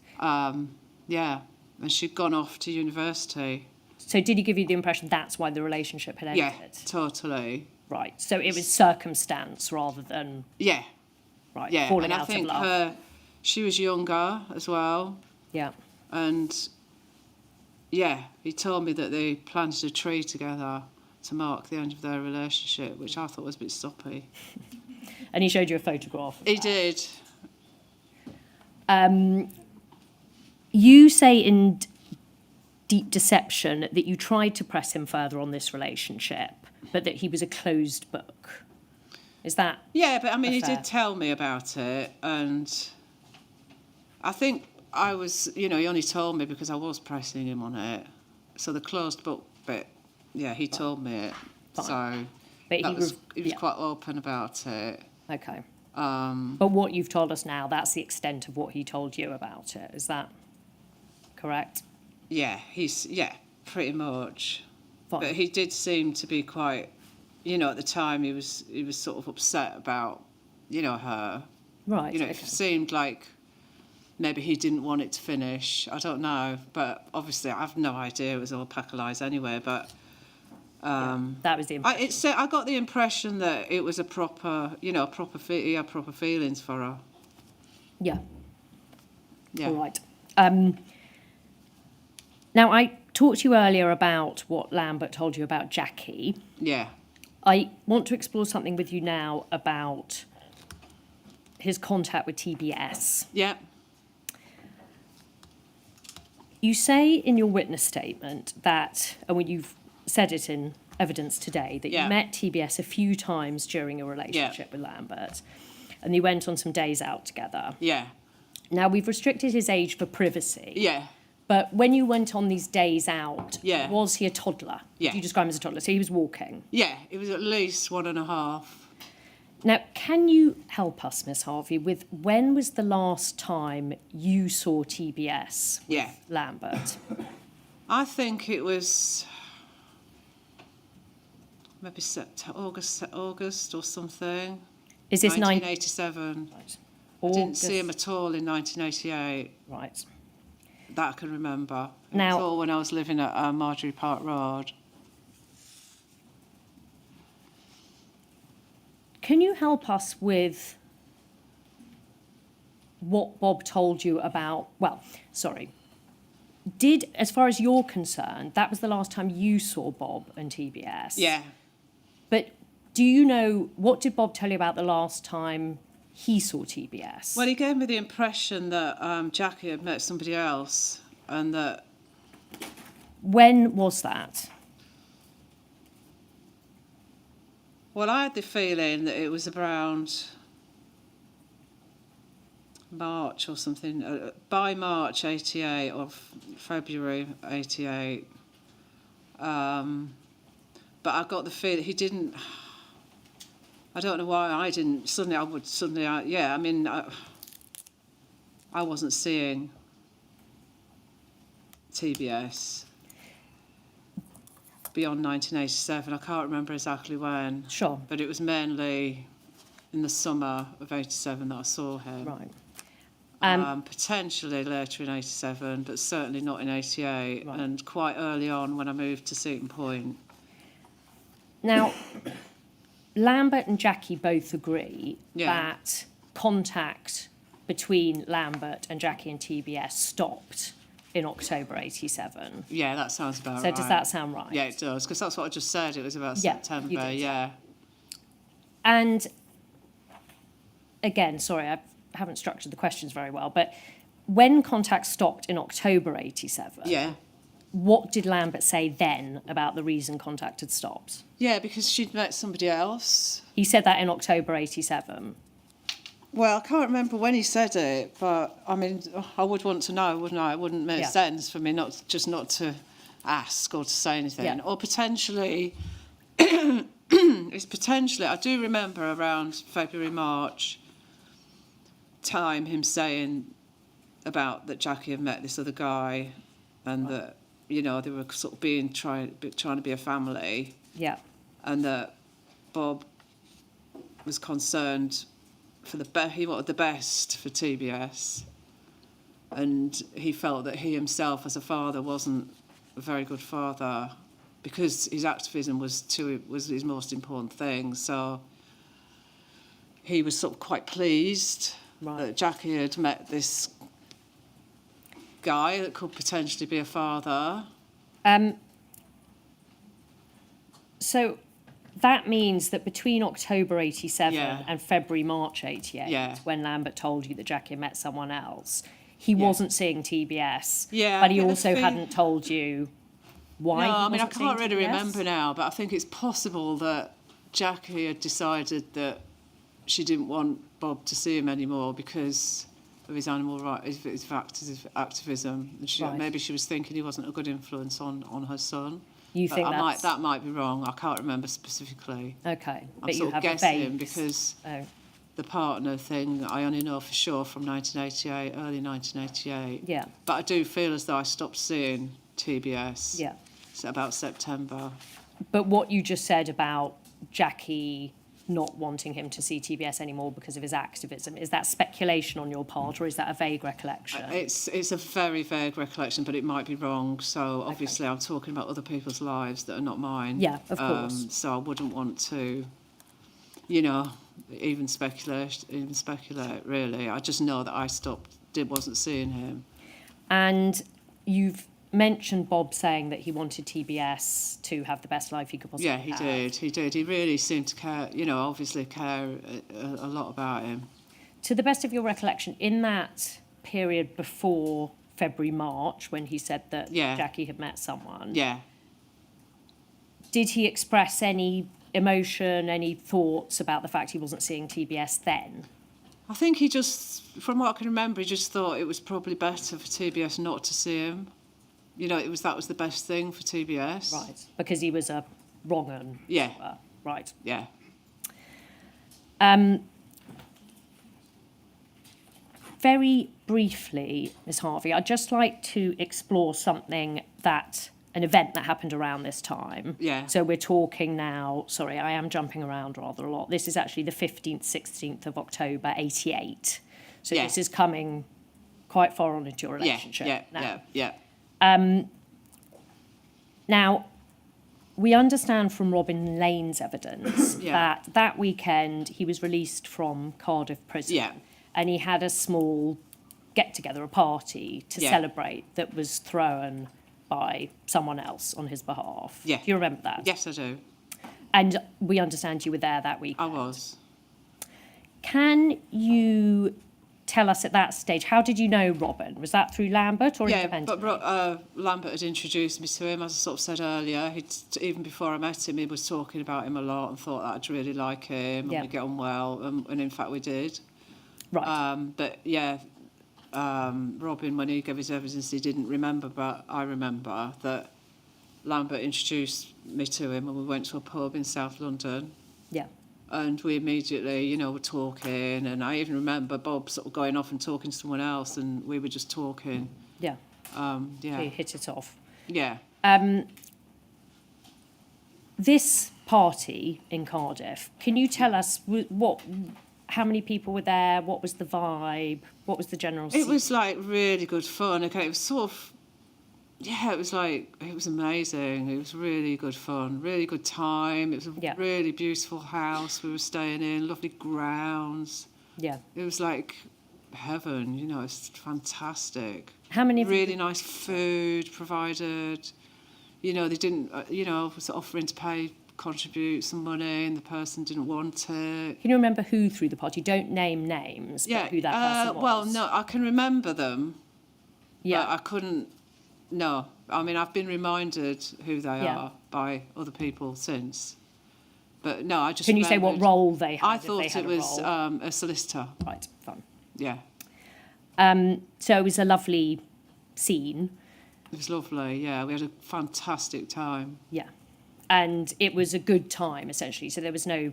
Yeah. And she'd gone off to university. So did he give you the impression that's why the relationship had ended? Yeah, totally. Right. So it was circumstance rather than Yeah. right Yeah. falling And out I think of love. she was younger as well. Yeah. And yeah, he told me that they planted a tree together to mark the end of their relationship, which I thought was a bit soppy. And he showed you a photograph of He that. did. You say in Deep Deception that you tried to press him further on this relationship, but that he was a closed book. Is that Yeah, but I mean, he fair? did tell me about it, and I think I was, you know, he only told me because I was pressing him on it. So the closed book bit, yeah, he told me it. Fine. So But that he was, was- he was yeah. quite open about it. okay? But what you've told us now, that's the extent of what he told you about it. Is that correct? Yeah, pretty much. Fine. But he did seem to be quite, you know, at the time he was sort of upset about, you know, her. Right. You know, okay. it seemed like maybe he didn't want it to finish. I don't know, but obviously I have no idea. It was all pack of lies anyway. But That was the impression. I got the impression that it was a proper, you know, he had proper feelings for her. Yeah. Yeah. All right. Now, I talked to you earlier about what Lambert told you about Jackie. Yeah. I want to explore something with you now about his contact with TBS. Yeah. You say in your witness statement that, and when you've said it in evidence today, that Yeah. you met TBS a few times during your relationship with Lambert, and you went on some days out together. Yeah. Now, we've restricted his age for privacy. Yeah. But when you went on these days out, Yeah. was he a toddler? Yeah. You describe him as a toddler, so he was walking. Yeah. It was at least 1.5. Now, can you help us, Miss Harvey, with when was the last time you saw TBS with Yeah. Lambert? I think it was maybe August or something. Is this 1987. Right. I didn't see him at all in 1988. Right. That I can remember. It Now- was all when I was living at Marjorie Park Road. Can you help us with what Bob told you about, as far as you're concerned, that was the last time you saw Bob and TBS? Yeah. But do you know, what did Bob tell you about the last time he saw TBS? Well, he gave me the impression that Jackie had met somebody else and that... When was that? Well, I had the feeling that it was around March or something, by March 88 or February 88. But I got the feeling he didn't... I don't know why I didn't. I wasn't seeing TBS beyond 1987. I can't remember exactly when. Sure. But it was mainly in the summer of 87 that I saw him. Right. Potentially later in 87, but certainly not in 88, Right. and quite early on when I moved to Seaton Point. Now, Lambert and Jackie both agree Yeah. that contact between Lambert and Jackie and TBS stopped in October 87. Yeah, that sounds about So right. does that sound right? Yeah, it does, because that's what I just said. It was about Yeah, September, you did. yeah. And again, sorry, I haven't structured the questions very well, but when contact stopped in October 87, Yeah. what did Lambert say then about the reason contact had stopped? Yeah, because she'd met somebody else. He said that in October 87. Well, I can't remember when he said it, but I mean, I would want to know, wouldn't I? It wouldn't make Yeah. sense for me not to ask or to say anything. Yeah. Or potentially, it's potentially, I do remember around February, March time him saying about that Jackie had met this other guy and that, you know, they were sort of trying to be a family, Yeah. and that Bob was concerned for he wanted the best for TBS, and he felt that he himself as a father wasn't a very good father because his activism was his most important thing. So he was sort of quite pleased that Jackie had met this guy that could potentially be a father. So that means that between October 87 Yeah. and February, March 88, Yeah. when Lambert told you that Jackie had met someone else, he wasn't seeing TBS, Yeah, but he I get the also feel- hadn't told you why No, he I mean, I wasn't seeing can't really TBS? remember now, but I think it's possible that Jackie had decided that she didn't want Bob to see him anymore because of his animal rights, his activism. And Right. maybe she was thinking he wasn't a good influence on her son. You But think that's... that might be wrong. I can't remember specifically. Okay, I'm but you sort of have a guessing vague... because Oh, the partner thing I only know for sure from 1988, early 1988. yeah, But I do feel as though I stopped seeing TBS yeah. about September. But what you just said about Jackie not wanting him to see TBS anymore because of his activism, is that speculation on your part or is that a vague recollection? It's a very vague recollection, but it might be wrong. So obviously I'm talking about other people's lives that are not mine. Yeah, of course. So I wouldn't want to, you know, even speculate really. I just know that I wasn't seeing him. And you've mentioned Bob saying that he wanted TBS to have the best life he could possibly Yeah, have. he did. He really seemed to care, you know, obviously care a lot about him. To the best of your recollection, in that period before February, March, when he said that Yeah. Jackie had met someone, Yeah. did he express any emotion, any thoughts about the fact he wasn't seeing TBS then? I think he just, from what I can remember, he just thought it was probably better for TBS not to see him. You know, that was the best thing for TBS. Right, because he was a wrong un. Yeah. Right. Yeah. Very briefly, Ms. Harvey, I'd just like to explore something that an event that happened around this time. Yeah. So we're talking now, sorry, I am jumping around rather a lot. This is actually the 15th, 16th of October, 88. So Yeah. this is coming quite far on into your Yeah, relationship yeah, now. yeah. Now, we understand from Robin Lane's evidence Yeah. that weekend he was released from Cardiff prison. Yeah. And he had a small get-together, a party to Yeah. celebrate that was thrown by someone else on his behalf. Yeah. Do you remember that? Yes, I do. And we understand you were there that week. I was. Can you tell us at that stage, how did you know Robin? Was that through Lambert or Yeah, independently? but Lambert had introduced me to him, as I sort of said earlier. Even before I met him, he was talking about him a lot and thought that I'd really like him Yeah. and we'd get on well, and in fact we did. Right. But yeah, Robin, when he gave his evidence, he didn't remember, but I remember that Lambert introduced me to him and we went to a pub in South London. Yeah. And we immediately, were talking, and I even remember Bob sort of going off and talking to someone else, and we were just talking. Yeah. Yeah. So you hit it off. Yeah. This party in Cardiff, can you tell us how many people were there? What was the vibe? What was the general It was like really good fun. Okay, it was sort of, it was amazing. It was really good fun, really good time. It was a really beautiful house we were staying in, lovely grounds. Yeah. It was like heaven, it's fantastic. How many of you- Really nice food provided. They didn't, was offering to contribute some money, and the person didn't want it. Can you remember who threw the party? Don't name names, but who that person was. Well, no, I can remember them. Yeah. But I couldn't. No, I mean I've been reminded who they are by other people since. But no, I just. Can you say what role they had? I if they thought had it a was role? a solicitor. Right, fun. Yeah, So it was a lovely scene. it was lovely. Yeah, we had a fantastic time. Yeah. And it was a good time, essentially. So there was no,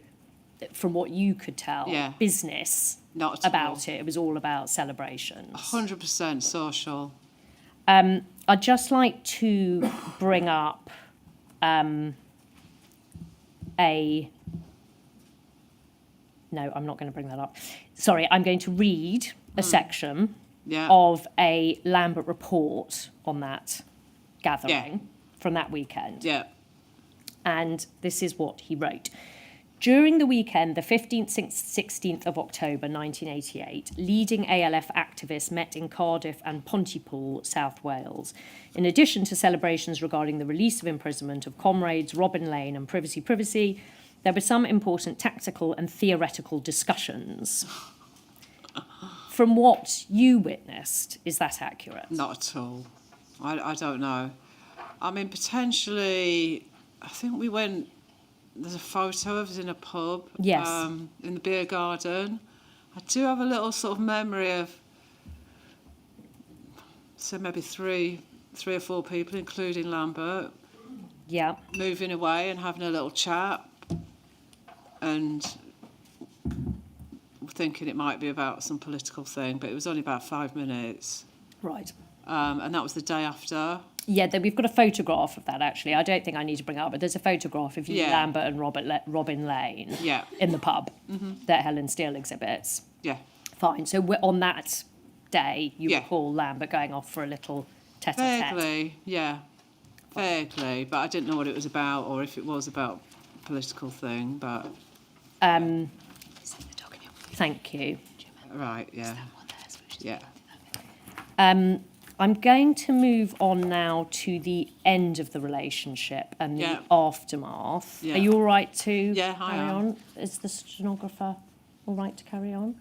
from what you could tell, business Not at about it. It was all about celebrations. 100% social. I'd just like to bring up No, I'm not going to bring that up. Sorry, I'm going to read a section of a Lambert report on that gathering from that weekend. Yeah. And this is what he wrote. During the weekend, the 15th, 16th of October 1988, leading ALF activists met in Cardiff and Pontypool, South Wales. In addition to celebrations regarding the release of imprisonment of comrades Robin Lane and Privacy, there were some important tactical and theoretical discussions. From what you witnessed, is that accurate? Not at all. I don't know. I mean, potentially, I think we went. There's a photo of us in a pub. Yes. In the beer garden. I do have a little sort of memory of, so maybe three or four people, including Lambert, moving away and having a little chat, and thinking it might be about some political thing, but it was only about 5 minutes. Right. And that was the day after. Yeah, we've got a photograph of that, actually. I don't think I need to bring it up, but there's a photograph of you, Lambert and Robin Lane in the pub that Helen Steele exhibits. Yeah. Fine. So on that day, you recall Lambert going off for a little tete-a-tete. Vaguely, yeah. Vaguely, but I didn't know what it was about or if it was about a political thing, but... Thank you. Right, yeah. Yeah. I'm going to move on now to the end of the relationship and the aftermath. Yeah. Are you all right to I carry am. on? Is the stenographer all right to carry on?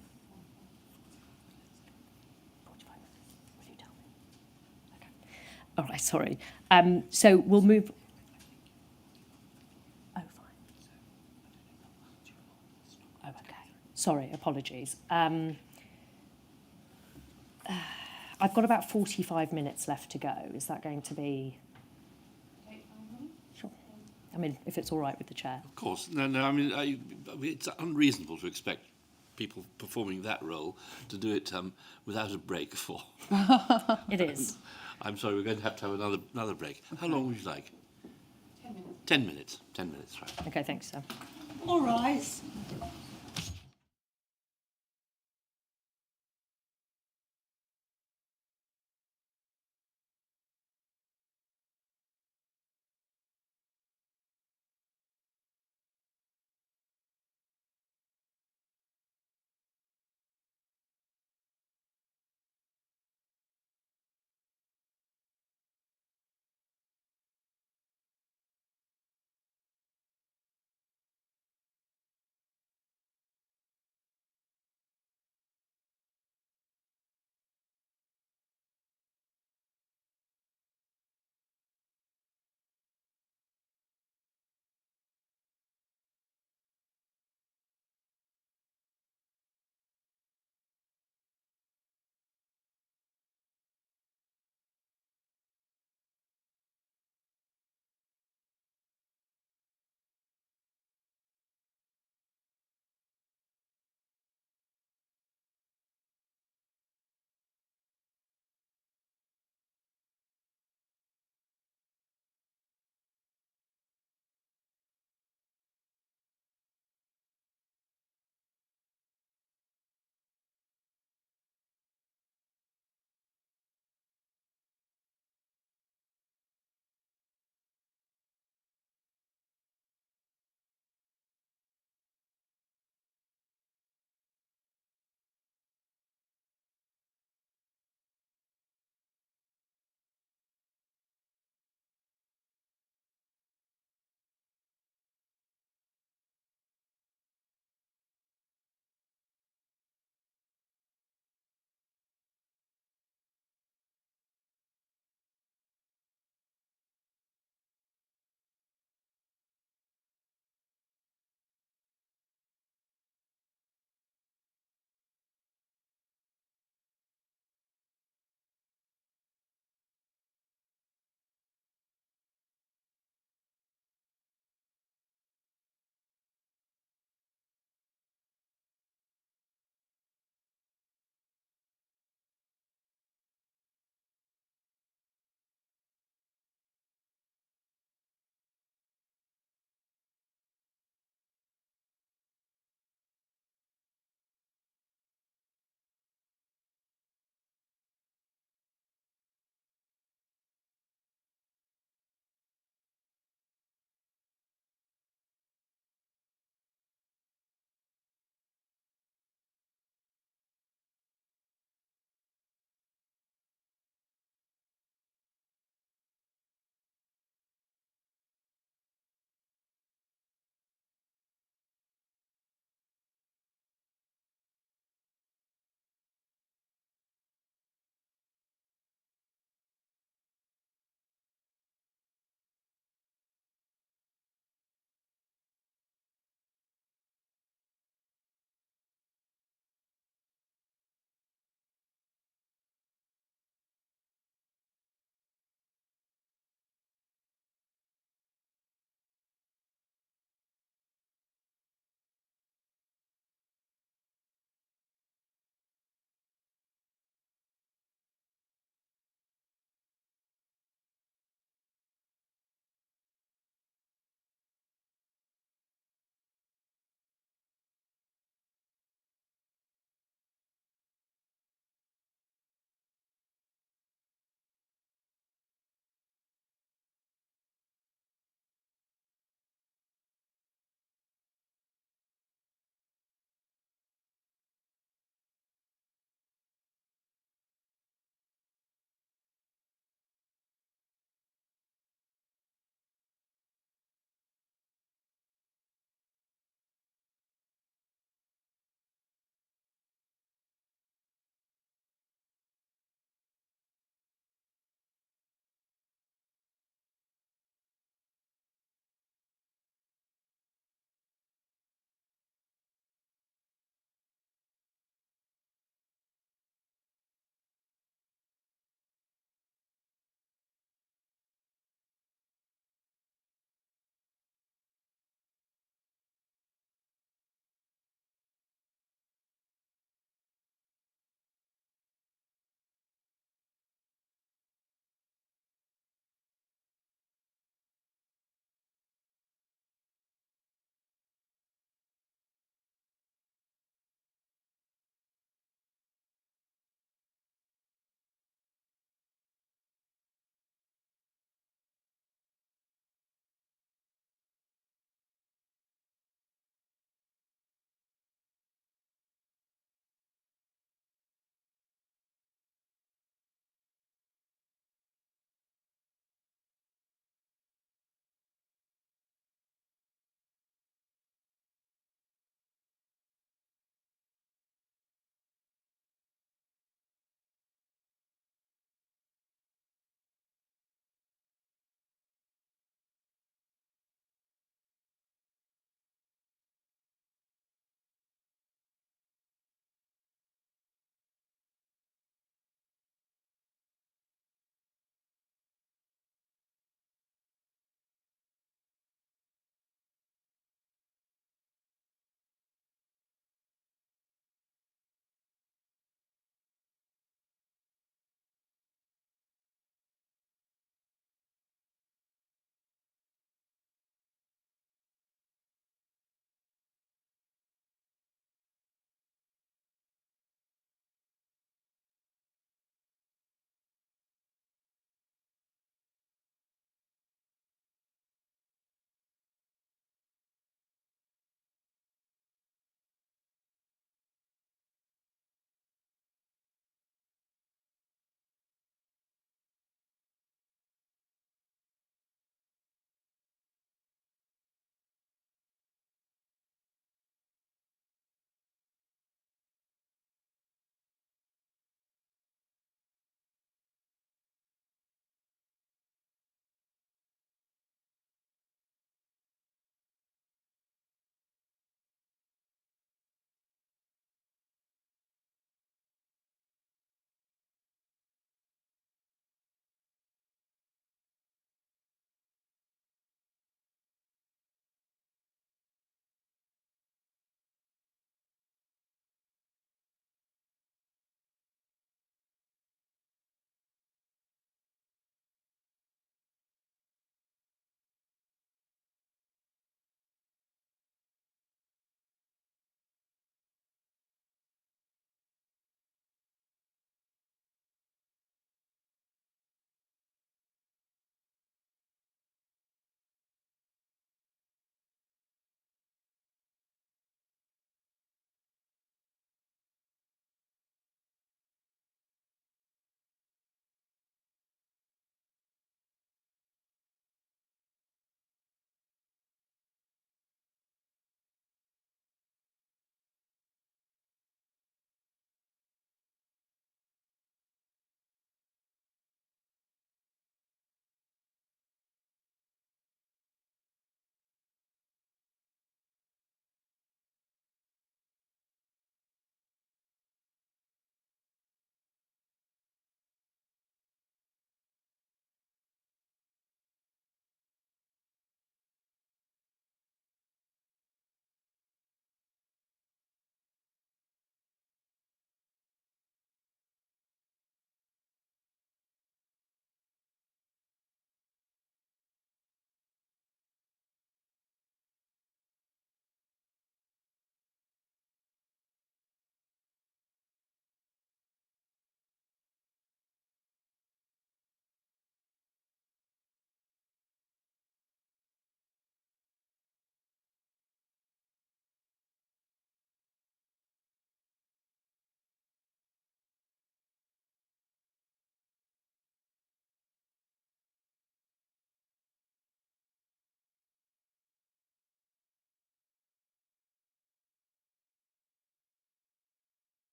45 minutes. Will you tell me? Okay. All right, sorry. So we'll move... Oh, fine. Oh, okay. Sorry, apologies. I've got about 45 minutes left to go. Is that going to be... Sure. I mean, if it's all right with the chair. Of course. No, I mean, it's unreasonable to expect people performing that role to do it without a break for. It is. I'm sorry, we're going to have another break. How long would you like? 10 minutes. 10 minutes. 10 minutes, right. Okay, thanks, sir. All right.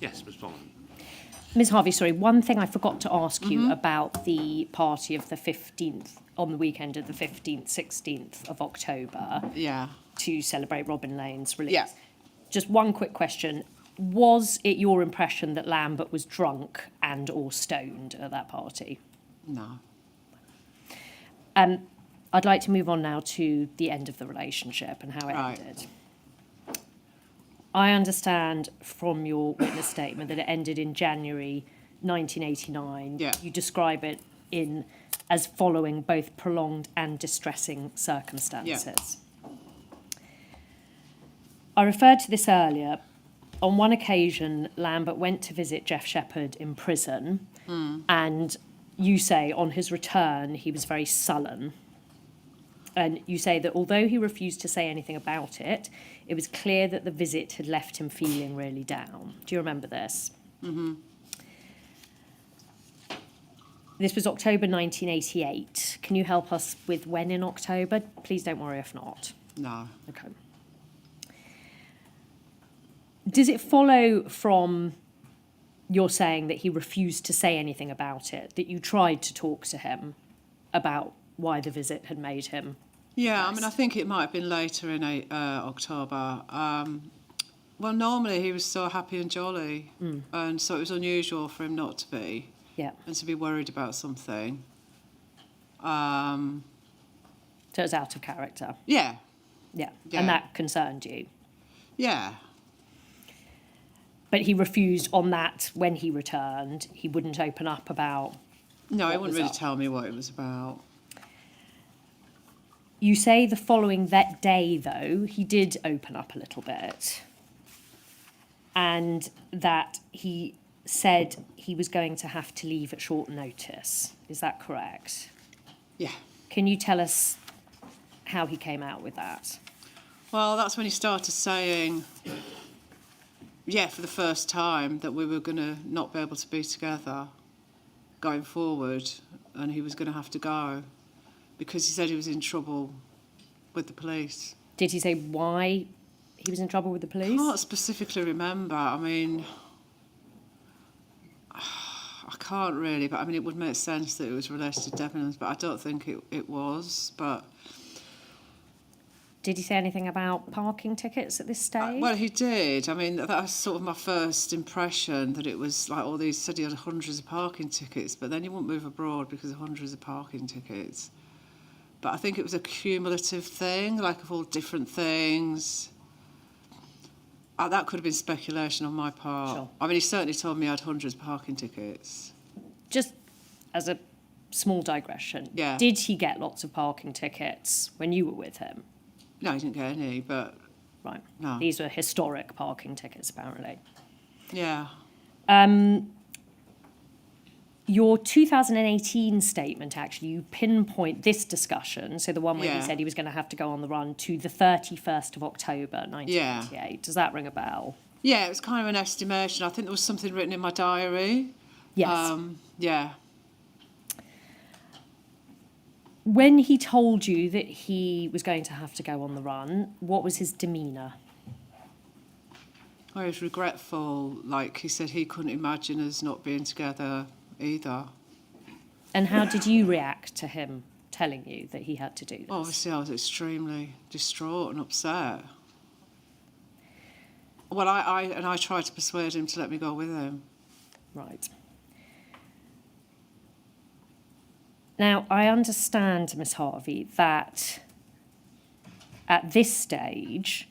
Yes, Ms Bolland. Ms Harvey, sorry, one thing I forgot to ask you about the party of the 15th, on the weekend of the 15th, 16th of October, Yeah. to celebrate Robin Lane's release. Yeah. Just one quick question. Was it your impression that Lambert was drunk and or stoned at that party? No. I'd like to move on now to the end of the relationship and how it Right. ended. I understand from your witness statement that it ended in January 1989. Yeah. You describe it as following both prolonged and distressing circumstances. I referred to this earlier. On one occasion, Lambert went to visit Jeff Shepherd in prison, and you say on his return he was very sullen. And you say that although he refused to say anything about it, it was clear that the visit had left him feeling really down. Do you remember this? Mm-hmm. This was October 1988. Can you help us with when in October? Please don't worry if not. No. Okay. Does it follow from your saying that he refused to say anything about it, that you tried to talk to him about why the visit had made him? Yeah, I mean, I think it might have been later in October. Well, normally he was so happy and jolly, and so it was unusual for him not to be, Yeah. and to be worried about something. So it was out of character. Yeah, Yeah. Yeah. And that concerned you. yeah, But he refused on that when he returned. He wouldn't open up about. no, he What wouldn't was really up? tell me what it was about. You say the following that day, though, he did open up a little bit. And that he said he was going to have to leave at short notice. Is that correct? Yeah. Can you tell us how he came out with that? Well, that's when he started saying, yeah, for the first time, that we were going to not be able to be together going forward, and he was going to have to go because he said he was in trouble with the police. Did he say why he was in trouble with the I police? can't specifically remember. I mean, I can't really, but I mean, it would make sense that it was related to Debenhams, but I don't think it was. But Did he say anything about parking tickets at this stage? well, he did. I mean, that was sort of my first impression, that it was like all these, said he had hundreds of parking tickets, but then you wouldn't move abroad because of hundreds of parking tickets. But I think it was a cumulative thing, like of all different things. That could have been speculation on my part. Sure. I mean, he certainly told me I had hundreds of parking tickets. Just as a small digression, Yeah. did he get lots of parking tickets when you were with him? No, he didn't get any, but Right. No. These were historic parking tickets, apparently. yeah. Your 2018 statement, actually, you pinpoint this discussion, so the one where he Yeah. said he was going to have to go on the run, to the 31st of October, 1988. Does that ring a bell? Yeah, it was kind of an estimation. I think there was something written in my diary. Yes. Yeah. When he told you that he was going to have to go on the run, what was his demeanour? I was regretful. Like, he said he couldn't imagine us not being together either. And how did you react to him telling you that he had to do this? Obviously, I was extremely distraught and upset. Well, I tried to persuade him to let me go with him. Right. Now, I understand, Miss Harvey, that at this stage,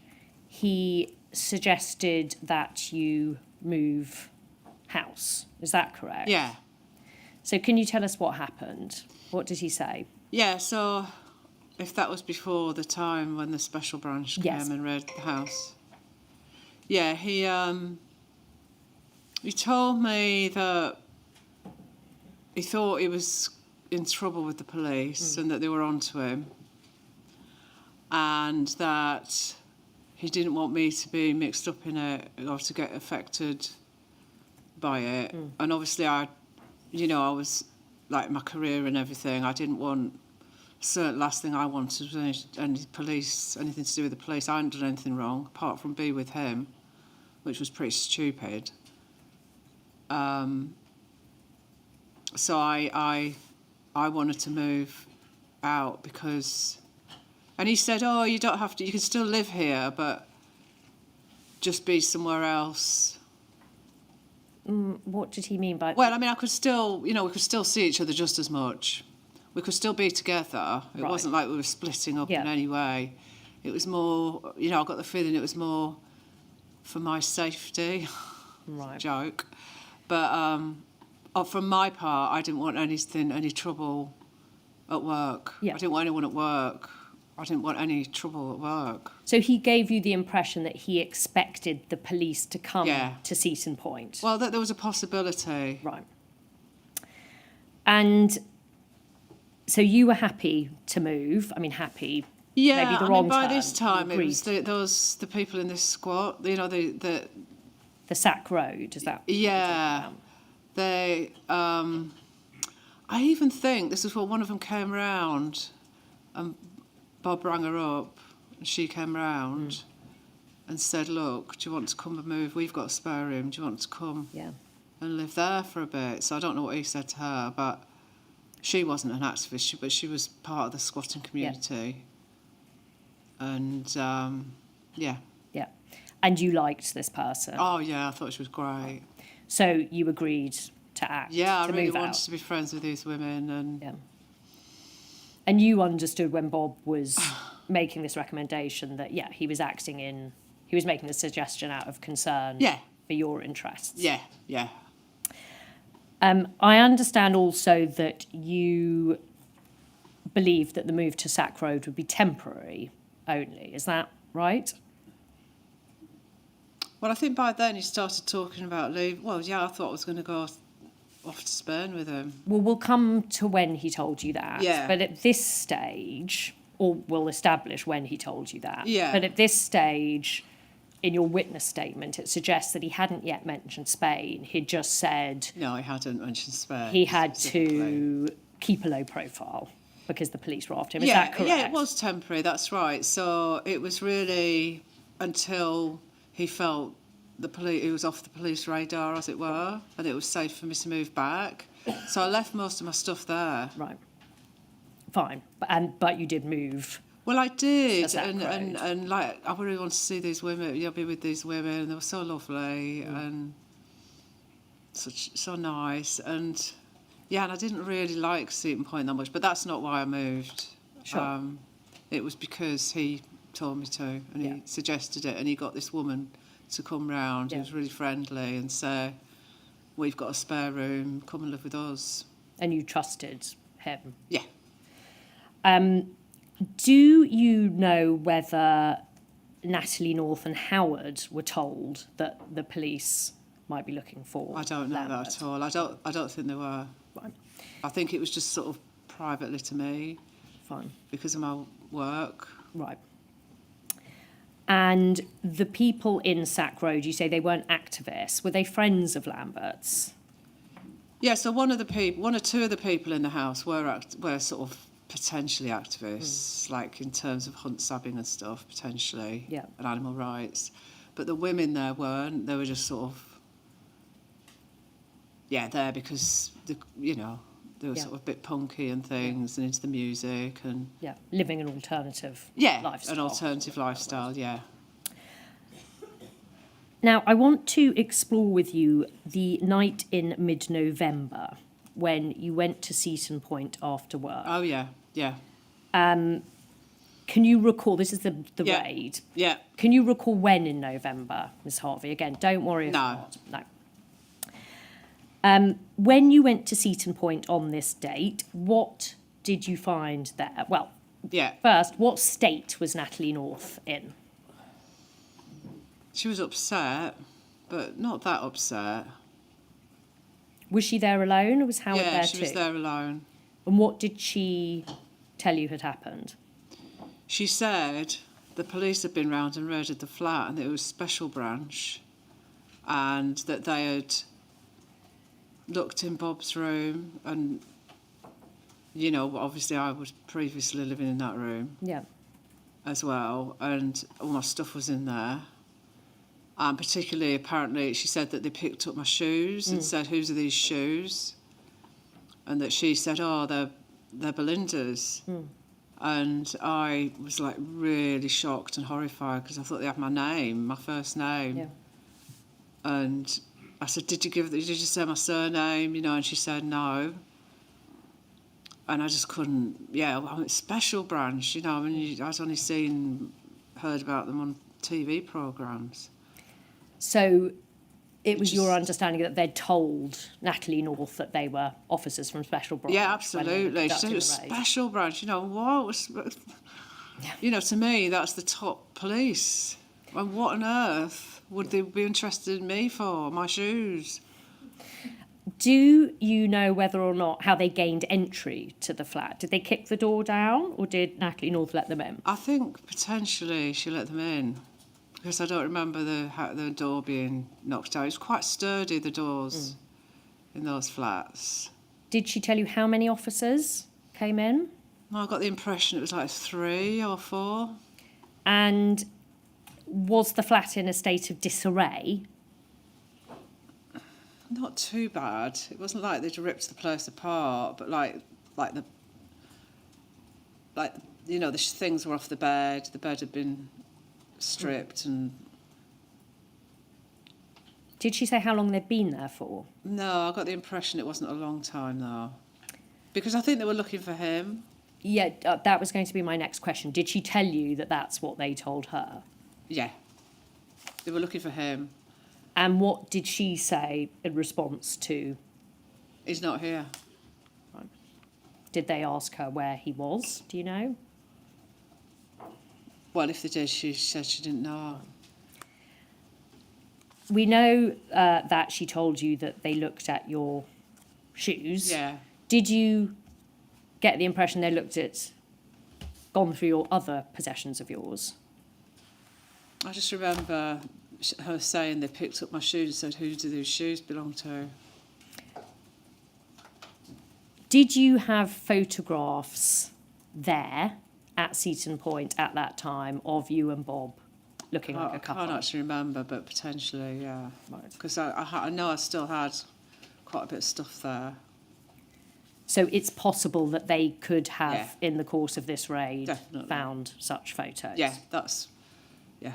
he suggested that you move house. Is that correct? Yeah. So can you tell us what happened? What did he say? Yeah, so if that was before the time when the special branch came Yes. and raided the house. Yeah, he told me that he thought he was in trouble with the police and that they were onto him, and that he didn't want me to be mixed up in it or to get affected by it. And obviously I was like my career and everything. I didn't want, last thing I wanted was anything to do with the police. I hadn't done anything wrong apart from be with him, which was pretty stupid. So I wanted to move out because, and he said, oh, you don't have to, you can still live here, but just be somewhere else. What did he mean by... Well, I mean, I could still, we could still see each other just as much. We could still be together. It Right. wasn't like we were splitting up Yeah. in any way. It was more, I got the feeling it was more for my safety. Right. Joke. But from my part, I didn't want any trouble at work. Yeah. I didn't want anyone at work. I didn't want any trouble at work. So he gave you the impression that he expected the police to come Yeah. to Seaton Point? Well, that there was a possibility. Right. And so you were happy to move. I mean, happy, Yeah, maybe the I wrong mean, by term. this time, You it was the people in this squat, the Sack Road, is that? yeah, they, I even think this is what one of them came round and Bob rang her up and she came round and said, look, do you want to come and move? We've got a spare room. Do you want to come Yeah. and live there for a bit? So I don't know what he said to her, but she wasn't an activist, but she was part of the squatting community. And, yeah. Yeah. And you liked this person? Oh, yeah, I thought she was great. So you agreed to act, Yeah, I to really move wanted out? to be friends with these women. And Yeah. And you understood when Bob was making this recommendation that, yeah, he was making the suggestion out of concern Yeah. for your interests. yeah, yeah. I understand also that you believe that the move to Sack Road would be temporary only. Is that right? Well, I think by then he started talking about leave. Well, yeah, I thought I was going to go off to Spain with him. Well, we'll come to when he told you that. Yeah. But at this stage, or we'll establish when he told you that. Yeah. But at this stage, in your witness statement, it suggests that he hadn't yet mentioned Spain. He'd just said No, he hadn't mentioned Spain. he had specifically. to keep a low profile because the police were after him. Is Yeah, that correct? yeah, it was temporary, that's right. So it was really until he felt he was off the police radar, as it were, and it was safe for me to move back. So I left most of my stuff there. Right. Fine. But you did move. Well, I did, Sack Road. and like I really wanted to see these women, be with these women, and they were so lovely and so nice, and yeah, and I didn't really like Seaton Point that much, but that's not why I moved. Sure. It was because he told me to, and Yeah. he suggested it, and he got this woman to come round who Yeah. was really friendly and say, we've got a spare room, come and live with us. And you trusted him. Yeah. Do you know whether Natalie North and Howard were told that the police might be looking for I don't know Lambert? that at all. I don't think they were. Right. I think it was just sort of privately to me Fine. because of my work. Right. And the people in Sack Road, you say they weren't activists. Were they friends of Lambert's? Yeah, so one or two of the people in the house were sort of potentially activists, like in terms of hunt sabbing and stuff, potentially, Yeah. and animal rights. But the women there weren't. They were just sort of, there because, they were Yeah. sort of a bit punky and things and into the music and... Yeah, living an alternative Yeah, lifestyle. an alternative lifestyle, yeah. Now, I want to explore with you the night in mid-November when you went to Seaton Point after work. Oh, yeah, yeah. Can you recall, this is the Yeah. raid, Yeah. can you recall when in November, Miss Harvey? Again, don't worry if No. not. No. When you went to Seaton Point on this date, what did you find there? Well, Yeah. first, what state was Natalie North in? She was upset, but not that upset. Was she there alone, or was Howard Yeah, there she too? was there alone. And what did she tell you had happened? She said the police had been round and raided the flat and it was special branch and that they had looked in Bob's room and, obviously I was previously living in that room Yeah. as well and all my stuff was in there And particularly, apparently, she said that they picked up my shoes and said, "Whose are these shoes?" And that she said, "Oh, they're Belinda's." And I was like really shocked and horrified because I thought they had my name, my first name. Yeah. And I said, did you say my surname? You know, and she said no. And I just couldn't, it's Special Branch, you know, I mean, I'd only heard about them on TV programmes. So it was your understanding that they'd told Natalie North that they were officers from Special Branch? Yeah, absolutely. She said it was Special Branch, you know, what was... You know, to me, that's the top police. And what on earth would they be interested in me for? My shoes? Do you know whether or not how they gained entry to the flat? Did they kick the door down or did Natalie North let them in? I think potentially she let them in because I don't remember the door being knocked out. It was quite sturdy, the doors in those flats. Did she tell you how many officers came in? I got the impression it was like 3 or 4. And was the flat in a state of disarray? Not too bad. It wasn't like they'd ripped the place apart, but like you know, the things were off the bed. The bed had been stripped and... Did she say how long they'd been there for? No, I got the impression it wasn't a long time, though. Because I think they were looking for him. Yeah, that was going to be my next question. Did she tell you that that's what they told her? Yeah. They were looking for him. And what did she say in response to... He's not here. Right. Did they ask her where he was? Do you know? Well, if they did, she said she didn't know. We know that she told you that they looked at your shoes. Yeah. Did you get the impression they gone through your other possessions of yours? I just remember her saying they picked up my shoes and said, who do those shoes belong to? Did you have photographs there at Seaton Point at that time of you and Bob looking like a couple? I can't actually remember, but potentially, yeah. Right. Because I know I still had quite a bit of stuff there. So it's possible that they could have, in the course of this raid, Definitely. found such photos. Yeah, yeah.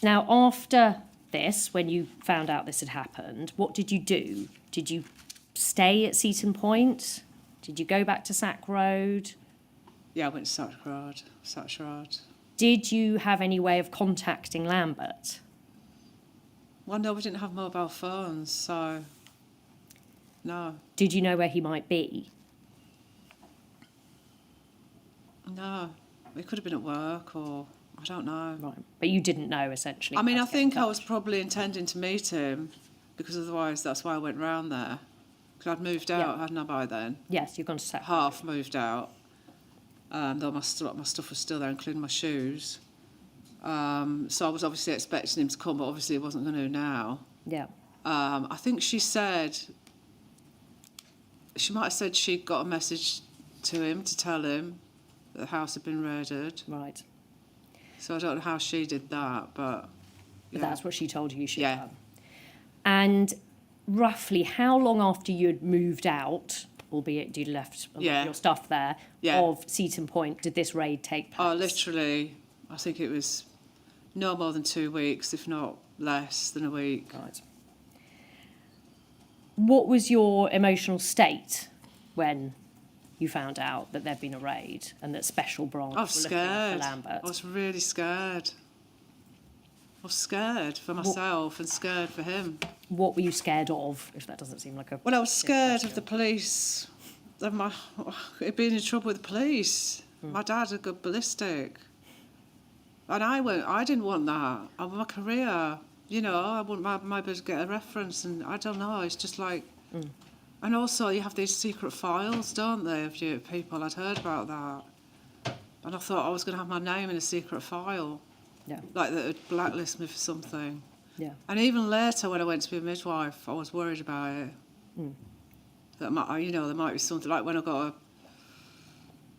Now, after this, when you found out this had happened, what did you do? Did you stay at Seaton Point? Did you go back to Sack Road? Yeah, I went to Satch Road. Did you have any way of contacting Lambert? Well, no, we didn't have mobile phones, so no. Did you know where he might be? No. It could have been at work or I don't know. Right, but you didn't know, essentially. I mean, how I to get in think I touch. was probably intending to meet him because otherwise that's why I went round there. Because I'd moved out, hadn't I, by then? Yes, you've gone to Sack Road. Half moved out, though my stuff was still there, including my shoes. So I was obviously expecting him to come, but obviously he wasn't going to now. Yeah. I think she might have said she'd got a message to him to tell him that the house had been raided. Right. So I don't know how she did that, but... But that's what she told you should Yeah. have. And roughly how long after you'd moved out, albeit you'd left a lot of your stuff there, of Seaton Point, did this raid take place? Oh, literally, I think it was no more than 2 weeks, if not less than a week. Right. What was your emotional state when you found out that there'd been a raid and that Special Branch I was were looking for scared. Lambert? I was really scared. I was scared for myself and scared for him. What were you scared of, if that doesn't seem like a... Well, I was scared of the police, of it being in trouble with the police. My dad had got ballistic. And I didn't want that. I want my career. You know, I want my to get a reference, and I don't know, it's just like... And also, you have these secret files, don't they, of your people? I'd heard about that. And I thought I was going to have my name in a secret file. Yeah. Like that would blacklist me for something. Yeah. And even later, when I went to be a midwife, I was worried about it. That there might be something, like when I got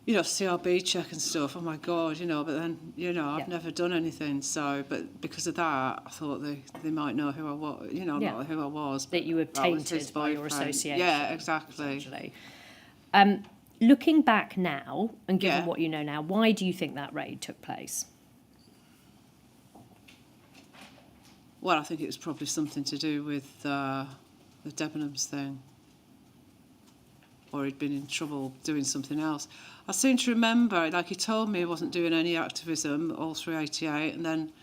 you know, CRB check and stuff. Oh my God, you know, but then, you know, I've Yeah. never done anything. So, but because of that, I thought they might know who I was, you know, Yeah. not who I was. That you were but I was his tainted by your boyfriend. association. Yeah, exactly. Essentially. Looking back now, and given Yeah. what you know now, why do you think that raid took place? Well, I think it was probably something to do with the Debenhams thing. Or he'd been in trouble doing something else. I seem to remember, like he told me he wasn't doing any activism all through 88, and then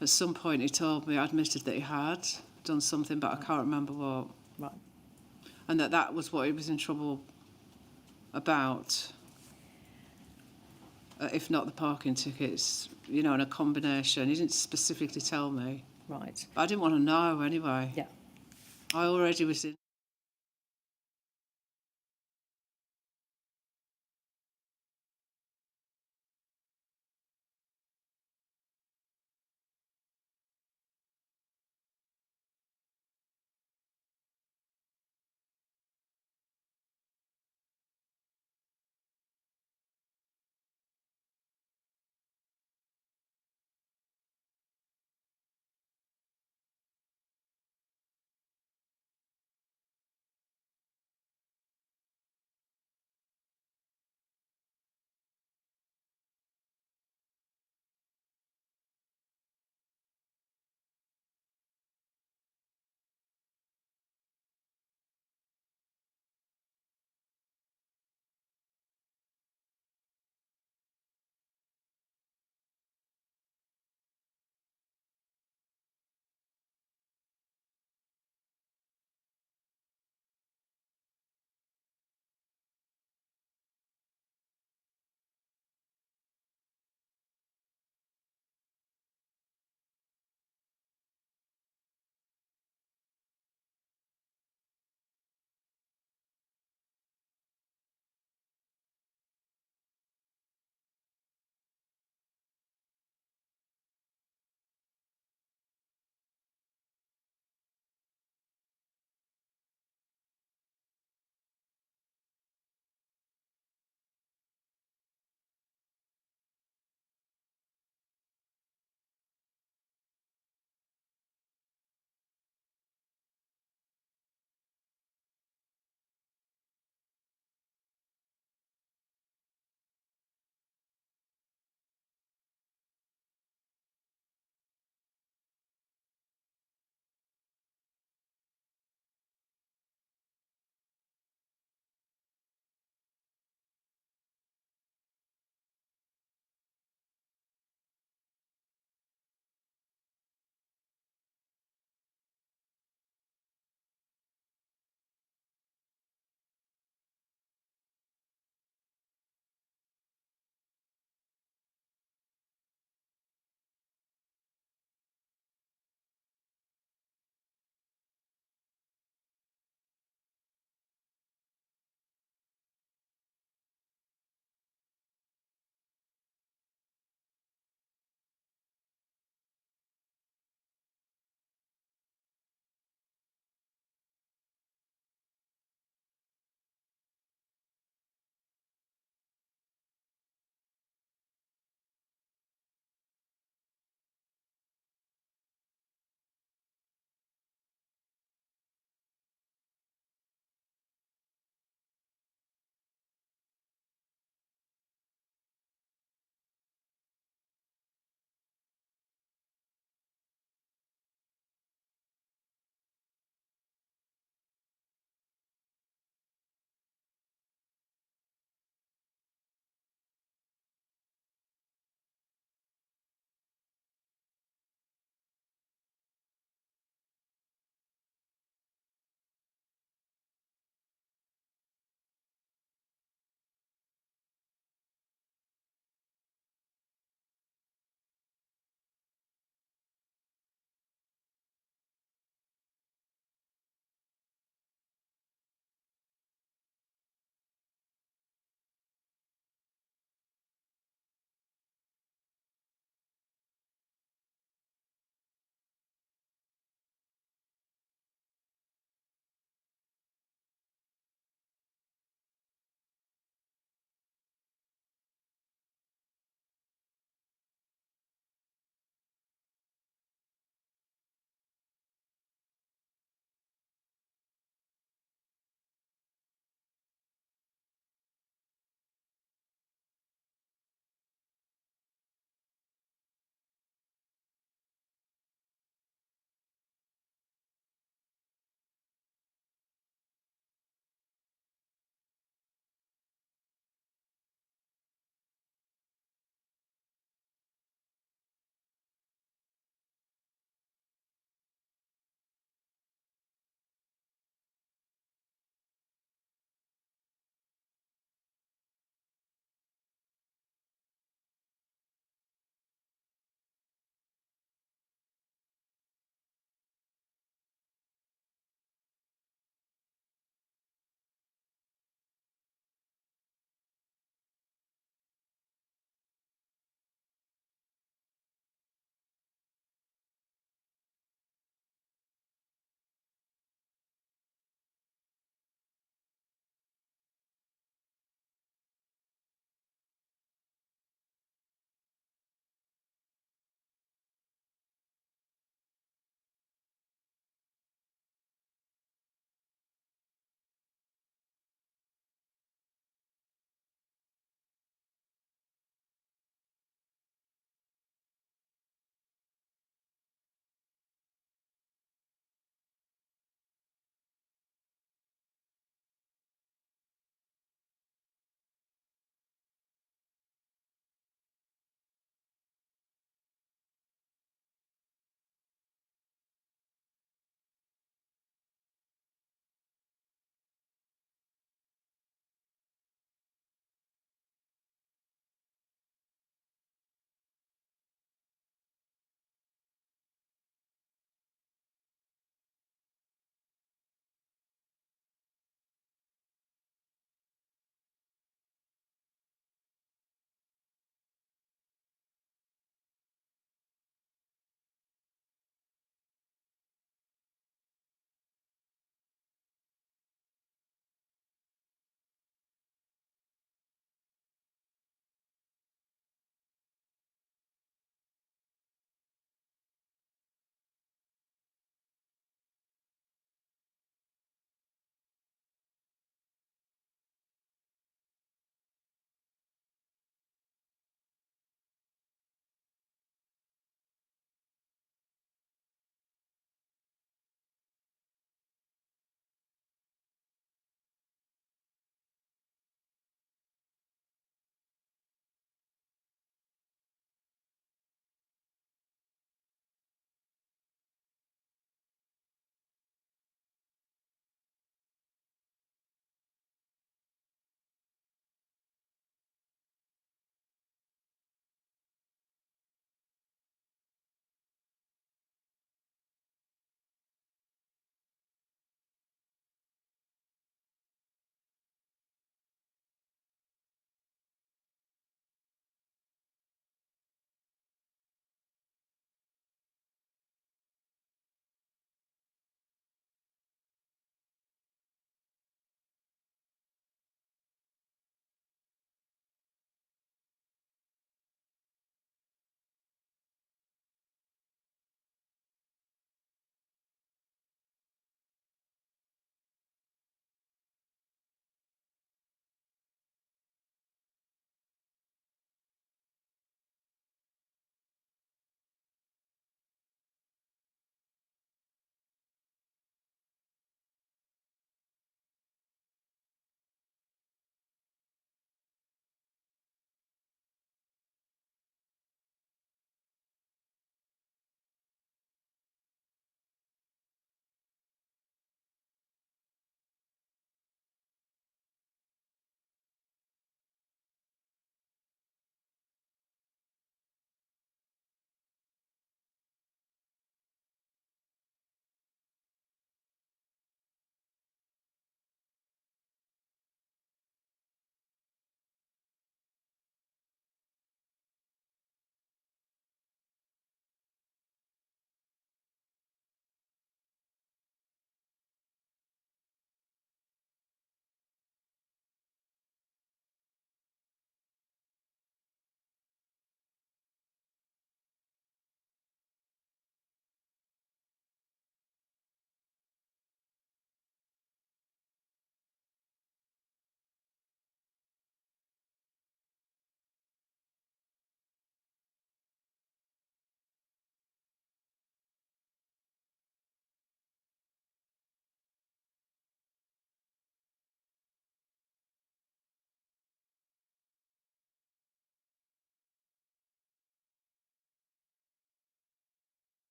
at some point he told me, admitted that he had done something, but I can't remember what. Right. And that was what he was in trouble about. If not the parking tickets, you know, in a combination. He didn't specifically tell me. Right. But I didn't want to know anyway. Yeah. I already was in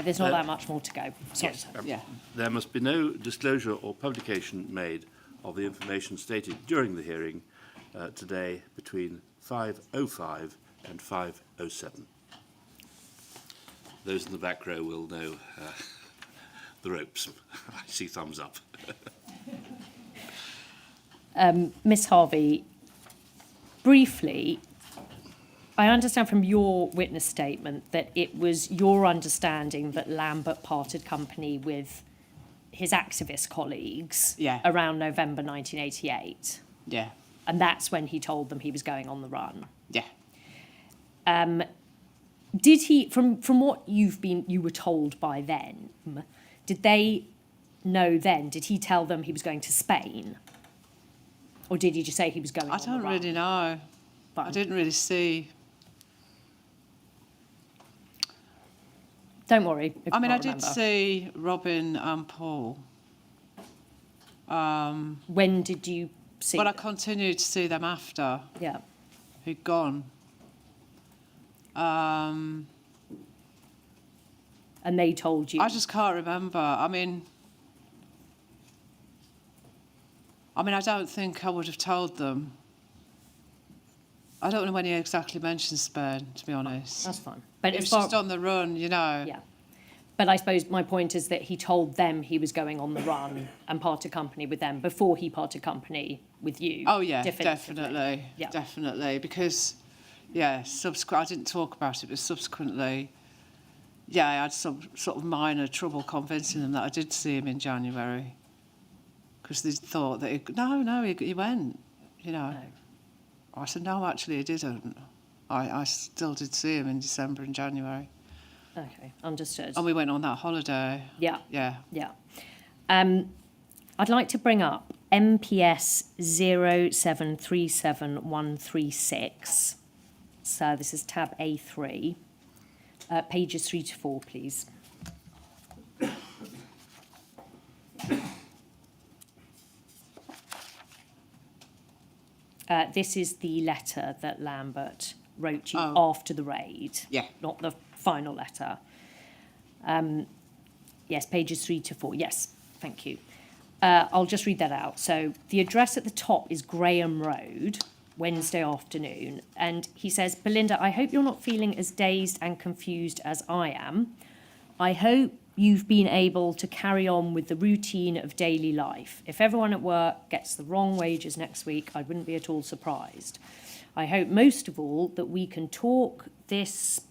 Okay, there's not that much more to go. Sorry. Yes. Yeah. There must be no disclosure or publication made of the information stated during the hearing today between 5:05 and 5:07. Those in the back row will know the ropes. I see thumbs up. Miss Harvey, briefly, I understand from your witness statement that it was your understanding that Lambert parted company with his activist colleagues Yeah. around November 1988. Yeah. And that's when he told them he was going on the run. Yeah. Did he, from what you were told by them, did they know then, did he tell them he was going to Spain? Or did he just say he was going I on the don't run? really know. Fine. I didn't really see. Don't worry. If I you mean, I can't did remember. see Robin and Paul. When did you see But I them? continued to see them after Yeah. he'd gone. And they told you? I just can't remember. I mean, I don't think I would have told them. I don't know when he exactly mentioned Spain, to be honest. That's fine. But It as was far, just on the run, you know. yeah. But I suppose my point is that he told them he was going on the run and parted company with them before he parted company with you. Oh, yeah, definitively. definitely. Yeah. Definitely. Because, yeah, I didn't talk about it, but subsequently, yeah, I had some sort of minor trouble convincing them that I did see him in January. Because they thought that, he went, you know. No. I said, no, actually, he didn't. I still did see him in December and January. Okay, understood. And we went on that holiday. Yeah. Yeah. Yeah. I'd like to bring up MPS 0737136. So this is tab A3. Pages 3 to 4, please. This is the letter that Lambert wrote you after the raid. Yeah. Not the final letter. Yes, pages 3 to 4. Yes, thank you. I'll just read that out. So the address at the top is Graham Road, Wednesday afternoon. And he says, Belinda, I hope you're not feeling as dazed and confused as I am. I hope you've been able to carry on with the routine of daily life. If everyone at work gets the wrong wages next week, I wouldn't be at all surprised. I hope most of all that we can talk this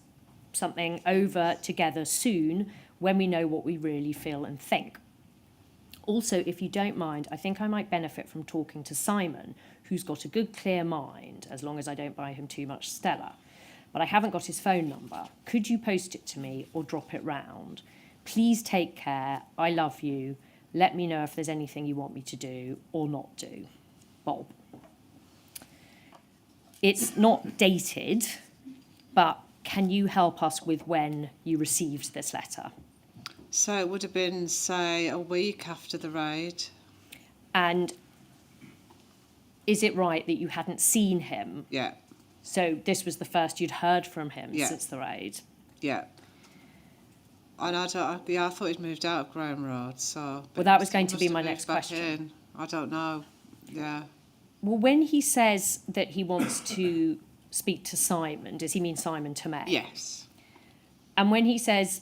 something over together soon when we know what we really feel and think. Also, if you don't mind, I think I might benefit from talking to Simon, who's got a good, clear mind, as long as I don't buy him too much Stella. But I haven't got his phone number. Could you post it to me or drop it round? Please take care. I love you. Let me know if there's anything you want me to do or not do. Bob. It's not dated, but can you help us with when you received this letter? So it would have been, say, a week after the raid. And is it right that you hadn't seen him? Yeah. So this was the first you'd heard from him Yeah. since the raid? Yeah. And I thought he'd moved out of Graham Road, so... Well, that was going to Must be have my moved next back question. in. I don't know. Yeah. Well, when he says that he wants to speak to Simon, does he mean Simon Tomei? Yes. And when he says,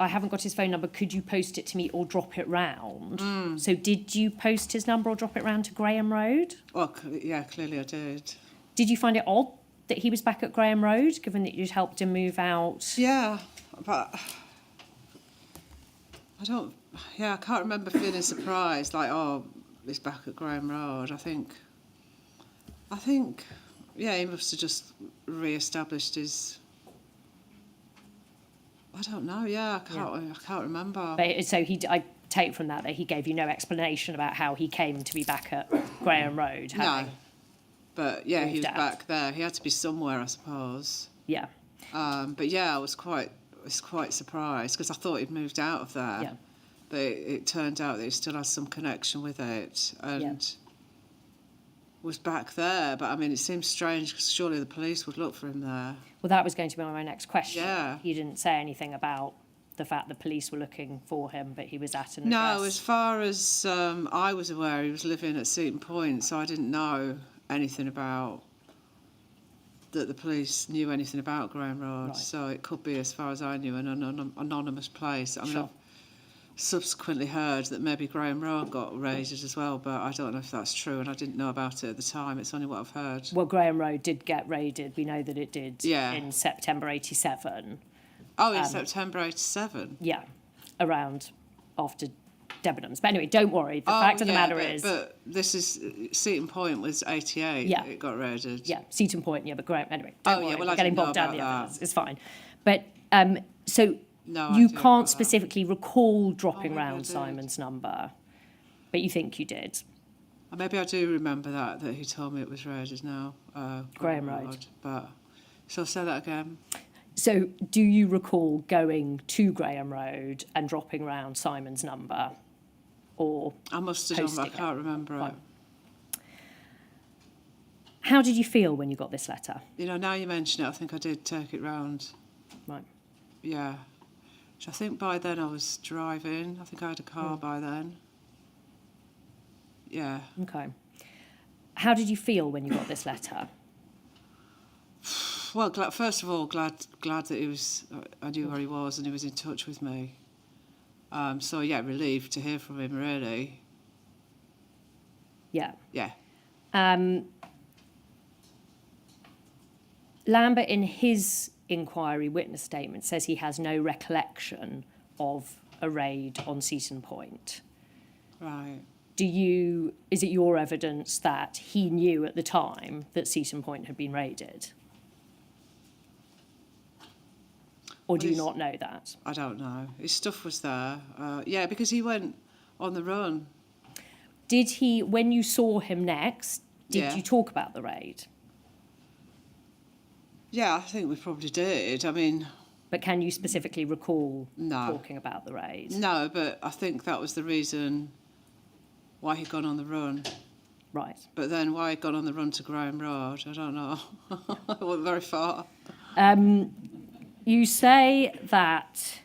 I haven't got his phone number, could you post it to me or drop it round? So did you post his number or drop it round to Graham Road? Well, yeah, clearly I did. Did you find it odd that he was back at Graham Road, given that you'd helped him move out? Yeah, but... I can't remember feeling surprised, like, oh, he's back at Graham Road. I think, yeah, he must have just re-established his... I don't know, yeah, I can't remember. But, so I take from that he gave you no explanation about how he came to be back at Graham Road, No, having... but yeah, he was moved out. back there. He had to be somewhere, I suppose. Yeah, But yeah, I was quite surprised because I thought he'd moved out of there. yeah. But it turned out that he still has some connection with it and was back there. But I mean, it seems strange because surely the police would look for him there. Well, that was going to be my next question. Yeah. He didn't say anything about the fact the police were looking for him, but he was at an No, address? as far as I was aware, he was living at Seaton Point, so I didn't know anything about that the police knew anything about Graham Road. Right. So it could be, as far as I knew, an anonymous place. I mean, Sure. I've subsequently heard that maybe Graham Road got raided as well, but I don't know if that's true, and I didn't know about it at the time. It's only what I've heard. Well, Graham Road did get raided. We know that it did Yeah. in September 87. Oh, in September 87. Yeah, around after Debenhams. But anyway, don't worry. The fact of the matter is... But this is... Seaton Point was 88. Yeah. It got raided. Yeah, Seaton Point, yeah, but Graham... Anyway, don't worry. well, We're I getting didn't know bogged down in the about evidence. It's fine. But, so No, I you do about can't that. specifically recall dropping maybe I round did. Simon's number, but you think you did. Maybe I do remember that he told me it was raided now. Graham Road. But... So I'll say that again. So do you recall going to Graham Road and dropping round Simon's number? Or I must have done, but I posting it? can't remember Fine. it. How did you feel when you got this letter? You know, now you mention it, I think I did take it round. Right. Yeah. Which I think by then I was driving. I think I had a car by then. Yeah. Okay. How did you feel when you got this letter? Well, first of all, glad that he was... I knew where he was and he was in touch with me. So, yeah, relieved to hear from him, really. Yeah. Yeah. Lambert, in his inquiry witness statement, says he has no recollection of a raid on Seaton Point. Right. Is it your evidence that he knew at the time that Seaton Point had been raided? Or do you not know that? I don't know. His stuff was there. Yeah, because he went on the run. Did he, when you saw him next, did Yeah. you talk about the raid? Yeah, I think we probably did. I mean, But can you specifically recall No. talking about the raid? no, but I think that was the reason why he'd gone on the run. Right. But then why he'd gone on the run to Graham Road, I don't know. It wasn't very far. You say that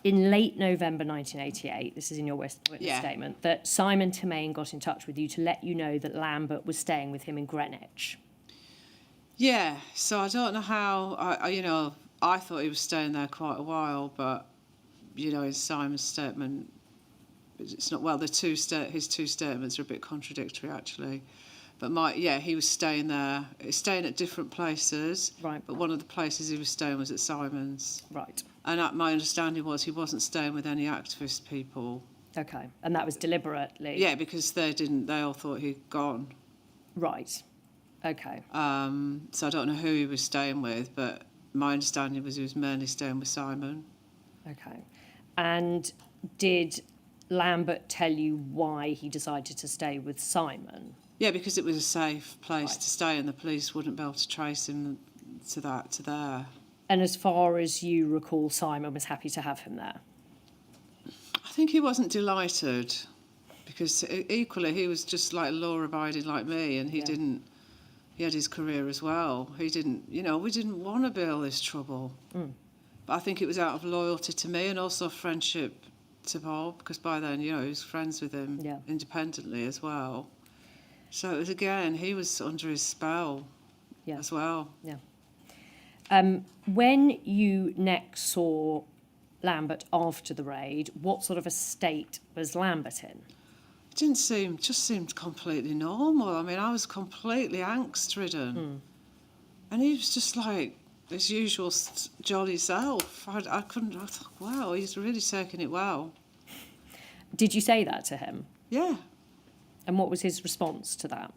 in late November 1988, this is in your witness Yeah. statement, that Simon Temain got in touch with you to let you know that Lambert was staying with him in Greenwich. Yeah, so I don't know how, I thought he was staying there quite a while, but, in Simon's statement, it's not, well, his two statements are a bit contradictory, actually. But he was staying there, staying at different places. Right. But one of the places he was staying was at Simon's. Right. And my understanding was he wasn't staying with any activist people. Okay. And that was deliberately? Yeah, because they all thought he'd gone. Right. Okay. So I don't know who he was staying with, but my understanding was he was mainly staying with Simon. Okay. And did Lambert tell you why he decided to stay with Simon? Yeah, because it was a safe place to stay and the police wouldn't be able to trace him to there. And as far as you recall, Simon was happy to have him there? I think he wasn't delighted because equally he was just like law-abiding like me and he had his career as well. He didn't, we didn't want to be all this trouble. But I think it was out of loyalty to me and also friendship to Bob because by then, he was friends with him independently as well. So it was, again, he was under his spell as well. Yeah. When you next saw Lambert after the raid, what sort of a state was Lambert in? It just seemed completely normal. I mean, I was completely angst-ridden. And he was just like his usual jolly self. I thought, wow, he's really taking it well. Did you say that to him? Yeah. And what was his response to that?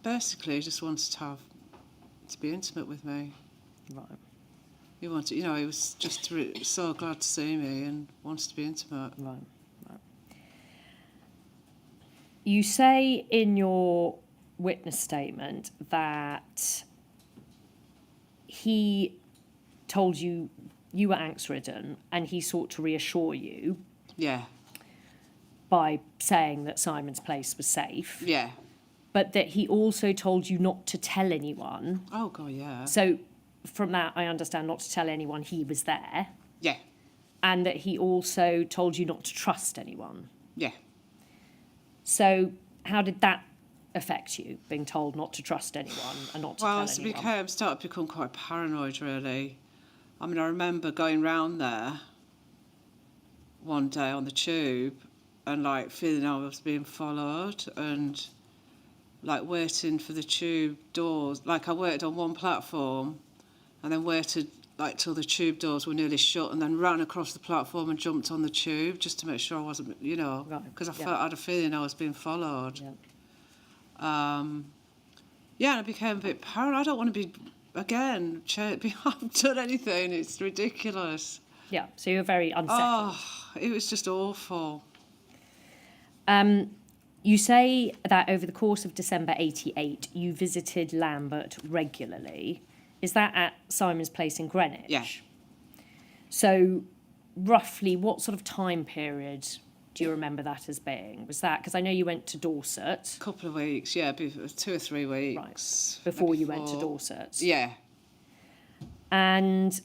Basically, he just wanted to be intimate with me. Right. He wanted, he was just so glad to see me and wanted to be intimate. Right. You say in your witness statement that he told you you were angst-ridden and he sought to reassure you Yeah. by saying that Simon's place was safe, Yeah. but that he also told you not to tell anyone. Oh, God, yeah. So from that, I understand not to tell anyone he was there, Yeah, and that he also told you not to trust anyone. yeah. So how did that affect you, being told not to trust anyone and not to Well, tell anyone? I started to become quite paranoid, really. I mean, I remember going round there one day on the tube and, like, feeling I was being followed and, like, waiting for the tube doors. Like, I waited on one platform and then waited, like, till the tube doors were nearly shut and then ran across the platform and jumped on the tube just to make sure I wasn't, you know, Right, because yeah. I had a feeling I was being followed. Yeah. Yeah, and I became a bit paranoid. I don't want to be, again, I haven't done anything. It's ridiculous. Yeah, so you were very unsettled. Oh, it was just awful. You say that over the course of December 88, you visited Lambert regularly. Is that at Simon's Place in Greenwich? Yeah. So roughly what sort of time period do you remember that as being? Was that, because I know you went to Dorset. A couple of weeks, yeah, 2 or 3 weeks. Right, before you went to Dorset. Yeah. And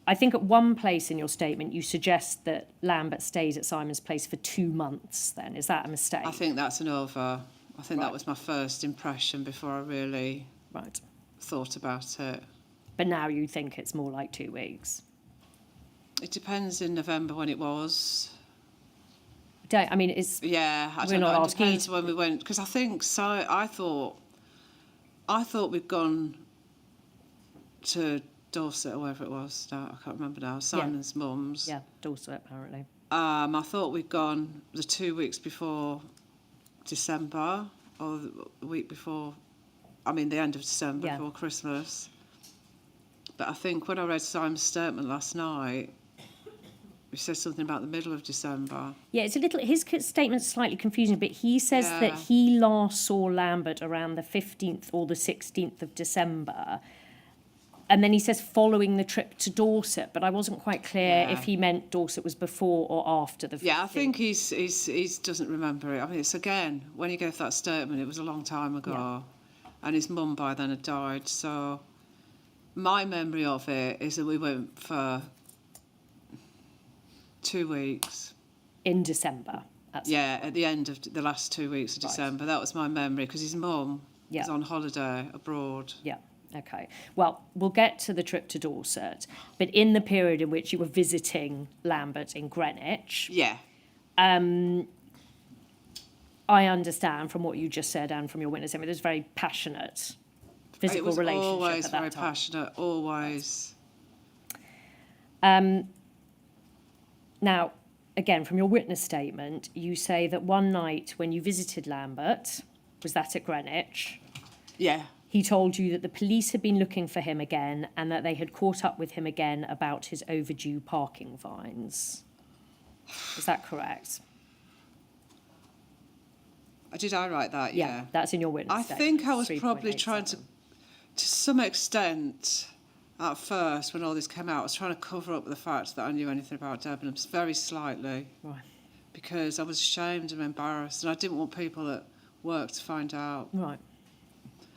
I think at one place in your statement you suggest that Lambert stayed at Simon's Place for 2 months then. Is that a mistake? I think that's an over. I think Right. that was my first impression before I really Right. thought about it. But now you think it's more like 2 weeks. It depends in November when it was. I mean, it's... Yeah, I We're don't not know. It asking you depends when we went, because I think so. I thought we'd gone to Dorset or wherever it was. No, I can't remember now. Simon's mum's. Yeah, Dorset, apparently. I thought we'd gone the 2 weeks before December, or the week before. I mean, the end of December, Yeah. before Christmas. But I think when I read Simon's statement last night, he said something about the middle of December. Yeah, it's a little... His statement's slightly confusing, but he says that Yeah. he last saw Lambert around the 15th or the 16th of December. And then he says following the trip to Dorset, but I wasn't quite clear Yeah. if he meant Dorset was before or after the 15th. Yeah, I think he doesn't remember it. I mean, it's again, when he gave that statement, it was a long time ago. Yeah. And his mum by then had died. So my memory of it is that we went for 2 weeks. In December. Yeah, at the end of the last 2 weeks of Right. December. That was my memory, because his mum Yeah. was on holiday abroad. Yeah, okay. Well, we'll get to the trip to Dorset, but in the period in which you were visiting Lambert in Greenwich, Yeah. I understand from what you just said and from your witness statement, there's very passionate physical It was relationship always at that very time. passionate, always. Now, again, from your witness statement, you say that one night when you visited Lambert, was that at Greenwich, Yeah. he told you that the police had been looking for him again and that they had caught up with him again about his overdue parking fines. Is that correct? Did I write that? Yeah. That's in your witness I statement. think I was probably 3.87. trying to some extent, at first, when all this came out, I was trying to cover up the fact that I knew anything about Debenhams, very slightly, Right. because I was ashamed and embarrassed, and I didn't want people at work to find out. Right.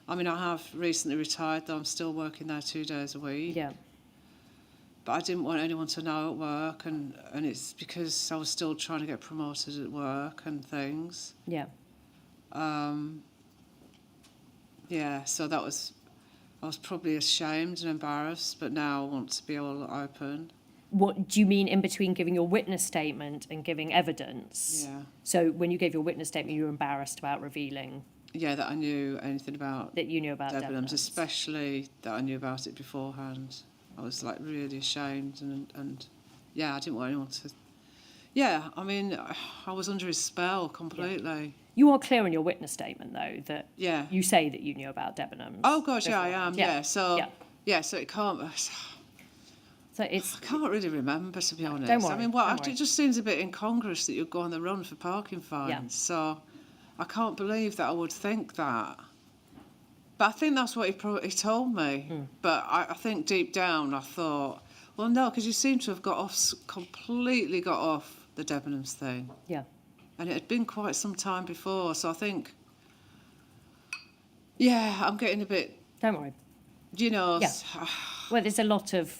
I mean, I have recently retired, though I'm still working there 2 days a week. Yeah. But I didn't want anyone to know at work, and it's because I was still trying to get promoted at work and things. Yeah. Yeah, so I was probably ashamed and embarrassed, but now I want to be all open. What do you mean in between giving your witness statement and giving evidence? Yeah. So when you gave your witness statement, you were embarrassed about revealing Yeah, that I knew anything about that you knew about Debenhams, Debenhams. especially that I knew about it beforehand. I was like really ashamed and yeah, I didn't want anyone to. Yeah, I mean, I was under his spell completely. You are clear in your witness statement, though, that Yeah. you say that you knew about Debenhams. Oh God, yeah, I beforehand. am. Yeah. So Yeah. yeah, so it can't. So it's I can't really remember, to be honest. don't worry, I mean, don't worry. it just seems a bit incongruous that you'd go on the run for parking fines. Yeah. So I can't believe that I would think that. But I think that's what he told me. But I think deep down I thought, well, no, because you seem to have completely got off the Debenhams thing. yeah. And it had been quite some time before. So I think, yeah, I'm getting a bit... Don't worry. you know, Yeah. Well, there's a lot of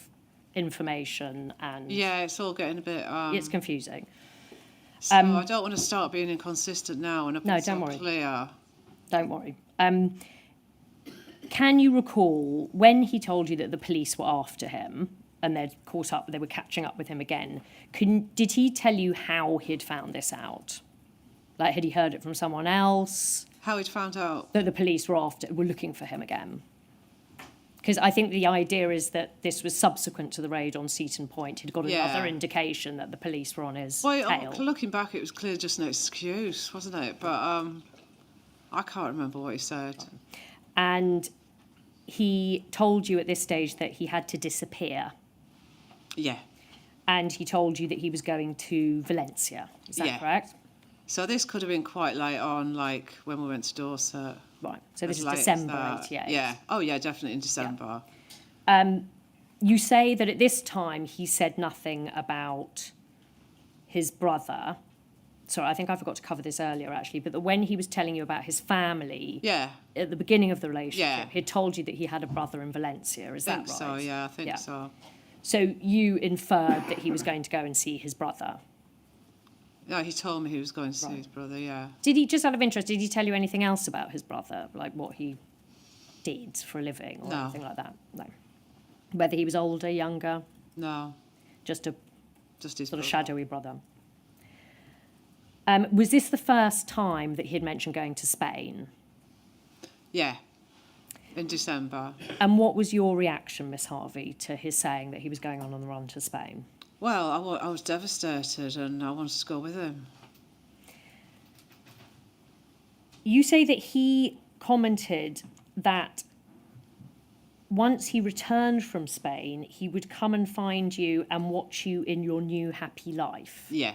information and yeah, it's all getting a bit. it's confusing. So I don't want to start being inconsistent now, and I've been No, so don't worry. clear. Don't worry. Can you recall when he told you that the police were after him and they'd caught up, they were catching up with him again? Did he tell you how he'd found this out? Like, had he heard it from someone else? How he'd found out? That the police were looking for him again? Because I think the idea is that this was subsequent to the raid on Seaton Point. He'd got another indication that the police were on his tail. Looking back, it was clearly just an excuse, wasn't it? But I can't remember what he said. And he told you at this stage that he had to disappear. Yeah. And he told you that he was going to Valencia. Is that correct? So this could have been quite late on, like when we went to Dorset. Right. So this is As late as December that. 88. Yeah. Oh, yeah, definitely in December. You say that at this time he said nothing about his brother. Sorry, I think I forgot to cover this earlier, actually, but that when he was telling you about his family Yeah. at the beginning of the relationship, Yeah. he'd told you that he had a brother in Valencia. Is that right? So, yeah, I think so. So you inferred that he was going to go and see his brother. Yeah, he told me he was going to see his brother, yeah. Did he, just out of interest, did he tell you anything else about his brother? Like what he did for a living or anything like that? No. Whether he was older, younger? No. Just a Just his sort of brother. shadowy brother. Was this the first time that he had mentioned going to Spain? Yeah. In December. And what was your reaction, Miss Harvey, to his saying that he was going on the run to Spain? Well, I was devastated and I wanted to go with him. You say that he commented that once he returned from Spain, he would come and find you and watch you in your new happy life. Yeah.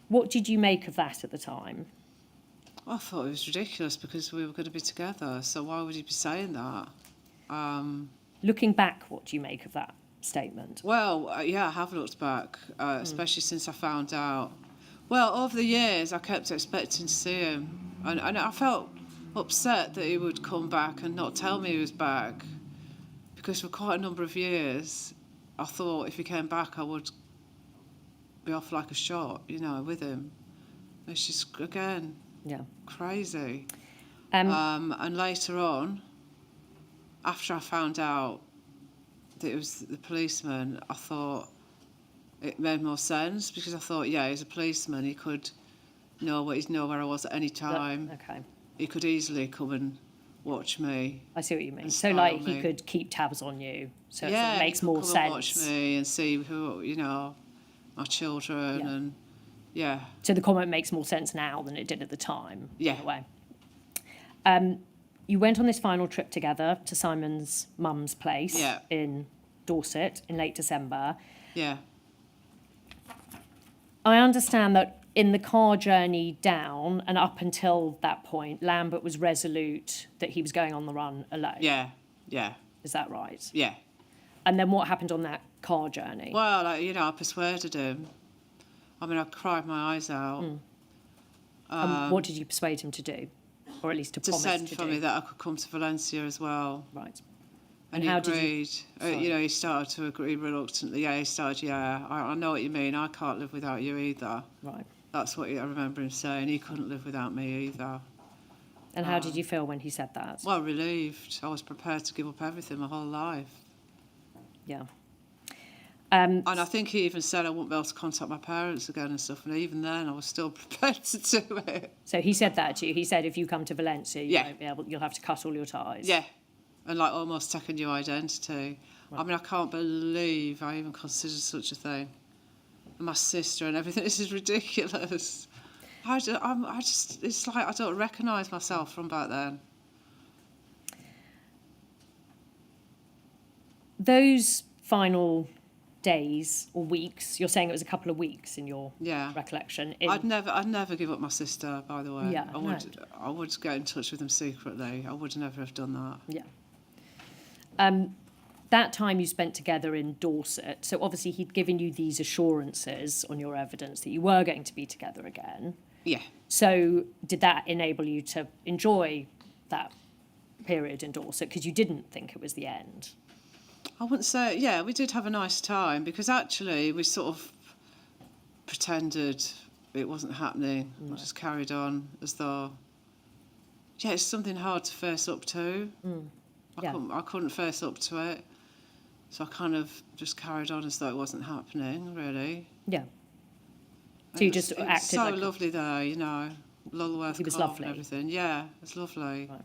What did you make of that at the time? I thought it was ridiculous because we were going to be together, so why would he be saying that? Looking back, what do you make of that statement? Well, yeah, I have looked back, especially since I found out. Well, over the years, I kept expecting to see him, and I felt upset that he would come back and not tell me he was back, because for quite a number of years, I thought if he came back, I would be off like a shot, you know, with him. It's just, again, crazy. And later on, after I found out that it was the policeman, I thought it made more sense because I thought, yeah, he's a policeman. He could know where I was at any time. Okay. He could easily come and watch me. I see what you mean. And So, style like, he me. could keep tabs on you. So it Yeah, sort of makes he could more come sense. and watch me and see who, you know, my children Yeah. and yeah. So the comment makes more sense now than it did at the time. Yeah. In a way. You went on this final trip together to Simon's mum's place Yeah. in Dorset in late December. Yeah. I understand that in the car journey down and up until that point, Lambert was resolute that he was going on the run alone. Yeah. Yeah. Is that right? Yeah. And then what happened on that car journey? Well, you know, I persuaded him. I mean, I cried my eyes out. And what did you persuade him to do? Or at least to To promise send to for do? me that I could come to Valencia as well. Right. And how he did you- agreed. Sorry. You know, he started to agree reluctantly. Yeah, he started, yeah, I know what you mean. I can't live without you either. Right. That's what I remember him saying. He couldn't live without me either. And how did you feel when he said that? Well, relieved. I was prepared to give up everything my whole life. Yeah. And I think he even said I wouldn't be able to contact my parents again and stuff. And even then, I was still prepared to do it. So he said that to you. He said, if you come to Valencia, you Yeah. won't be able. You'll have to cut all your ties. Yeah. And like almost take a new identity. I mean, I can't believe I even considered such a thing. And my sister and everything. This is ridiculous. I just, it's like I don't recognise myself from back then. Those final days or weeks, you're saying it was a couple of weeks in your Yeah. recollection. I'd never give up my sister, by the way. Yeah, I would get in touch with them secretly. I would never have done that. Yeah. That time you spent together in Dorset, so obviously he'd given you these assurances on your evidence that you were going to be together again. Yeah. So did that enable you to enjoy that period in Dorset because you didn't think it was the end. I wouldn't say, yeah, we did have a nice time because actually we sort of pretended it wasn't happening. No. We just carried on as though, yeah, it's something hard to face up to. Yeah. I couldn't face up to it. So I kind of just carried on as though it wasn't happening, really. Yeah. And So you it was- just it was acted so like lovely there, you know. Lulworth He was Cove lovely. and everything. Yeah, it was lovely. Right.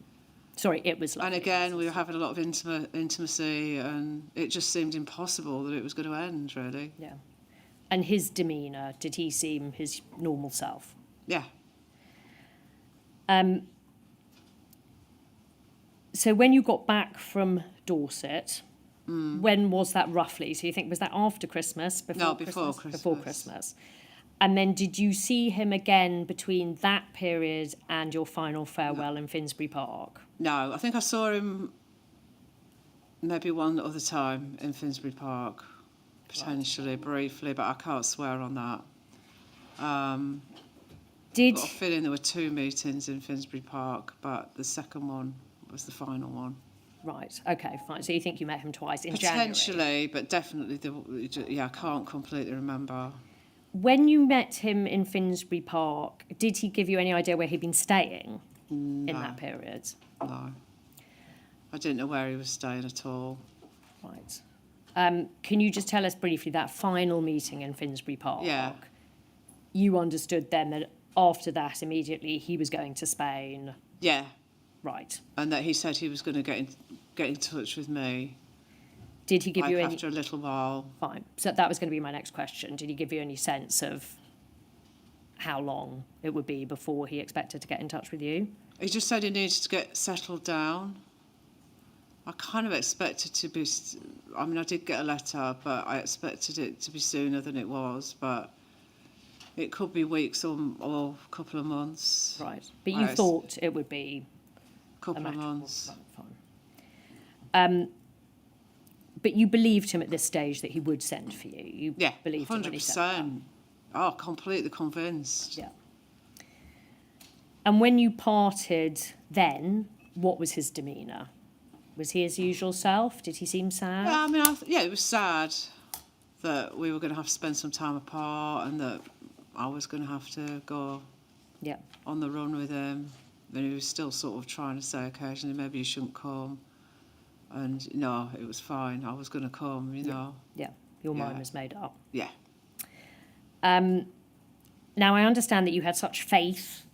Sorry, it was lovely. And again, we were having a lot of intimacy, and it just seemed impossible that it was going to end, really. Yeah. And his demeanour, did he seem his normal self? Yeah. So when you got back from Dorset, when was that roughly? So you think, was that after Christmas? No, before Christmas. Before Christmas. And then did you see him again between that period and your final farewell in Finsbury Park? No, I think I saw him maybe one other time in Finsbury Park, potentially, briefly, but I can't swear on that. Did Got a feeling there were 2 meetings in Finsbury Park, but the second one was the final one. Right, okay, fine. So you think you met him twice in Potentially, January? but definitely, I can't completely remember. When you met him in Finsbury Park, did he give you any idea where he'd been staying in that period? No. I didn't know where he was staying at all. Right. Can you just tell us briefly that final meeting in Finsbury Park? Yeah. You understood then that after that, immediately, he was going to Spain. Yeah, Right. and that he said he was going to get in touch with me Did he give you any... after a little while. Fine. So that was going to be my next question. Did he give you any sense of how long it would be before he expected to get in touch with you? He just said he needed to get settled down. I kind of expected to be... I mean, I did get a letter, but I expected it to be sooner than it was, but it could be weeks or a couple of months. Right. But you thought it would be Couple of months. Right, fine. But you believed him at this stage that he would send for you. You Yeah, believed him when he said that. 100%. Oh, completely convinced. Yeah. And when you parted then, what was his demeanour? Was he his usual self? Did he seem sad? Yeah, I mean, it was sad that we were going to have to spend some time apart and that I was going to have to go Yeah. on the run with him. And he was still sort of trying to say occasionally, maybe you shouldn't come. And, no, it was fine. I was going to come, you know. Yeah. Your mind Yeah. was made up. Yeah. Now, I understand that you had such faith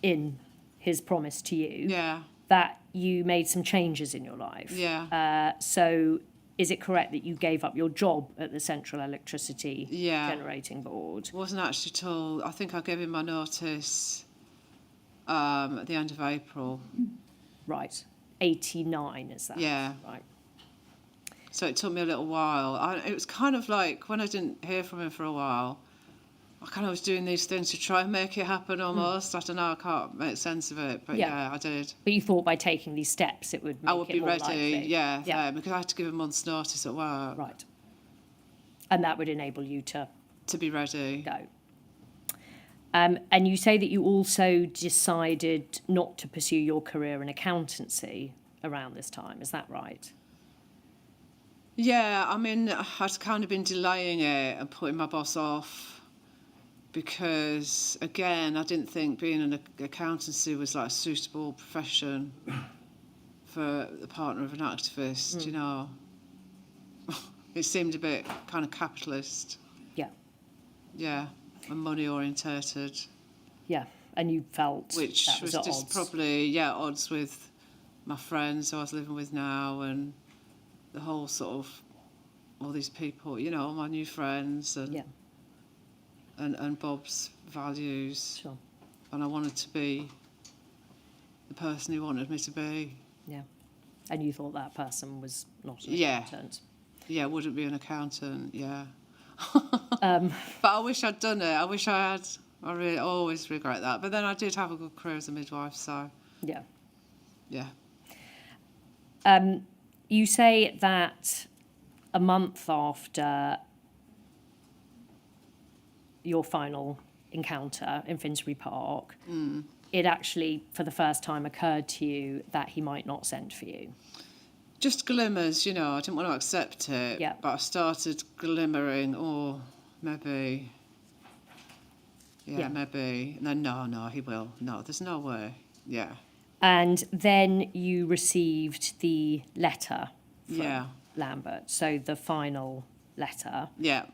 in his promise to you Yeah. that you made some changes in your life. Yeah. So is it correct that you gave up your job at the Central Electricity Yeah. Generating Board? Wasn't actually told. I think I gave him my notice at the end of April. Right. 89, is that? Yeah. Right. So it took me a little while. It was kind of like when I didn't hear from him for a while, I kind of was doing these things to try and make it happen almost. I don't know, I can't make sense of it, but yeah, I did. But you thought by taking these steps it would make I would it be more ready, likely. yeah, because I had to give a month's notice at work Right. And that would enable you to to be ready. go. And you say that you also decided not to pursue your career in accountancy around this time. Is that right? Yeah, I mean, I'd kind of been delaying it and putting my boss off because, again, I didn't think being an accountancy was like a suitable profession for the partner of an activist, you know. It seemed a bit kind of capitalist. Yeah. Yeah, and money orientated, Yeah. And you felt which that was at just odds. probably odds with my friends who I was living with now and the whole sort of all these people, you know, my new friends and Yeah. and Bob's values, Sure. and I wanted to be the person he wanted me to be. Yeah. And you thought that person was not an Yeah. accountant. Yeah, wouldn't be an accountant. Yeah. But I wish I'd done it. I wish I had. I really always regret that. But then I did have a good career as a midwife, so Yeah. yeah. You say that a month after your final encounter in Finsbury Park, it actually, for the first time, occurred to you that he might not send for you? Just glimmers, you know, I didn't want to accept it, Yeah. but I started glimmering, oh, maybe, Yeah. maybe. And then, no, he will. No, there's no way. Yeah. And then you received the letter from Yeah. Lambert, so the final letter. Yeah.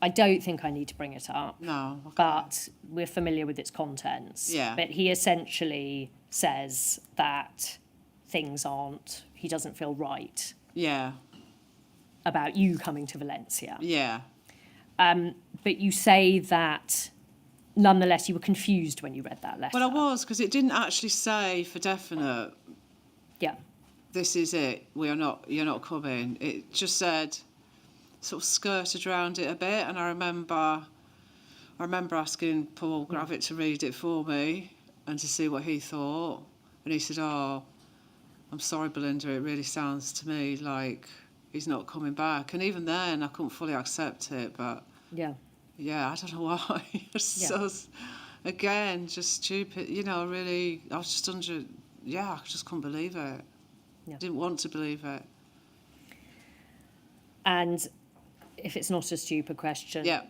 I don't think I need to bring it up, No. Okay. but we're familiar with its contents. Yeah. But he essentially says that he doesn't feel right Yeah. about you coming to Valencia. Yeah. But you say that nonetheless you were confused when you read that letter. Well, I was, because it didn't actually say for definite, Yeah. this is it, you're not coming. It just said, sort of skirted around it a bit, and I remember asking Paul Gravitt to read it for me and to see what he thought, and he said, oh, I'm sorry, Belinda, it really sounds to me like he's not coming back. And even then I couldn't fully accept it, but Yeah. yeah, I don't know why. It's Yeah. so, again, just stupid, you know, really, I was just I just couldn't believe it. Yeah. Didn't want to believe it. And if it's not a stupid question, Yeah.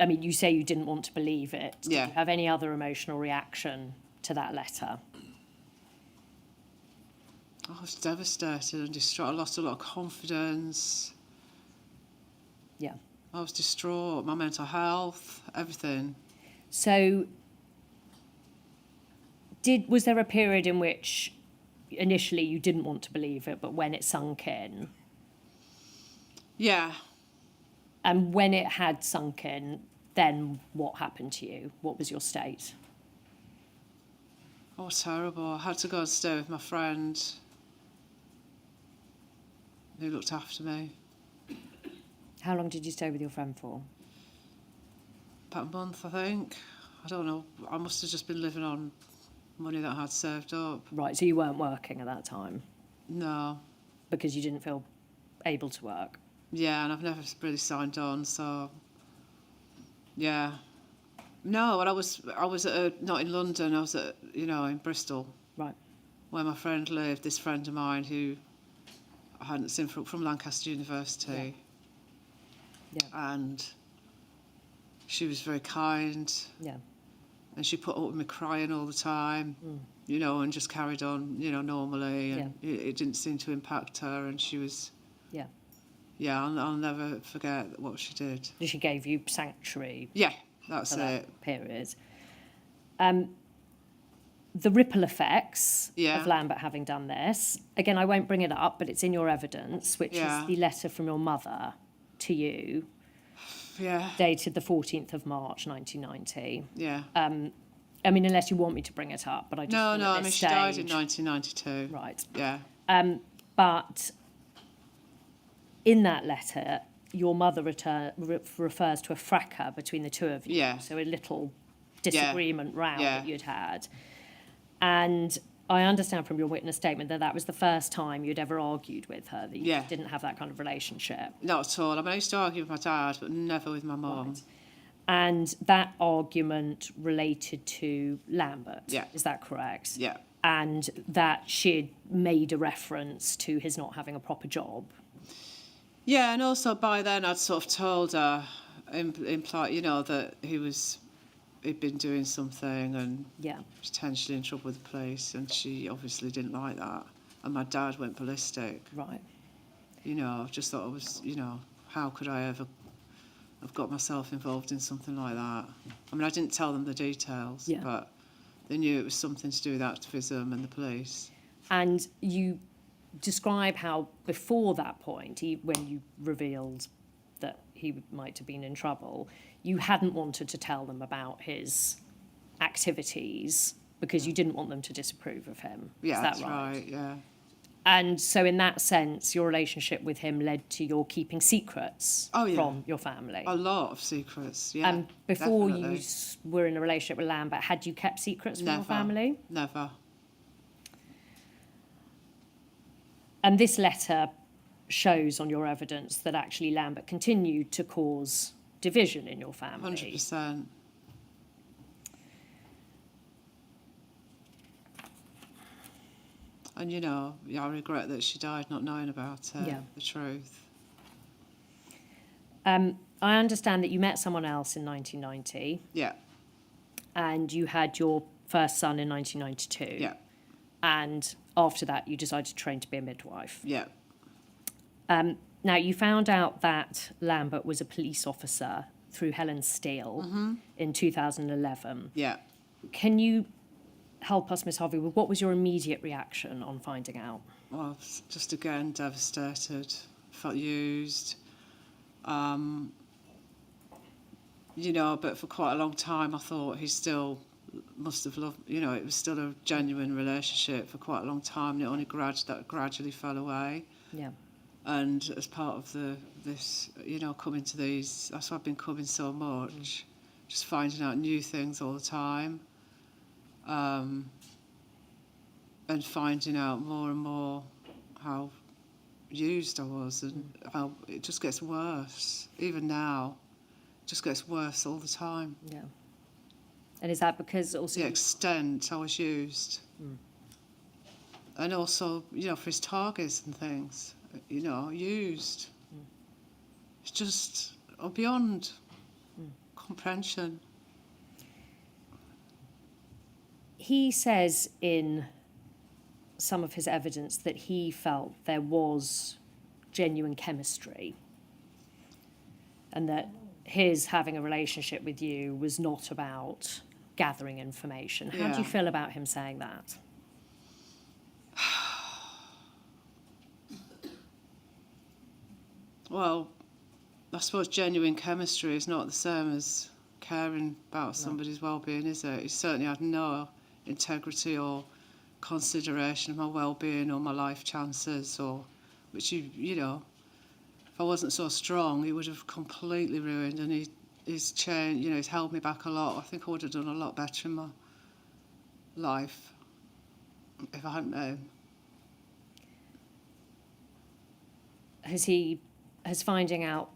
you say you didn't want to believe it. Did Yeah. you have any other emotional reaction to that letter? I was devastated and distraught. I lost a lot of confidence. Yeah. I was distraught, my mental health, everything. So was there a period in which initially you didn't want to believe it, but when it sunk in? Yeah. And when it had sunk in, then what happened to you? What was your state? Oh, terrible. I had to go and stay with my friend who looked after me. How long did you stay with your friend for? About a month, I think. I don't know. I must have just been living on money that I had saved up. Right, so you weren't working at that time No. because you didn't feel able to work. Yeah, and I've never really signed on, so yeah. No, and I was not in London. I was in Bristol, Right. where my friend lived. This friend of mine who I hadn't seen from Lancaster University, and she was very kind. Yeah. And she put up with me crying all the time, and just carried on, normally, and it didn't seem to impact her. And she was. Yeah, I'll never forget what she did. She gave you sanctuary. Yeah, that's for it. that period. The ripple effects of Lambert having done this, again, I won't bring it up, but it's in your evidence, which is the letter from your mother to you, dated the 14th of March, 1990. Yeah. Unless you want me to bring it up, but I just No, at this she died stage- in 1992. Right. Yeah. But in that letter, your mother refers to a fracas between the two of you. Yeah. So a little disagreement row that you'd had. And I understand from your witness statement that was the first time you'd ever argued with her, that you didn't have that kind of relationship. Not at all. I used to argue with my dad, but never with my mum. Right. And that argument related to Lambert. Yeah. Is that correct? Yeah. And that she'd made a reference to his not having a proper job. Yeah, and also by then I'd sort of told her, implied, that he'd been doing something and potentially in trouble with the police, and she obviously didn't like that. And my dad went ballistic. Right. Just thought it was, how could I ever have got myself involved in something like that? I didn't tell them the details, but they knew it was something to do with activism and the police. And you describe how before that point, when you revealed that he might have been in trouble, you hadn't wanted to tell them about his activities because you didn't want them to disapprove of him. Yeah, Is that that's right? right, yeah. And so in that sense, your relationship with him led to your keeping secrets from your family. A lot of secrets, yeah. And before definitely. you were in a relationship with Lambert, had you kept secrets from your family? Never. And this letter shows on your evidence that actually Lambert continued to cause division in your family. 100%. And, you know, I regret that she died not knowing about it, Yeah. the truth. I understand that you met someone else in 1990 Yeah, and you had your first son in 1992. yeah, And after that, you decided to train to be a midwife. yeah. Now, you found out that Lambert was a police officer through Helen Steele in 2011. Yeah. Can you help us, Miss Harvey, with what was your immediate reaction on finding out? Well, I was just again devastated. Felt used. You know, but for quite a long time I thought he still must have loved, you know, it was still a genuine relationship for quite a long time, and it only gradually fell away. Yeah. And as part of this, you know, coming to these, that's why I've been coming so much, just finding out new things all the time, and finding out more and more how used I was, and how it just gets worse. Even now, it just gets worse all the time. Yeah. And is that because also... The extent I was used. And also, you know, for his targets and things, you know, used. It's just beyond comprehension. He says in some of his evidence that he felt there was genuine chemistry and that his having a relationship with you was not about gathering information. How do you Yeah. feel about him saying that? Well, I suppose genuine chemistry is not the same as caring about somebody's well-being, is it? He certainly had no integrity or consideration of my well-being or my life chances, or which you know, if I wasn't so strong, he would have completely ruined. And he's changed, you know, he's held me back a lot. I think I would have done a lot better in my life if I hadn't met him. Has finding out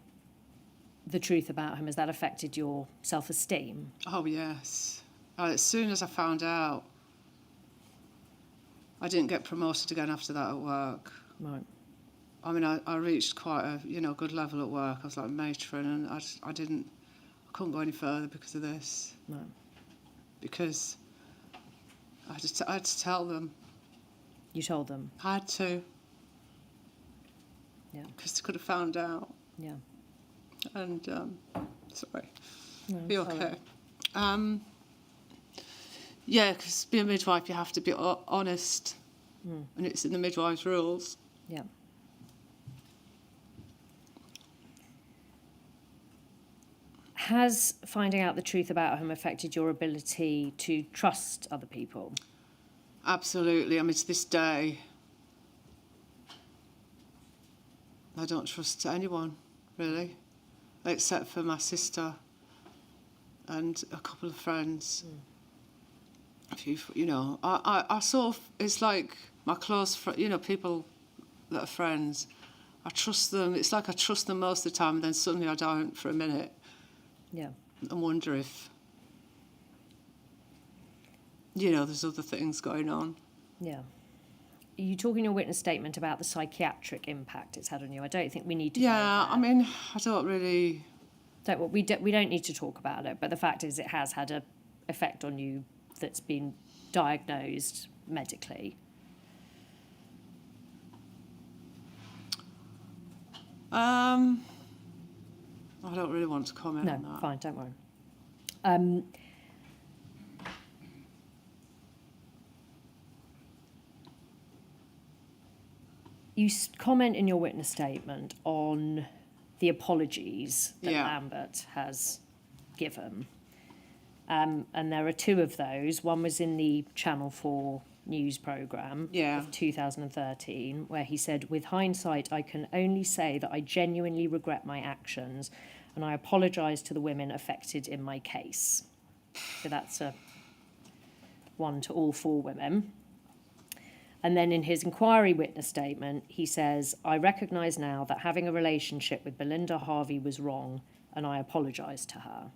the truth about him, has that affected your self-esteem? Oh, yes. As soon as I found out, I didn't get promoted again after that at work. Right. I mean, I reached quite a, you know, good level at work. I was like a matron, and I couldn't go any further because of this. No. Because I had to tell them. You told them? I had to. Yeah. Because they could have found out. Yeah. And, sorry. No, Be sorry. okay. Yeah, because being a midwife, you have to be honest. And it's in the midwife's rules. Yeah. Has finding out the truth about him affected your ability to trust other people? Absolutely. I mean, to this day, I don't trust anyone, really, except for my sister and a couple of friends. A few, you know, I sort of, it's like my close you know, people that are friends, I trust them. It's like I trust them most of the time, and then suddenly I don't for a minute. Yeah. And wonder if, you know, there's other things going on. Yeah. You talk in your witness statement about the psychiatric impact it's had on you. I don't think we need to. Yeah, go I mean, I don't really. we don't need to talk about it. But the fact is, it has had an effect on you that's been diagnosed medically. I don't really want to comment on No, that. fine, don't worry. You comment in your witness statement on the apologies that Yeah. Lambert has given. And there are two of those. One was in the Channel 4 news programme Yeah. of 2013, where he said, "With hindsight, I can only say that I genuinely regret my actions and I apologise to the women affected in my case." So that's a one to all four women. And then in his inquiry witness statement, he says, "I recognise now that having a relationship with Belinda Harvey was wrong and I apologise to her."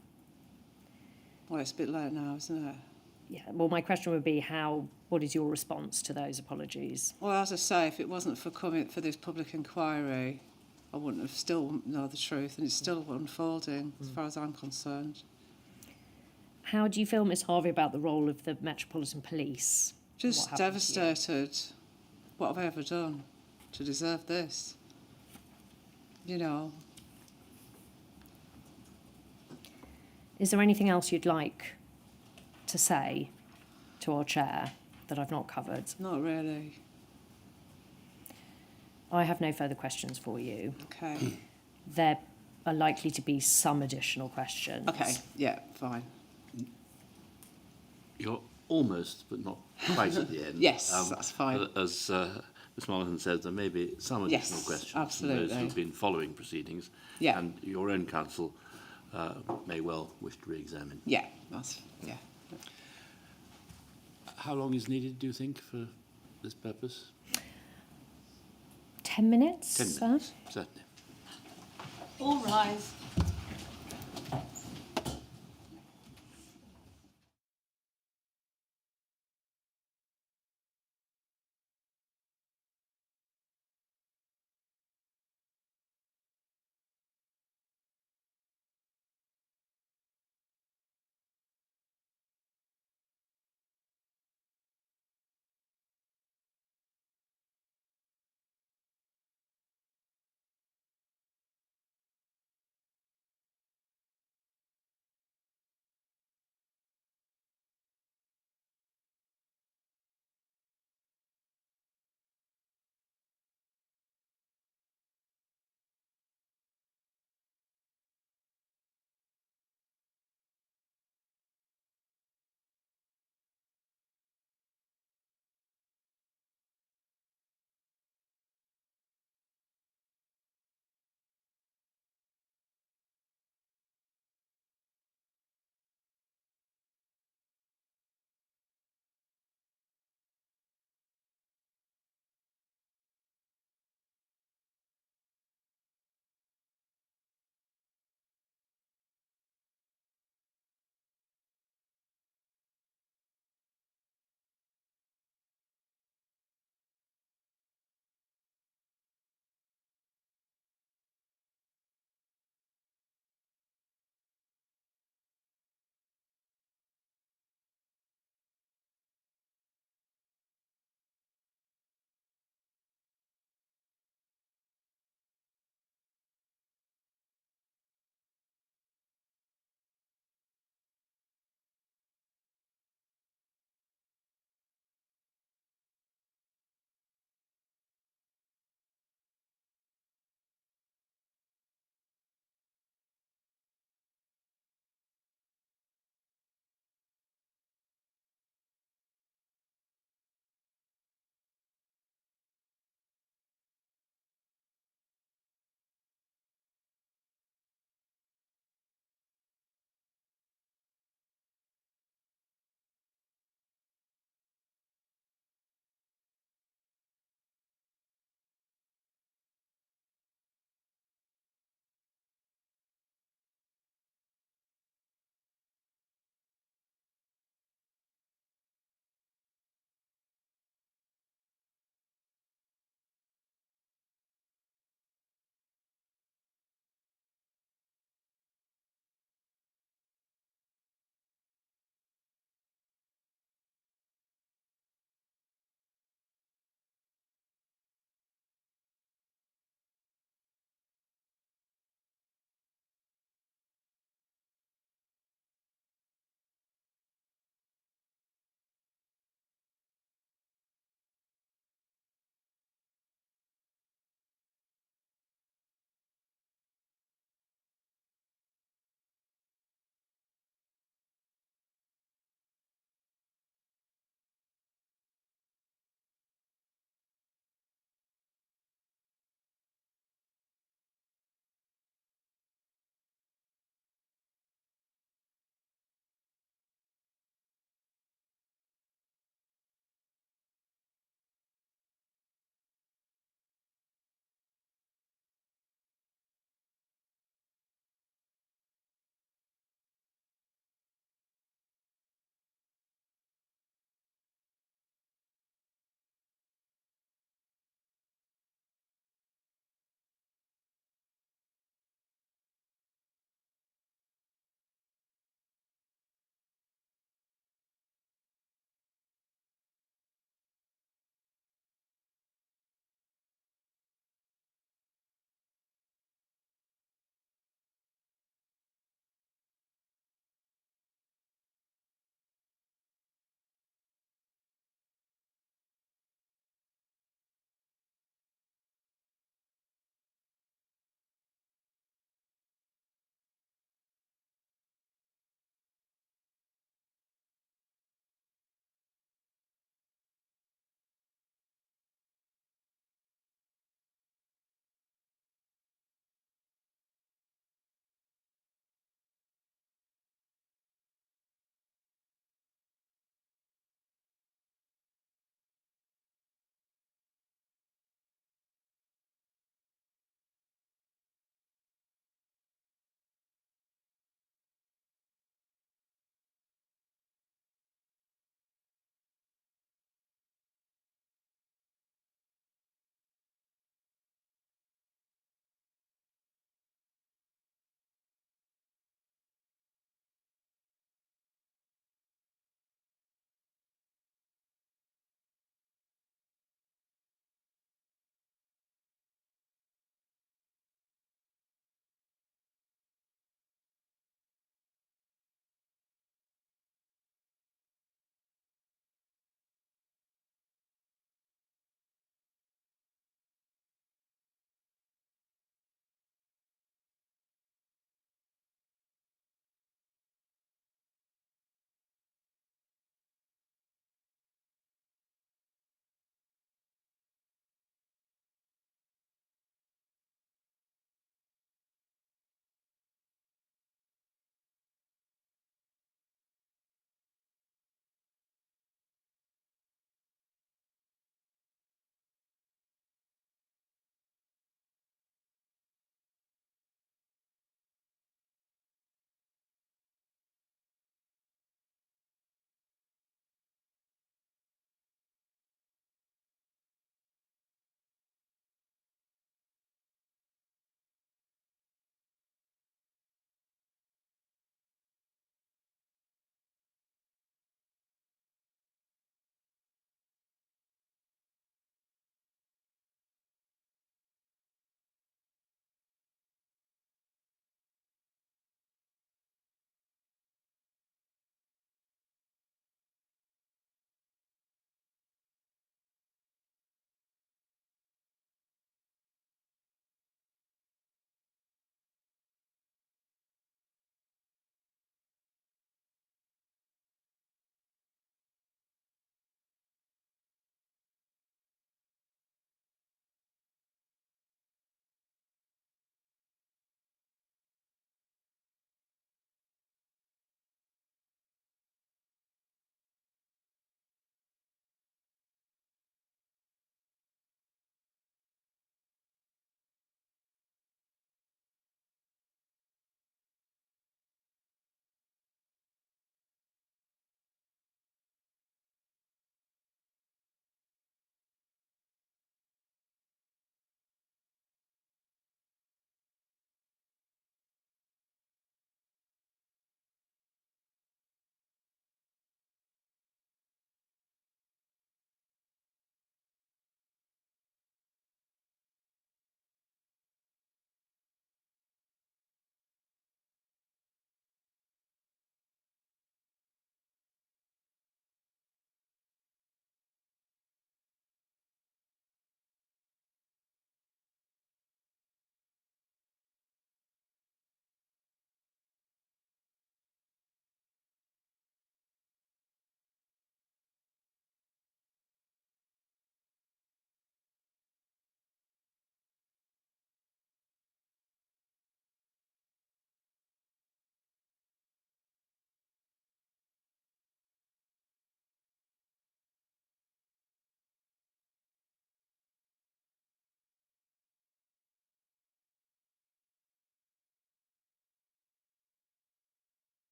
Well, it's a bit late now, isn't it? Yeah, well, my question would be what is your response to those apologies? Well, as I say, if it wasn't for coming for this public inquiry, I wouldn't have still know the truth, and it's still unfolding as far as I'm concerned. How do you feel, Ms Harvey, about the role of the Metropolitan Police? Just What happened to you? devastated. What have I ever done to deserve this? You know. Is there anything else you'd like to say to our chair that I've not covered? Not really. I have no further questions for you. Okay. There are likely to be some additional questions. Okay. Yeah. Fine. You're almost, but not quite at the end. Yes, that's fine. As Ms Monaghan said, there may be some Yes, additional questions absolutely. from those who've been following proceedings. Yeah. And your own counsel may well wish to re-examine. Yeah. That's yeah. How long is needed, do you think, for this purpose? 10 minutes? 10 sir? minutes, certainly. All rise.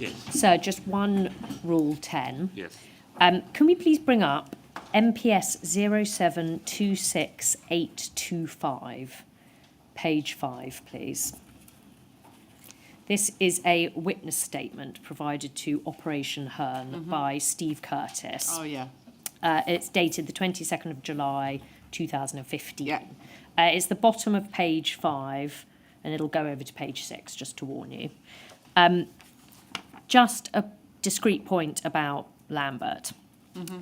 Yes. Sir, just one Rule 10. Yes. Can we please bring up MPS 0726825, page 5, please? This is a witness statement provided to Operation Hearn by Steve Curtis. Oh, yeah. It's dated the 22nd of July, 2015. Yeah. It's the bottom of page 5, and it'll go over to page 6, just to warn you. Just a discrete point about Lambert.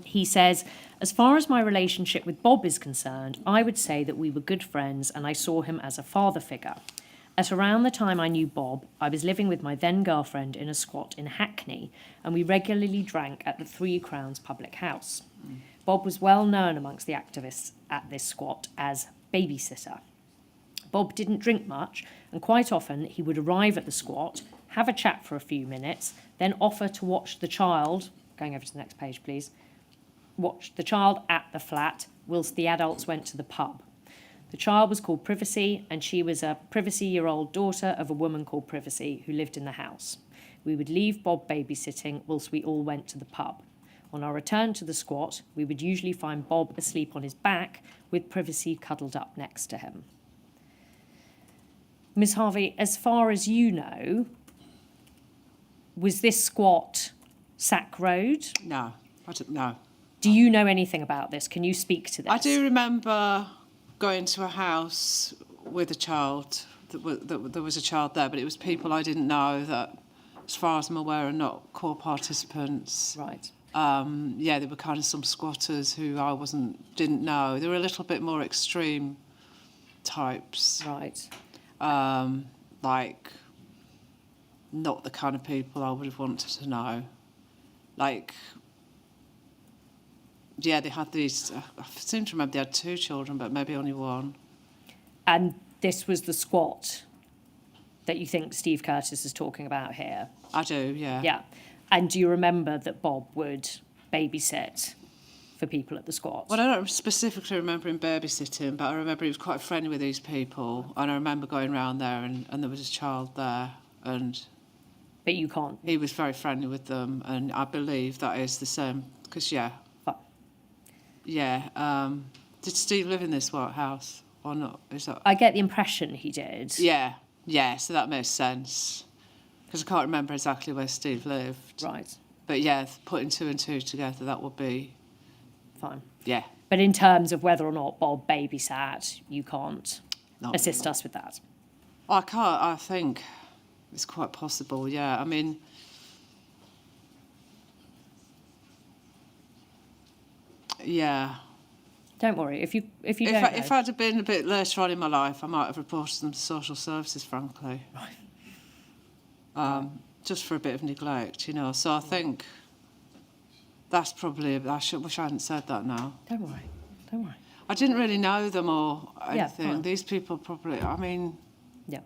He says, as far as my relationship with Bob is concerned, I would say that we were good friends and I saw him as a father figure. At around the time I knew Bob, I was living with my then girlfriend in a squat in Hackney, and we regularly drank at the 3 Crowns public house. Bob was well known amongst the activists at this squat as babysitter. Bob didn't drink much, and quite often he would arrive at the squat, have a chat for a few minutes, then offer to watch the child, going over to the next page please, watch the child at the flat whilst the adults went to the pub. The child was called Privacy, and she was a Privacy-year-old daughter of a woman called Privacy who lived in the house. We would leave Bob babysitting whilst we all went to the pub. On our return to the squat, we would usually find Bob asleep on his back with Privacy cuddled up next to him. Ms. Harvey, as far as you know, was this squat Sack Road? No, I don't know. Do you know anything about this? Can you speak to this? I do remember going to a house with a child. There was a child there, but it was people I didn't know that, as far as I'm aware, are not core participants. Right. Yeah, there were kind of some squatters who I didn't know. They were a little bit more extreme types. Right. Like, not the kind of people I would have wanted to know. Like, yeah, they had these, I seem to remember they had 2 children, but maybe only 1. And this was the squat that you think Steve Curtis is talking about here? I do, yeah. Yeah. And do you remember that Bob would babysit for people at the squat? Well, I don't specifically remember him babysitting, but I remember he was quite friendly with these people, and I remember going around there and there was a child there, and But you can't. he was very friendly with them, and I believe that is the same, because, yeah. Fine. Yeah. Did Steve live in this house or not? Is that? I get the impression he did. Yeah, so that makes sense, because I can't remember exactly where Steve lived. Right. But, yeah, putting 2 and 2 together, that would be, Fine. yeah. But in terms of whether or not Bob babysat, you can't No. assist us with that. I can't, I think it's quite possible, yeah. I mean, yeah. Don't worry. If you don't know. If I'd have been a bit later on in my life, I might have reported them to social services, frankly. Right. Just for a bit of neglect, you know. So I think that's probably, wish I hadn't said that now. Don't worry. Don't worry. I didn't really know them or anything. fine. These people probably, I mean, Yeah.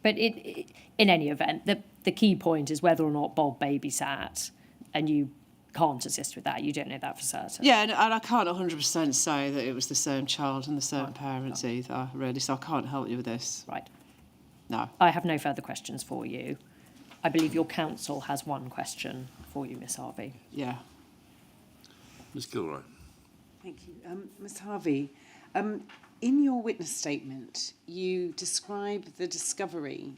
But in any event, the key point is whether or not Bob babysat, and you can't assist with that. You don't know that for certain. yeah, and I can't 100% say that it was the same child and the same parents either, really, so I can't help you with this. Right. No. I have no further questions for you. I believe your counsel has one question for you, Miss Harvey. Yeah. Ms Gilroy. Thank you. Ms Harvey, in your witness statement, you describe the discovery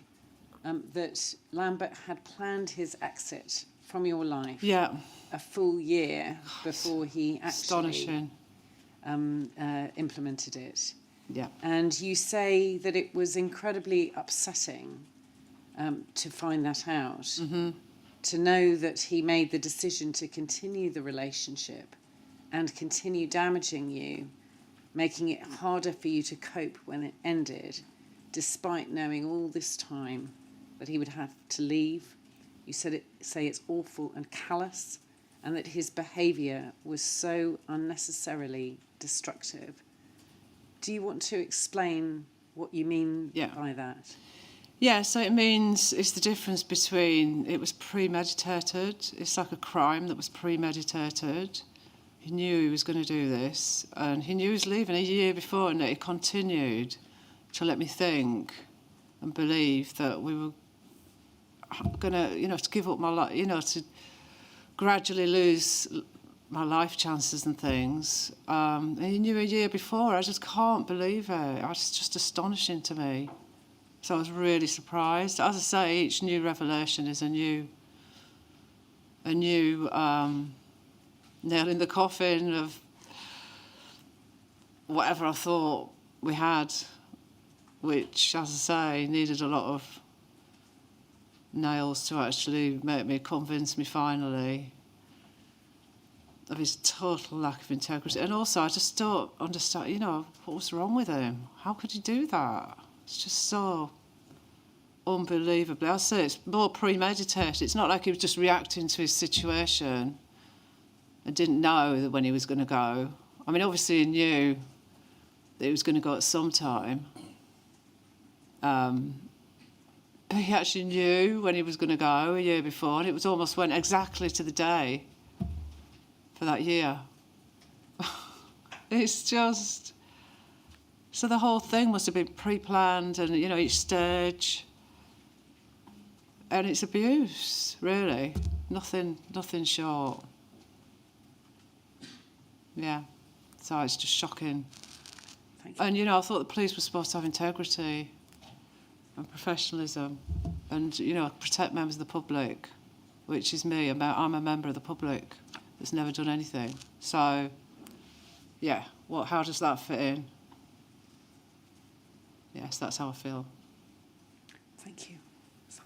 that Lambert had planned his exit from your life Yeah. a full year before he actually Astonishing. implemented it. Yeah. And you say that it was incredibly upsetting to find that out, to know that he made the decision to continue the relationship and continue damaging you, making it harder for you to cope when it ended, despite knowing all this time that he would have to leave. You say it's awful and callous, and that his behaviour was so unnecessarily destructive. Do you want to explain what you mean by that? Yeah, so it means it's the difference between it was premeditated. It's like a crime that was premeditated. He knew he was going to do this, and he knew he was leaving a year before, and it continued to let me think and believe that we were going to, to give up my life, to gradually lose my life chances and things. And he knew a year before. I just can't believe it. It's just astonishing to me. So I was really surprised. As I say, each new revelation is a new nail in the coffin of whatever I thought we had, which, as I say, needed a lot of nails to actually make me convince me finally of his total lack of integrity. And also, I just don't understand, what was wrong with him? How could he do that? It's just so unbelievably. I'll say it's more premeditated. It's not like he was just reacting to his situation and didn't know that when he was going to go. I mean, obviously he knew that he was going to go at some time. But he actually knew when he was going to go a year before, and it was almost went exactly to the day for that year. It's just... So the whole thing must have been pre-planned and, each stage. And it's abuse, really. Nothing short. Yeah. So it's just shocking. Thank you. And, I thought the police were supposed to have integrity and professionalism and, protect members of the public, which is me. I'm a member of the public that's never done anything. So, yeah, how does that fit in? Yes, that's how I feel. Thank you. Ms.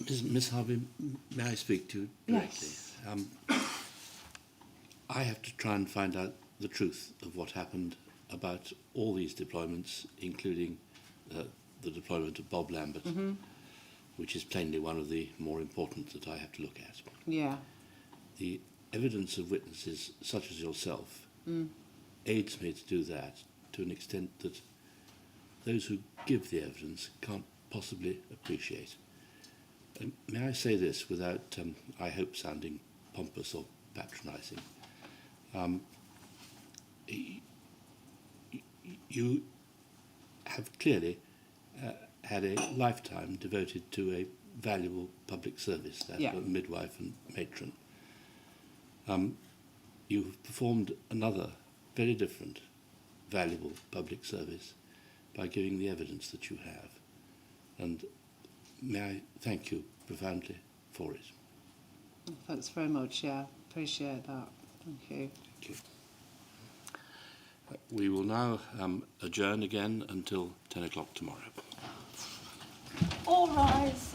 Harvey. Ms. Harvey, may I speak to you directly? Yes. I have to try and find out the truth of what happened about all these deployments, including the deployment of Bob Lambert, which is plainly one of the more important that I have to look at. Yeah. The evidence of witnesses such as yourself aids me to do that to an extent that those who give the evidence can't possibly appreciate. May I say this without, I hope, sounding pompous or patronising? You have clearly had a lifetime devoted to a valuable public service, that of a midwife and matron. You've performed another very different, valuable public service by giving the evidence that you have. And may I thank you profoundly for it. Thanks very much, yeah. Appreciate that. Thank you. Thank you. We will now adjourn again until 10 o'clock tomorrow. All rise.